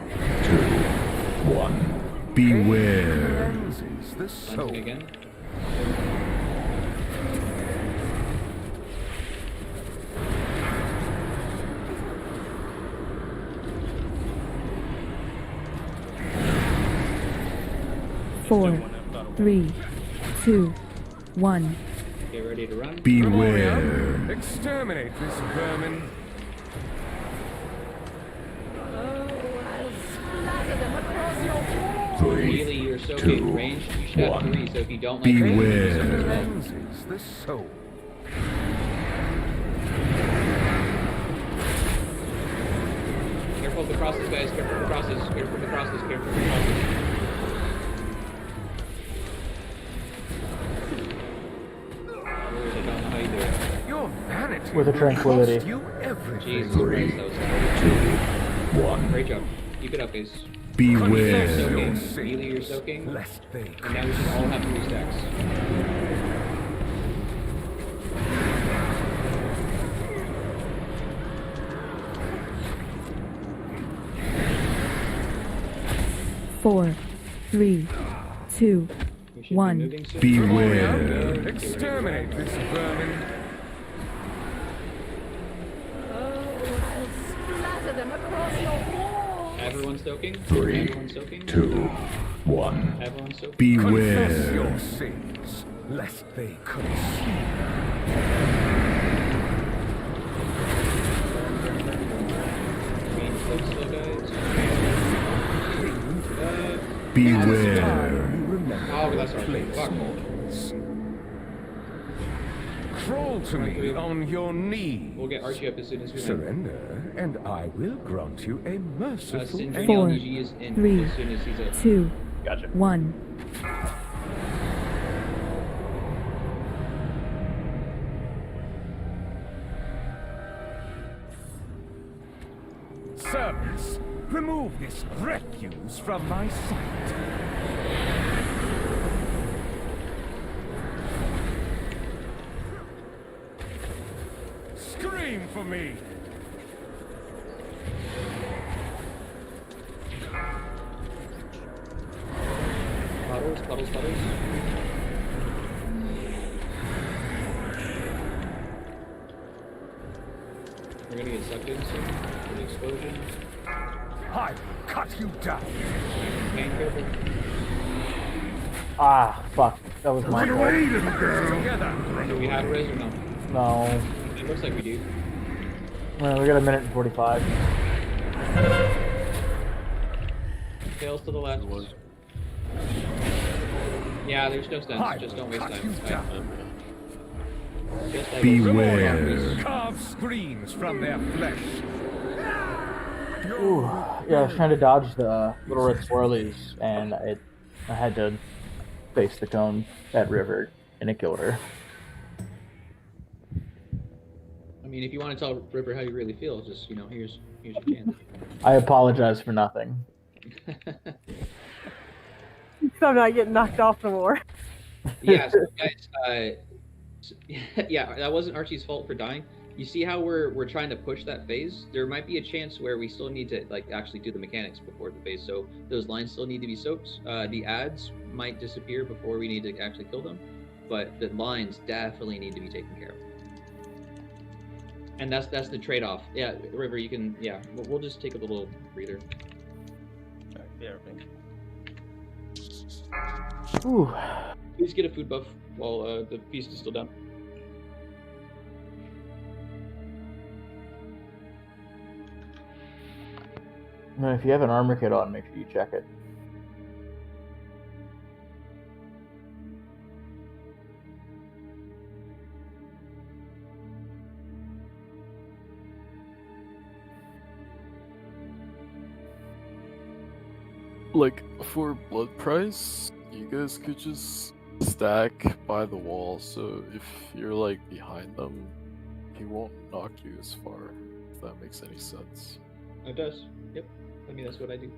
1. Beware. Cleanses the soul. Again. Four, 3, 2, 1. Get ready to run. Beware. Exterminate this vermin. Really, you're soaking range. You should have 3, so if you don't like range, Beware. Cleanses the soul. Careful of the crosses, guys. Careful of the crosses. Careful of the crosses. Careful of the crosses. I don't know how you do it. Your vanity With a tranquility. will cost you everything. Jesus 3, Christ, that 2, was 1. great job. Keep it up, guys. Beware. Soaking. Really, you're soaking. Lest they And now we should all have 3 stacks. Four, 3, 2, We should be 1. moving soon. Beware. Exterminate this vermin. Splatter them across your wall. Everyone soaking? 3, Everyone soaking? 2, 1. Everyone soaking? Confess Beware. your sins, lest they consume. Green slow, guys. Beware. Oh, that's our thing. Fuck. Crawl to me on your knees. We'll get Archie up as soon as we land. Surrender, and I will grant you a merciful Syndrome end. 4, LGG is in 3, as soon as he's up. 2, Gotcha. 1. Servants, remove this refuse from my sight. Scream for me! Puddles. We're gonna get sucked in soon for the explosion. I will cut you down. Man, careful. Ah, fuck. That was my Run fault. away, little girl. Do we have a res or no? No. It looks like we do. Well, we got a minute and 45. Tails to the left. Yeah, there's no stuns. Just don't waste time. It's fine. Just like Beware. Carve screams from their flesh. Ooh. Yeah, I was trying to dodge the little red swirlies, and I had to face the cone at river, and it killed her. I mean, if you want to tell Ripper how you really feel, just, here's your chance. I apologize for nothing. So I'm not getting knocked off no more. Yeah, so guys, yeah, that wasn't Archie's fault for dying. You see how we're trying to push that phase? There might be a chance where we still need to actually do the mechanics before the phase. So those lines still need to be soaked. The ads might disappear before we need to actually kill them, but the lines definitely need to be taken care of. And that's the trade-off. Yeah, River, you can. Yeah, we'll just take a little breather. All right, yeah, everything. Ooh. Please get a food buff while the feast is still down. No, if you have an armor kit on, make sure you check it. Like, for blood price, you guys could just stack by the wall, so if you're like behind them, he won't knock you as far, if that makes any sense. It does. Yep. I mean, that's what I do.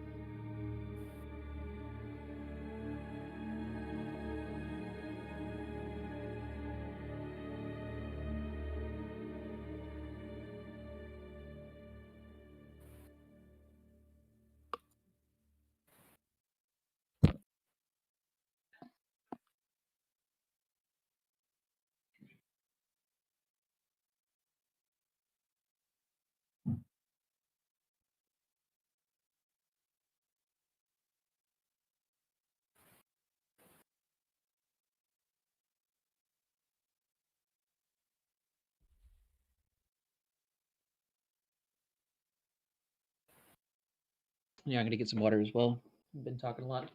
Yeah, I'm gonna get some water as well. I've been talking a lot.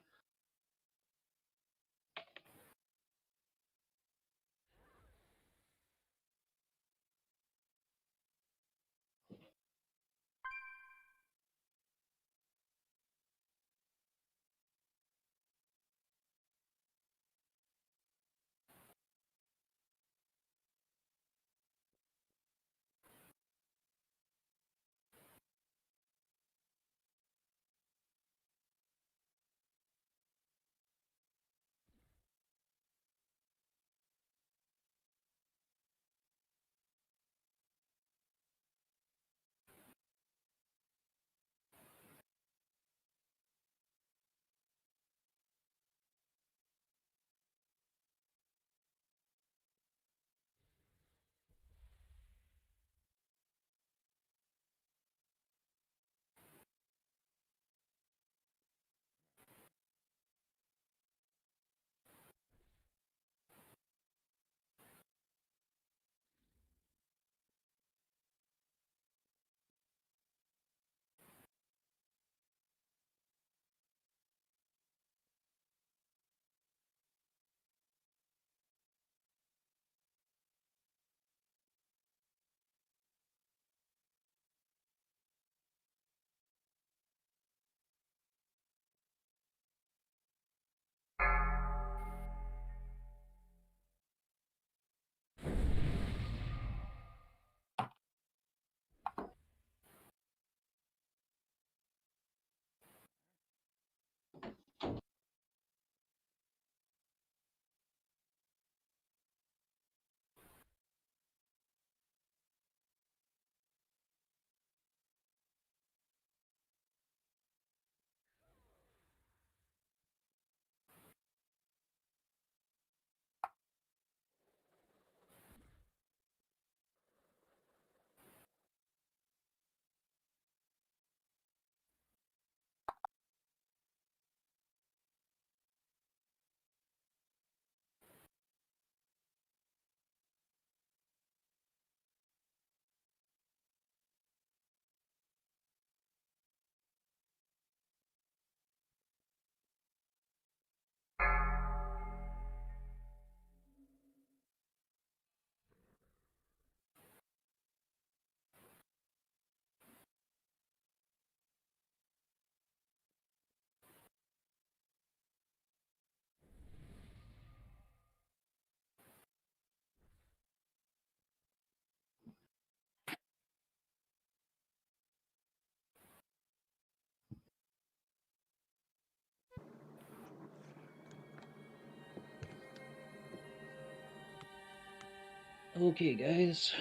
Okay, guys.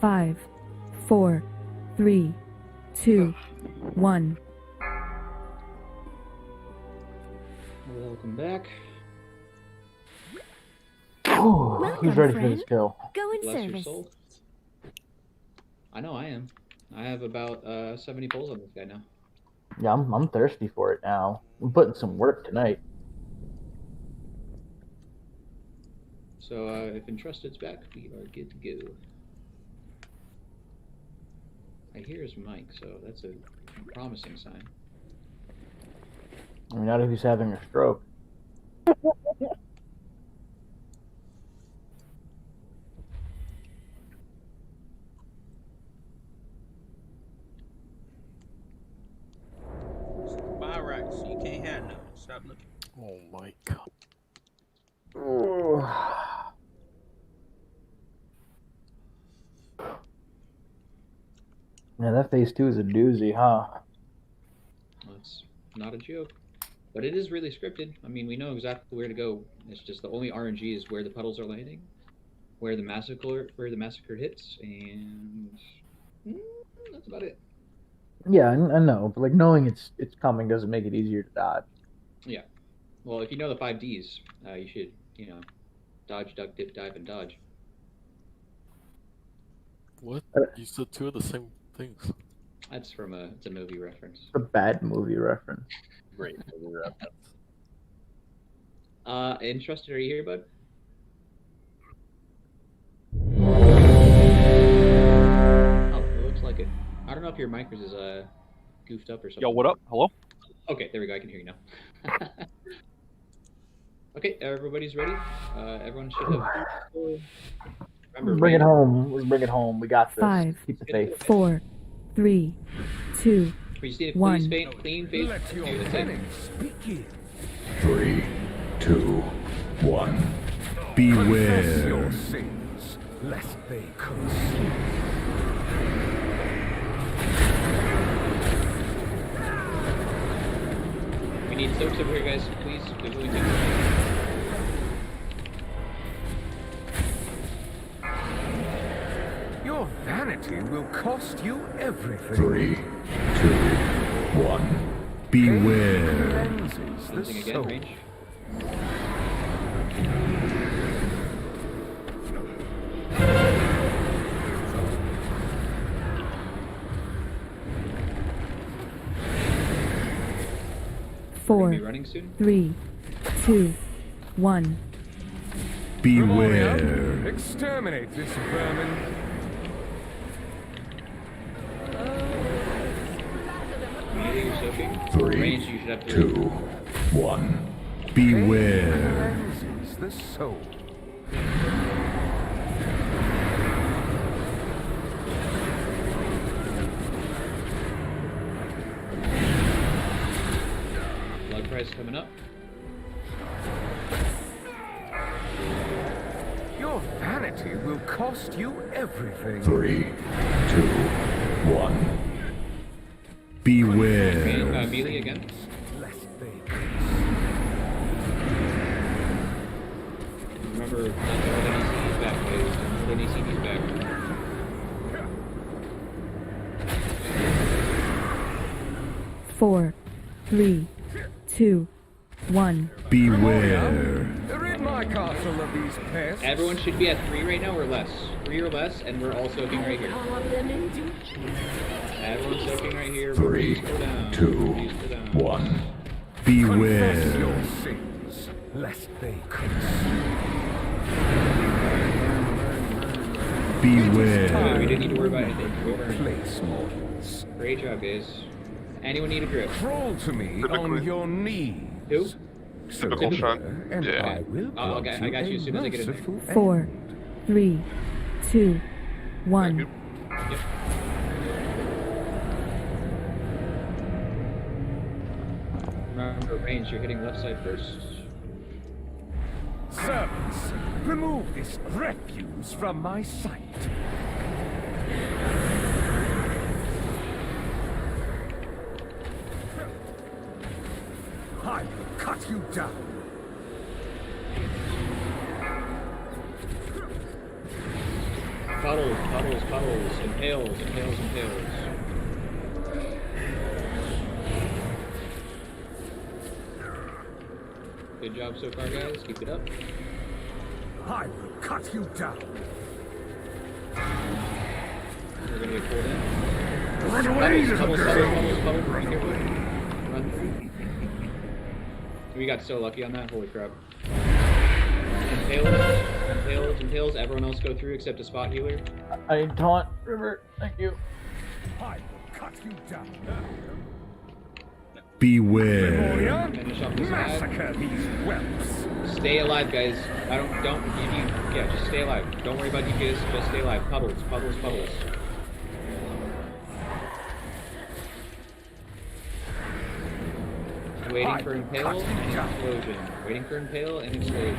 Five, 4, 3, 2, 1. Welcome back. Who's ready for this kill? Go in Bless your service. soul. I know I am. I have about 70 pulls on this guy now. Yeah, I'm thirsty for it now. I'm putting some work tonight. So if Entrusted's back, we are good to go. I hear his mic, so that's a promising sign. I mean, not if he's having a stroke. By rights, you can't have none. Stop looking. Oh my god. Yeah, that phase 2 is a doozy, huh? That's not a joke. But it is really scripted. I mean, we know exactly where to go. It's just the only RNG is where the puddles are landing, where the massacre hits, and that's about it. Yeah, I know, but like knowing it's coming doesn't make it easier to dodge. Yeah. Well, if you know the 5 Ds, you should, dodge, duck, dip, dive, and dodge. What? You said 2 of the same things. That's from it's a movie reference. It's a bad movie reference. Great movie reference. Entrusted, are you here, bud? Oh, it looks like it. I don't know if your mic is goofed up or something. Yo, what up? Hello? Okay, there we go. I can hear you now. Okay, everybody's ready. Everyone should have. Remember, Bring it home. Let's bring it home. We got this. 5, Keep the faith. 4, 3, 2, We just need a 1. clean face. Let your penance begin. 3, 2, 1. Confess Beware. your sins, lest they consume. We need soaps over here, guys. Please. There's only 2. Your vanity will cost you everything. 3, 2, 1. Beware. Cleanses the Something again, soul. range. Four, Be running soon. 3, 2, 1. Beware. Exterminate this vermin. Immediately you're soaking. 3, Range, you should have 3. 2, 1. Beware. Cleanses the soul. Blood price coming up. Your vanity will cost you everything. 3, 2, 1. Beware. Melee again. Lest they Remember, not more than ECD's back, guys. More than ECD's back. Four, 3, 2, 1. Beware. rid my castle of these pests. Everyone should be at 3 right now or less. 3 or less, and we're all soaking right here. Everyone's soaking right here. 3, Please go down. 2, Please go down. 1. Confess your Beware. sins, lest they consume. Beware. We didn't need to worry about anything. Go burn. Place mortals. Great job, guys. Anyone need a grip? Crawl to me on your knees. Who? Typical Surrender, shot. and Yeah. I will Oh, grant okay, I got you as soon as I get in there. merciful 4, 3, 2, 1. Yep. Remember, range, you're hitting left side first. servants, remove this refuse from my sight. I will cut you down. Puddles, puddles, puddles, impales, impales, impales. Good job so far, guys. Keep it up. I will cut you down. We're gonna get pulled in. Run away, little Puddles, girl! puddles, puddles, puddles. Be careful. Run. We got so lucky on that. Holy crap. Impales, impales, impales. Everyone else go through except a spot healer. I taunt River. Thank you. I will cut you down. Beware. Finish off this guy. Massacre these whelps. Stay alive, guys. Yeah, just stay alive. Don't worry about DPS, just stay alive. Puddles, puddles, puddles. Waiting for impale and explosion. Waiting for impale and explosion.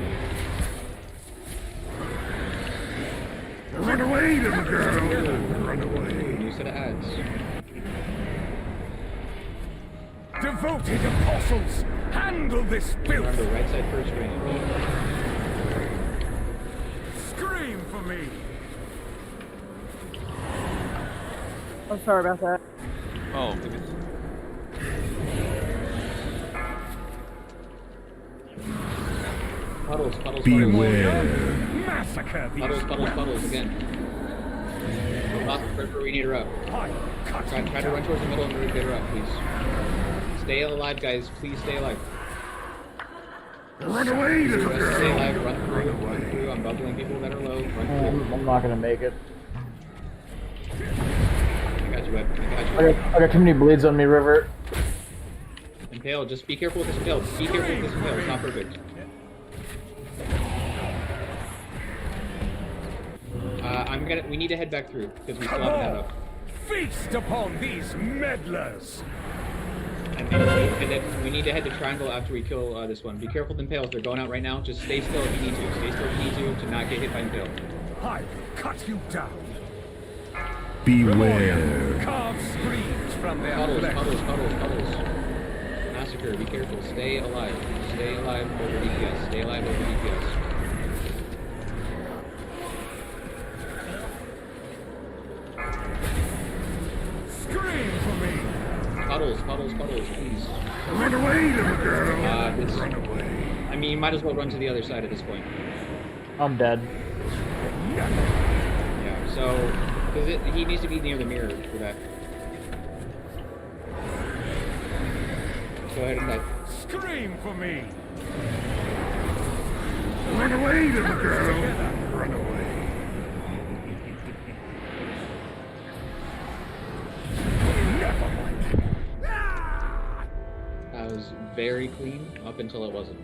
Run away, little girl! Run away. New set of ads. Devoted apostles, handle this filth. Remember, right side first range. Scream for me. I'm sorry about that. Oh. Puddles, puddles, Beware. Massacre these puddles, puddles, puddles again. We need her up. Try to run towards the middle and get her up, please. Stay alive, guys. Please stay alive. Run away, little girl! Stay alive. Run through. I'm bubbling people that are low. Run through. I'm not gonna make it. I got you, Ed. I got too many bleeds on me, River. Impale, just be careful with this impale. Be careful with this impale. It's not perfect. We need to head back through because we still haven't had up. Feast upon these meddlers. And we need to head to triangle after we kill this one. Be careful with impales. They're going out right now. Just stay still if you need to. Stay still if you need to not get hit by impale. I will cut you down. Beware. Carve screams from their Puddles, flesh. puddles, puddles, puddles. Massacre, be careful. Stay alive. Stay alive over DPS. Stay alive over DPS. Scream for me. Puddles, puddles, puddles, please. Run away, little girl! Run away. I mean, you might as well run to the other side at this point. I'm dead. Yeah, so... Because he needs to be near the mirror for that. Go ahead and dive. Scream for me. Run away, little girl! Run away. That was very clean up until it wasn't.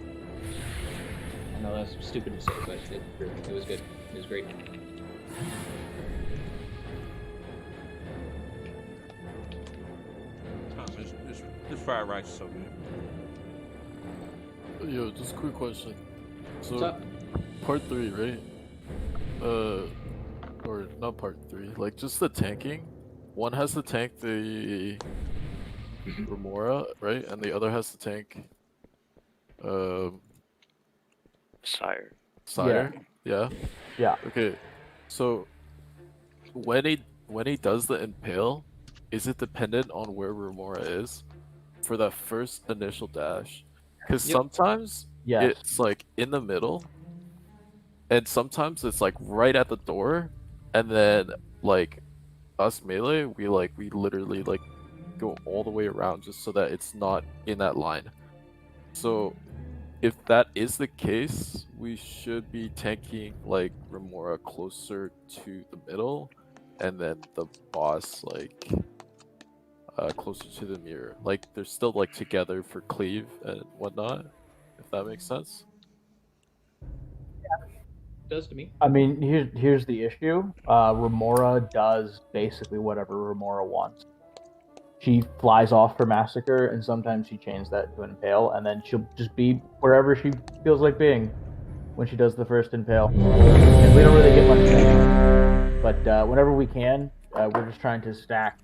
I know that's stupid to say, but it was good. It was great. This fried rice is so good. Yo, just a quick question. So, What's up? part 3, right? Or not part 3, like just the tanking. One has to tank the Remora, right? And the other has to tank Sire. Sire? Yeah. Yeah. Okay. So when he does the impale, is it dependent on where Remora is for that first initial dash? Because sometimes it's like in the middle, and sometimes it's like right at the door, and then like us melee, we literally like go all the way around just so that it's not in that line. So if that is the case, we should be tanking like Remora closer to the middle, and then the boss like closer to the mirror. Like they're still like together for cleave and whatnot, if that makes sense. Does to me. I mean, here's the issue. Remora does basically whatever Remora wants. She flies off for Massacre, and sometimes she changes that to Impale, and then she'll just be wherever she feels like being. when she does the first impale. And we don't really get much training, but whenever we can, we're just trying to stack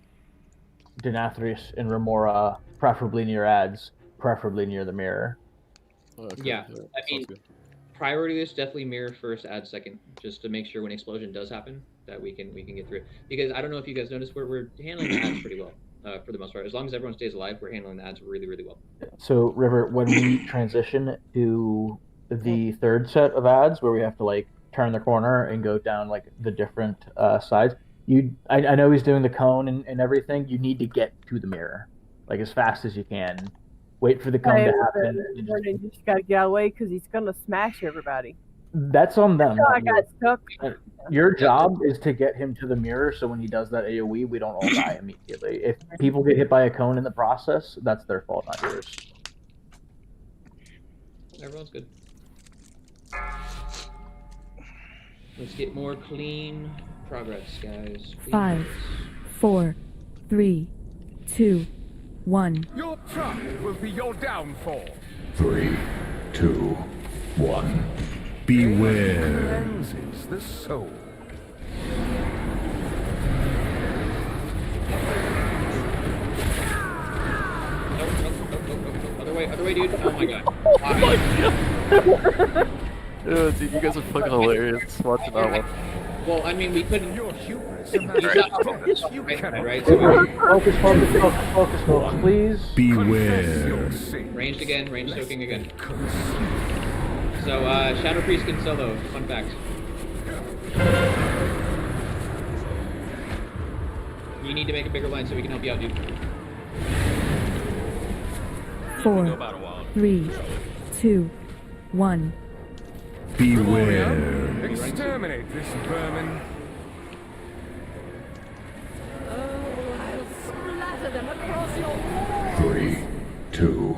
Denathrius and Remora, preferably near ads, preferably near the mirror. Yeah, I mean, priority list definitely mirror first, ad second, just to make sure when explosion does happen that we can get through it. Because I don't know if you guys noticed, we're handling the ads pretty well for the most part. As long as everyone stays alive, we're handling the ads really, really well. So River, when we transition to the third set of ads where we have to like turn the corner and go down like the different sides, I know he's doing the cone and everything. You need to get to the mirror like as fast as you can. Wait for the cone to happen. You just gotta get out of the way because he's gonna smash everybody. That's on them. That's how I got stuck. Your job is to get him to the mirror so when he does that AoE, we don't all die immediately. If people get hit by a cone in the process, that's their fault, not yours. Everyone's good. Let's get more clean progress, guys. Please. 5, 4, 3, 2, 1. Your pride will be your downfall. 3, 2, 1. Beware. Cleanses the soul. Other way, dude. Oh my god. Oh my god. Dude, you guys are fucking hilarious watching that one. Well, I mean, we couldn't. Your hubris. Right? Focus, please. Beware. Ranged again, range soaking again. So, Shadow Priest can solo. Fun fact. You need to make a bigger line so we can help you out, dude. 4, 3, 2, 1. Beware. Exterminate this vermin. Oh, I'll splatter them across your wall. 3, 2,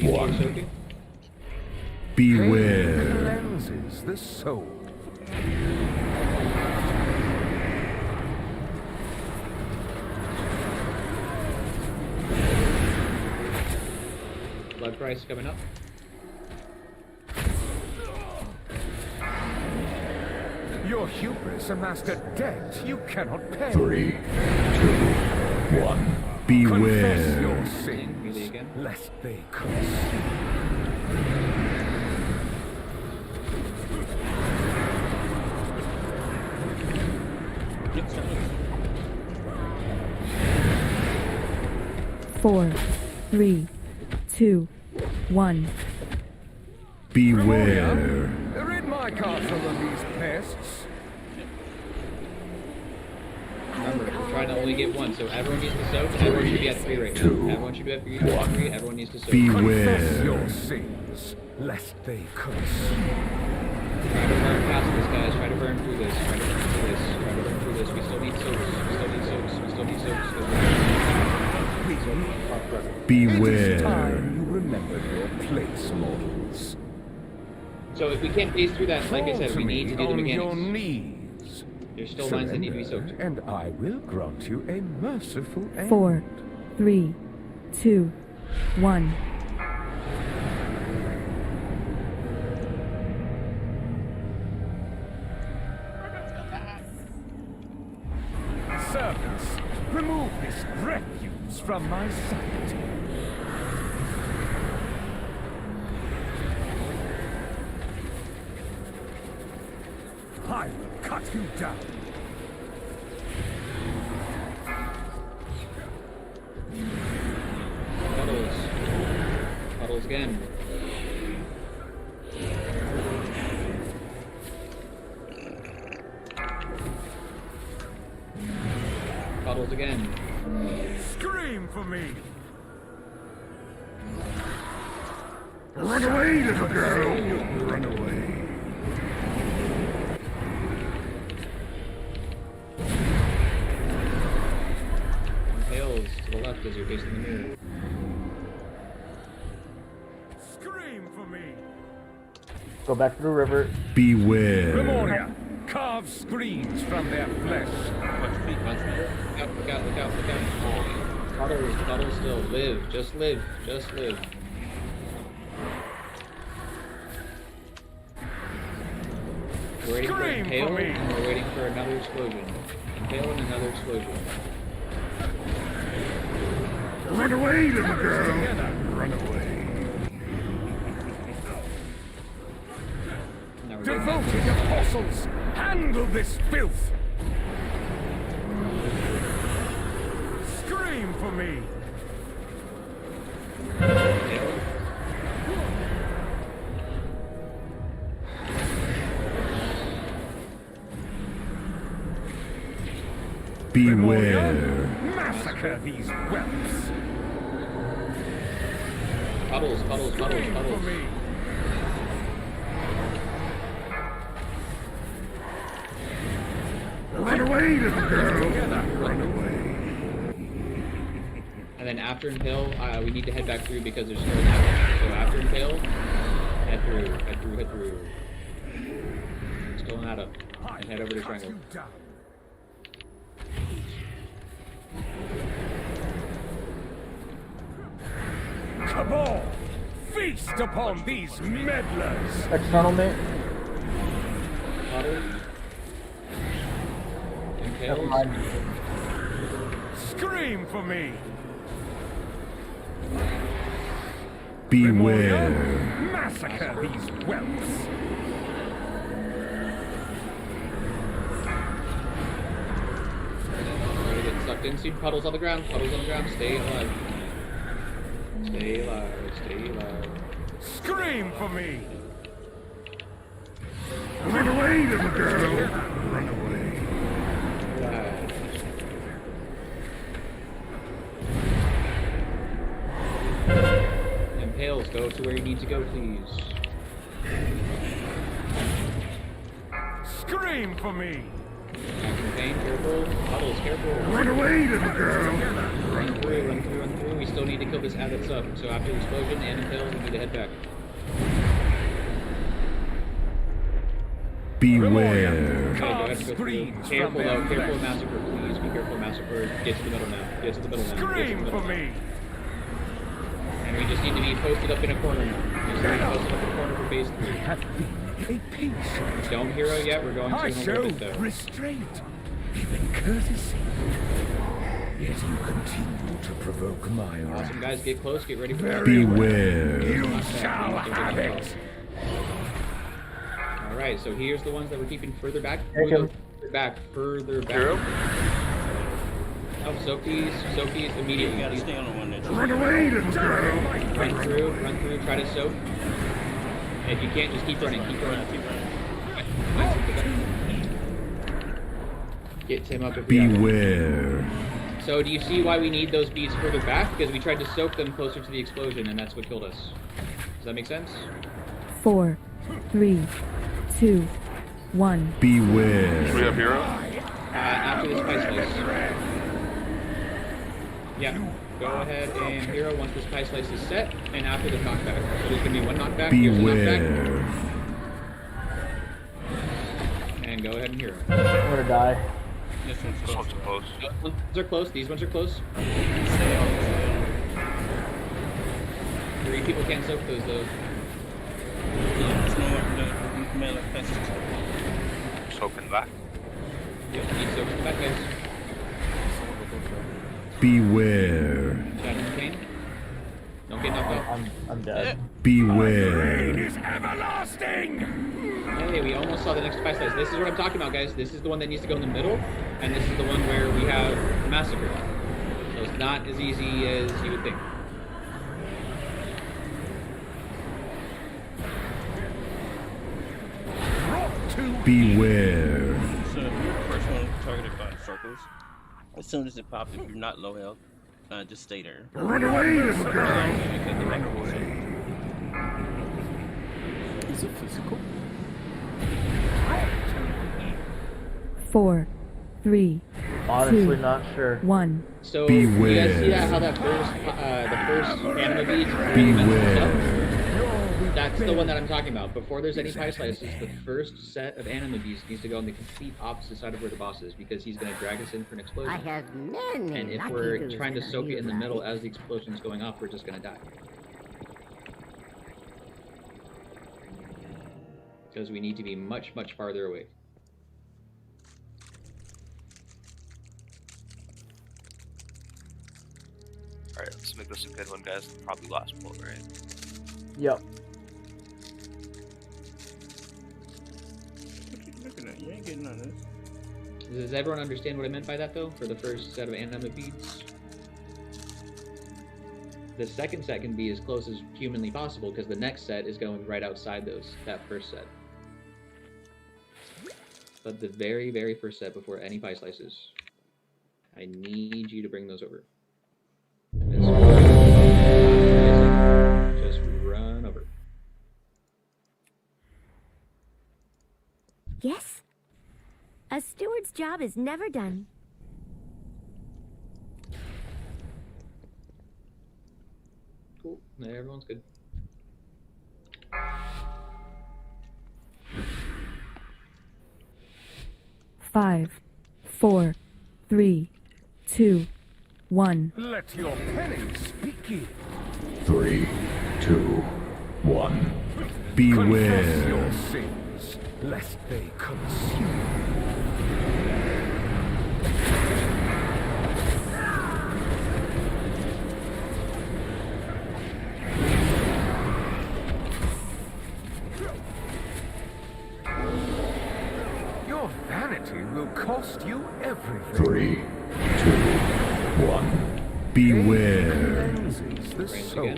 1. Beware. Cleanses the soul. Blood price coming up. Your hubris amassed a debt you cannot pay. 3, 2, 1. Beware. Confess your sins, lest they consume. 4, 3, 2, 1. Beware. Rid my castle of these pests. Remember, we're trying to only get one, so everyone needs to soak. Everyone should be at 3 right now. Everyone should be at 3. Everyone needs to soak. Confess your sins, lest they consume. Try to burn past this, guys. Try to burn through this. Try to burn through this. Try to burn through this. We still need soaks. We still need soaks. We still need soaks. Beware. It is time you remember your place, mortals. So if we can't phase through that, like I said, we need to do the mechanics. Your knees. There's still lines that need to be soaked. And I will grant you a merciful end. 4, 3, 2, 1. Servants, remove this refuse from my sight. I will cut you down. Puddles. Puddles again. Puddles again. Scream for me. Run away, little girl. Run away. Tails to the left as you're facing the mirror. Scream for me. Go back to the river. Beware. Memoria, carve screens from their flesh. Look out, look out, look out. Puddles still. Live. Just live. Just live. We're waiting for Scream Impale, for me. and we're waiting for another explosion. Impale and another explosion. Run away, little girl! Run away. Now we're getting Devoted apostles, handle this filth. Scream for me. Beware. Massacre these whelps. Puddles. Scream for me. Run away, little girl! Run away. And then after Impale, we need to head back through because there's still an avalanche. So after Impale, head through. Still an ATA. And head over to Triangle. Cabal, feast upon these meddlers. External mate. Puddles. Never Impales. mind. Scream for me. Beware. Massacre these whelps. We're gonna get sucked in. See puddles on the ground. Stay alive. Stay alive. Scream for me. Run away, little girl! Run away. Impales, go to where you need to go, please. Scream for me. Action pain, careful. Puddles, careful. Run away, little girl! Run through. We still need to kill this addict up. So after the explosion and Impale, we need to head back. Beware. Okay, go ahead and go through. Careful of Massacre, please. Be careful of Massacre. Get to the middle now. Scream for me. And we just need to be posted up in a corner now. We just need to be posted up in a corner for phase 3. A patient. Don't hero yet, we're going to I in a little bit show though. restraint, even courtesy. Yet you continue to provoke my wrath. Awesome, guys, get close, get ready for Beware. You shall have it. Alright, so here's the ones that we're keeping further back. Take him. Further back. Hero? Oh, Sophie's immediately. You gotta stay on the one that Run away, little girl! Run through, try to soak. And if you can't, just keep running. Get Tim up if we have Beware. So do you see why we need those beads further back? Because we tried to soak them closer to the explosion, and that's what killed us. Does that make sense? 4, 3, 2, 1. Do Beware. we have hero? After this spice slice. Yeah. Go ahead and hero once the spice slice is set, and after the knockback. So there's gonna be one knockback. Here's a knockback. Beware. And go ahead and hero. I'm gonna die. This one's close. These ones are close. These ones are close. Stay on. 3 people can't soak those though. Yeah, there's no more manifest. Soaking back. Yep, need soak back, guys. Beware. Shadow Kane. Don't get knocked out. I'm dead. Beware. Is everlasting. Hey, we almost saw the next spice slice. This is what I'm talking about, guys. This is the one that needs to go in the middle, and this is the one where we have the massacre. So it's not as easy as you would think. Beware. So the first one targeted by circles. As soon as it pops, if you're not low health, just stay there. Run away, little girl. Run away. Is it physical? 4, 3, Honestly, 2, not sure. 1. So Beware. you guys see that? How that the first anima beads Beware. That's the one that I'm talking about. Before there's any pie slices, the first set of anima beads needs to go on the complete opposite side of where the boss is, because he's going to drag us in for an explosion. I have many And if lucky we're goose trying to that soak it in the you middle like. as the explosion's going off, we're just going to die. Because we need to be much, much farther away. Alright, let's make this a good one, guys. Probably last pull, right? Yep. Looking at you ain't getting on this. Does everyone understand what I meant by that, though, for the first set of animate beads? The second set can be as close as humanly possible, because the next set is going right outside that first set. But the very, very first set, before any pie slices, I need you to bring those over. Just run over. Yes? A steward's job is never done. Cool. Everyone's good. Five, 4, 3, 2, 1. Let your penny speak it. 3, 2, 1. Confess Beware. your sins, lest they consume. Your vanity will cost you everything. 3, 2, 1. Beware. Cleanses the soul.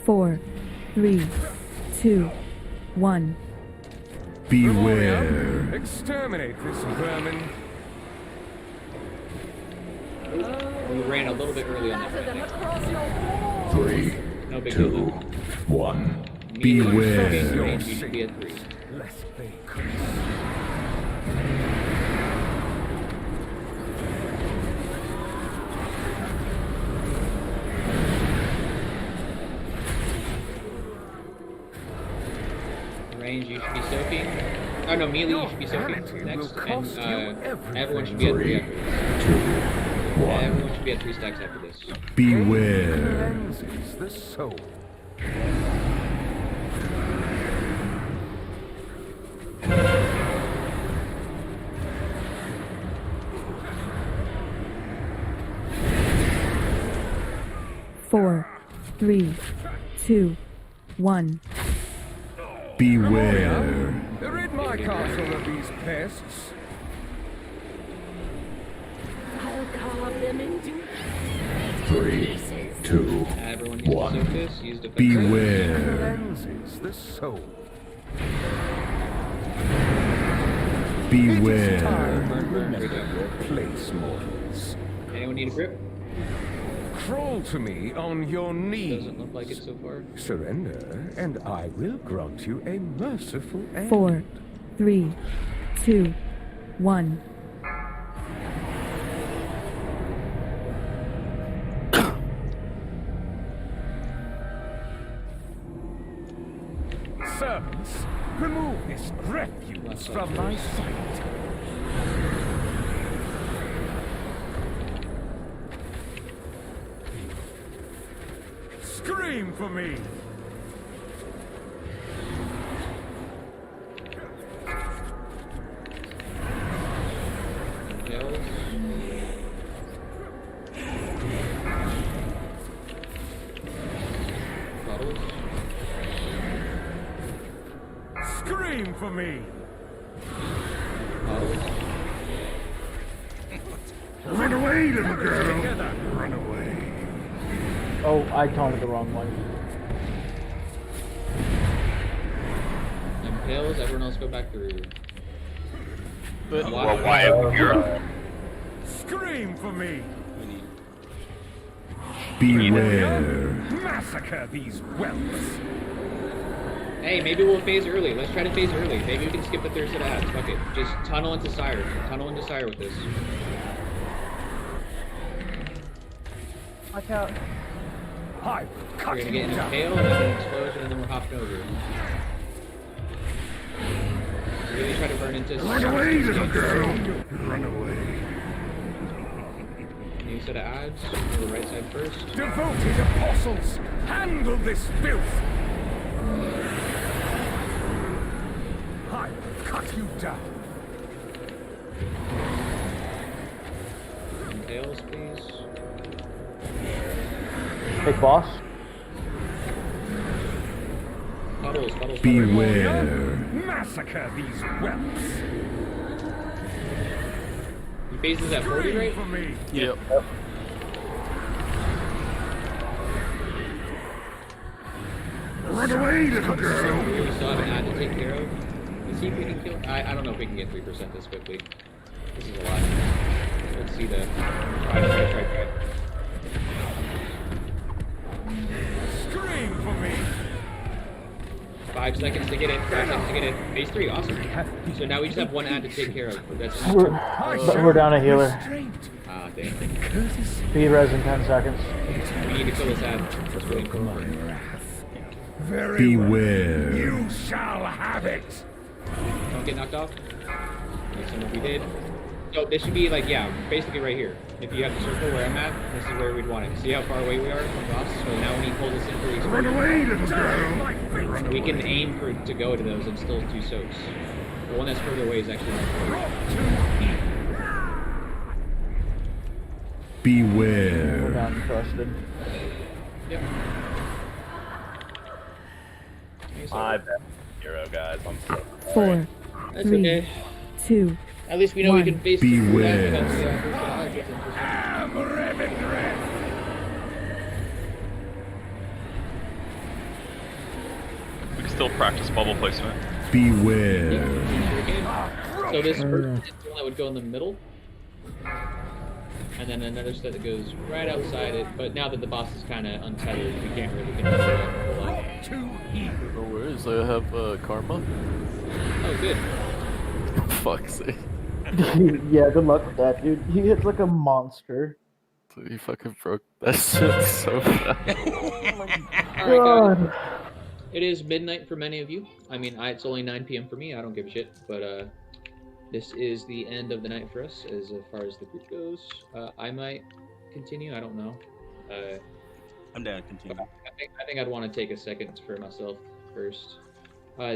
Four, 3, 2, 1. Beware. Exterminate this vermin. We ran a little bit early on that. Scatter them across your wall. 3, No big 2, deal. 1. Beware. Beware. Range, you should be at 3. Lest they consume. Range, you should be soaking. Oh no, melee, you should be soaking next. And everyone should be at 3 after this. 2, 1. Everyone should be at 3 stacks after this. Beware. Cleanses the soul. Four, 3, 2, 1. Beware. Rid my castle of these pests. I'll carve them into 3, 2, Everyone needs to 1. soak this. Use defensive. Beware. Cleanses the soul. Beware. Time Burn, to burn. Great remember job. your place, mortals. Anyone need a grip? Crawl to me on your knees. Doesn't look like it so far. Surrender, and I will grant you a merciful end. 4, 3, 2, 1. Servants, remove this refuse from my sight. Scream for me! Tails. Bottles. Scream for me! Bottles. Run away, little girl. Run away. Oh, I taunted the wrong one. Impales, everyone else go back through. Well, why are you? Scream for me! Beware. Massacre these whelps! Hey, maybe we'll phase early. Let's try to phase early. Maybe we can skip the third set of ads. Fuck it. Just tunnel into Sire. Tunnel into Sire with this. Watch out. I will We're cut gonna you get in a down. tail and then an explosion and then we're hopping over. Really try to burn into. Run away, little girl! Run away. New set of ads. To the right side first. Devoted apostles, handle this filth! I will cut you down. And tails, please. Take boss. Puddles. Beware. Massacre these whelps. He phases at 40, right? For me. Yep. Run away, little girl! We still have an ad to take care of. Let's see if we can kill. I don't know if we can get 3% this quickly. This is a lot. Let's see the. Try. Scream for me. 5 seconds to get it. 5 seconds to get it. Phase 3, awesome. So now we just have one ad to take care of. That's We're down a healer. Ah, damn. Speed res in 10 seconds. We need to kill this ad. That's really important. Beware. You shall have it. Don't get knocked off. Like some of we did. So this should be like, yeah, basically right here. If you have the circle where I'm at, this is where we'd want it. See how far away we are from boss? So now when he pulls us in for these, Run away, little girl! we can aim for to go to those and still do soaks. The one that's further away is actually more important. Beware. We're down trusted. Yep. My bad, hero guys. I'm so 4, That's 3, okay. 2. At least we know we can face Beware. We can still practice bubble placement. Beware. So this first one that would go in the middle, and then another set that goes right outside it. But now that the boss is kind of untethered, we can't really control it a whole lot. No worries, I have karma. Oh, good. Fuck's sake. Yeah, good luck with that, dude. He hits like a monster. He fucking broke that shit so fast. Alright, guys. It is midnight for many of you. I mean, it's only 9 p.m. for me. I don't give a shit. But this is the end of the night for us as far as the group goes. I might continue. I don't know. I'm down to continue. I think I'd want to take a second for myself first.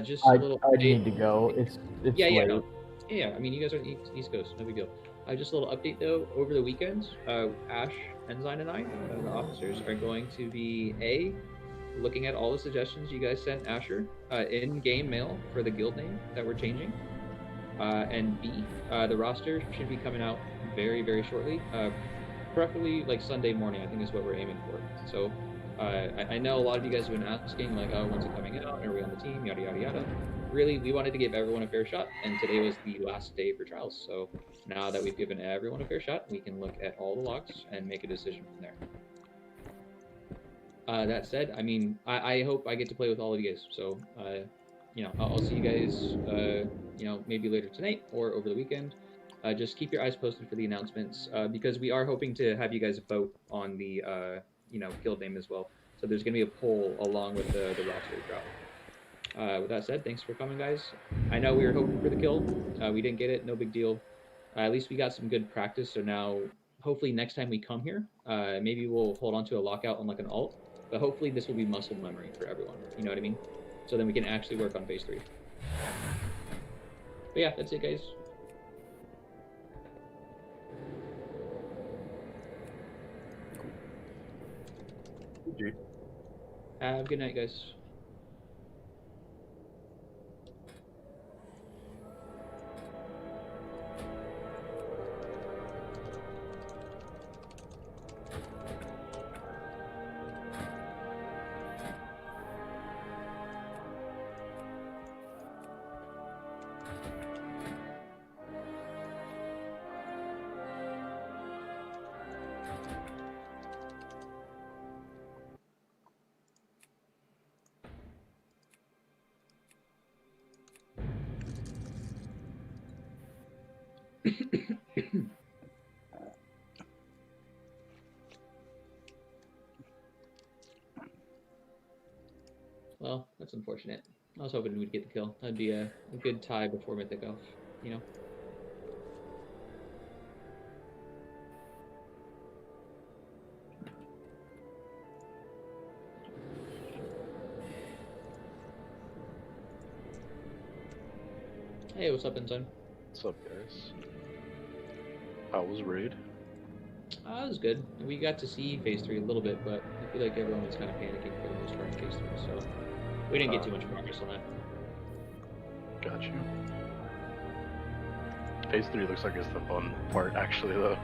Just I a little. I need to go. It's Yeah, late. no. Yeah, I mean, you guys are East Coast, no big deal. Just a little update though. Over the weekend, Ash, Ensign, and I, the officers, are going to be looking at all the suggestions you guys sent Asher in-game mail for the guild name that we're changing, and B, the roster should be coming out very, very shortly. Preferably like Sunday morning, I think is what we're aiming for. So I know a lot of you guys have been asking like, oh, when's it coming out? Are we on the team? Yada yada yada. Really, we wanted to give everyone a fair shot, and today was the last day for trials. So now that we've given everyone a fair shot, we can look at all the logs and make a decision from there. That said, I mean, I hope I get to play with all of you guys. So, you know, I'll see you guys, you know, maybe later tonight or over the weekend. Just keep your eyes posted for the announcements, because we are hoping to have you guys vote on the, you know, guild name as well. So there's going to be a poll along with the roster drop. With that said, thanks for coming, guys. I know we were hoping for the kill. We didn't get it. No big deal. At least we got some good practice. So now, hopefully next time we come here, maybe we'll hold on to a lockout on like an alt. But hopefully this will be muscle memory for everyone. You know what I mean? So then we can actually work on phase 3. But yeah, that's it, guys. Have a good night, guys. Well, that's unfortunate. I was hoping we'd get the kill. That'd be a good tie before Mythic Elf, you know? Hey, what's up, Ensign? What's up, guys? How was raid? It was good. We got to see Phase 3 a little bit, but I feel like everyone was kind of panicking for the most part in Phase 3, so we didn't get too much progress on that. Got you. Phase 3 looks like it's the fun part, actually, though.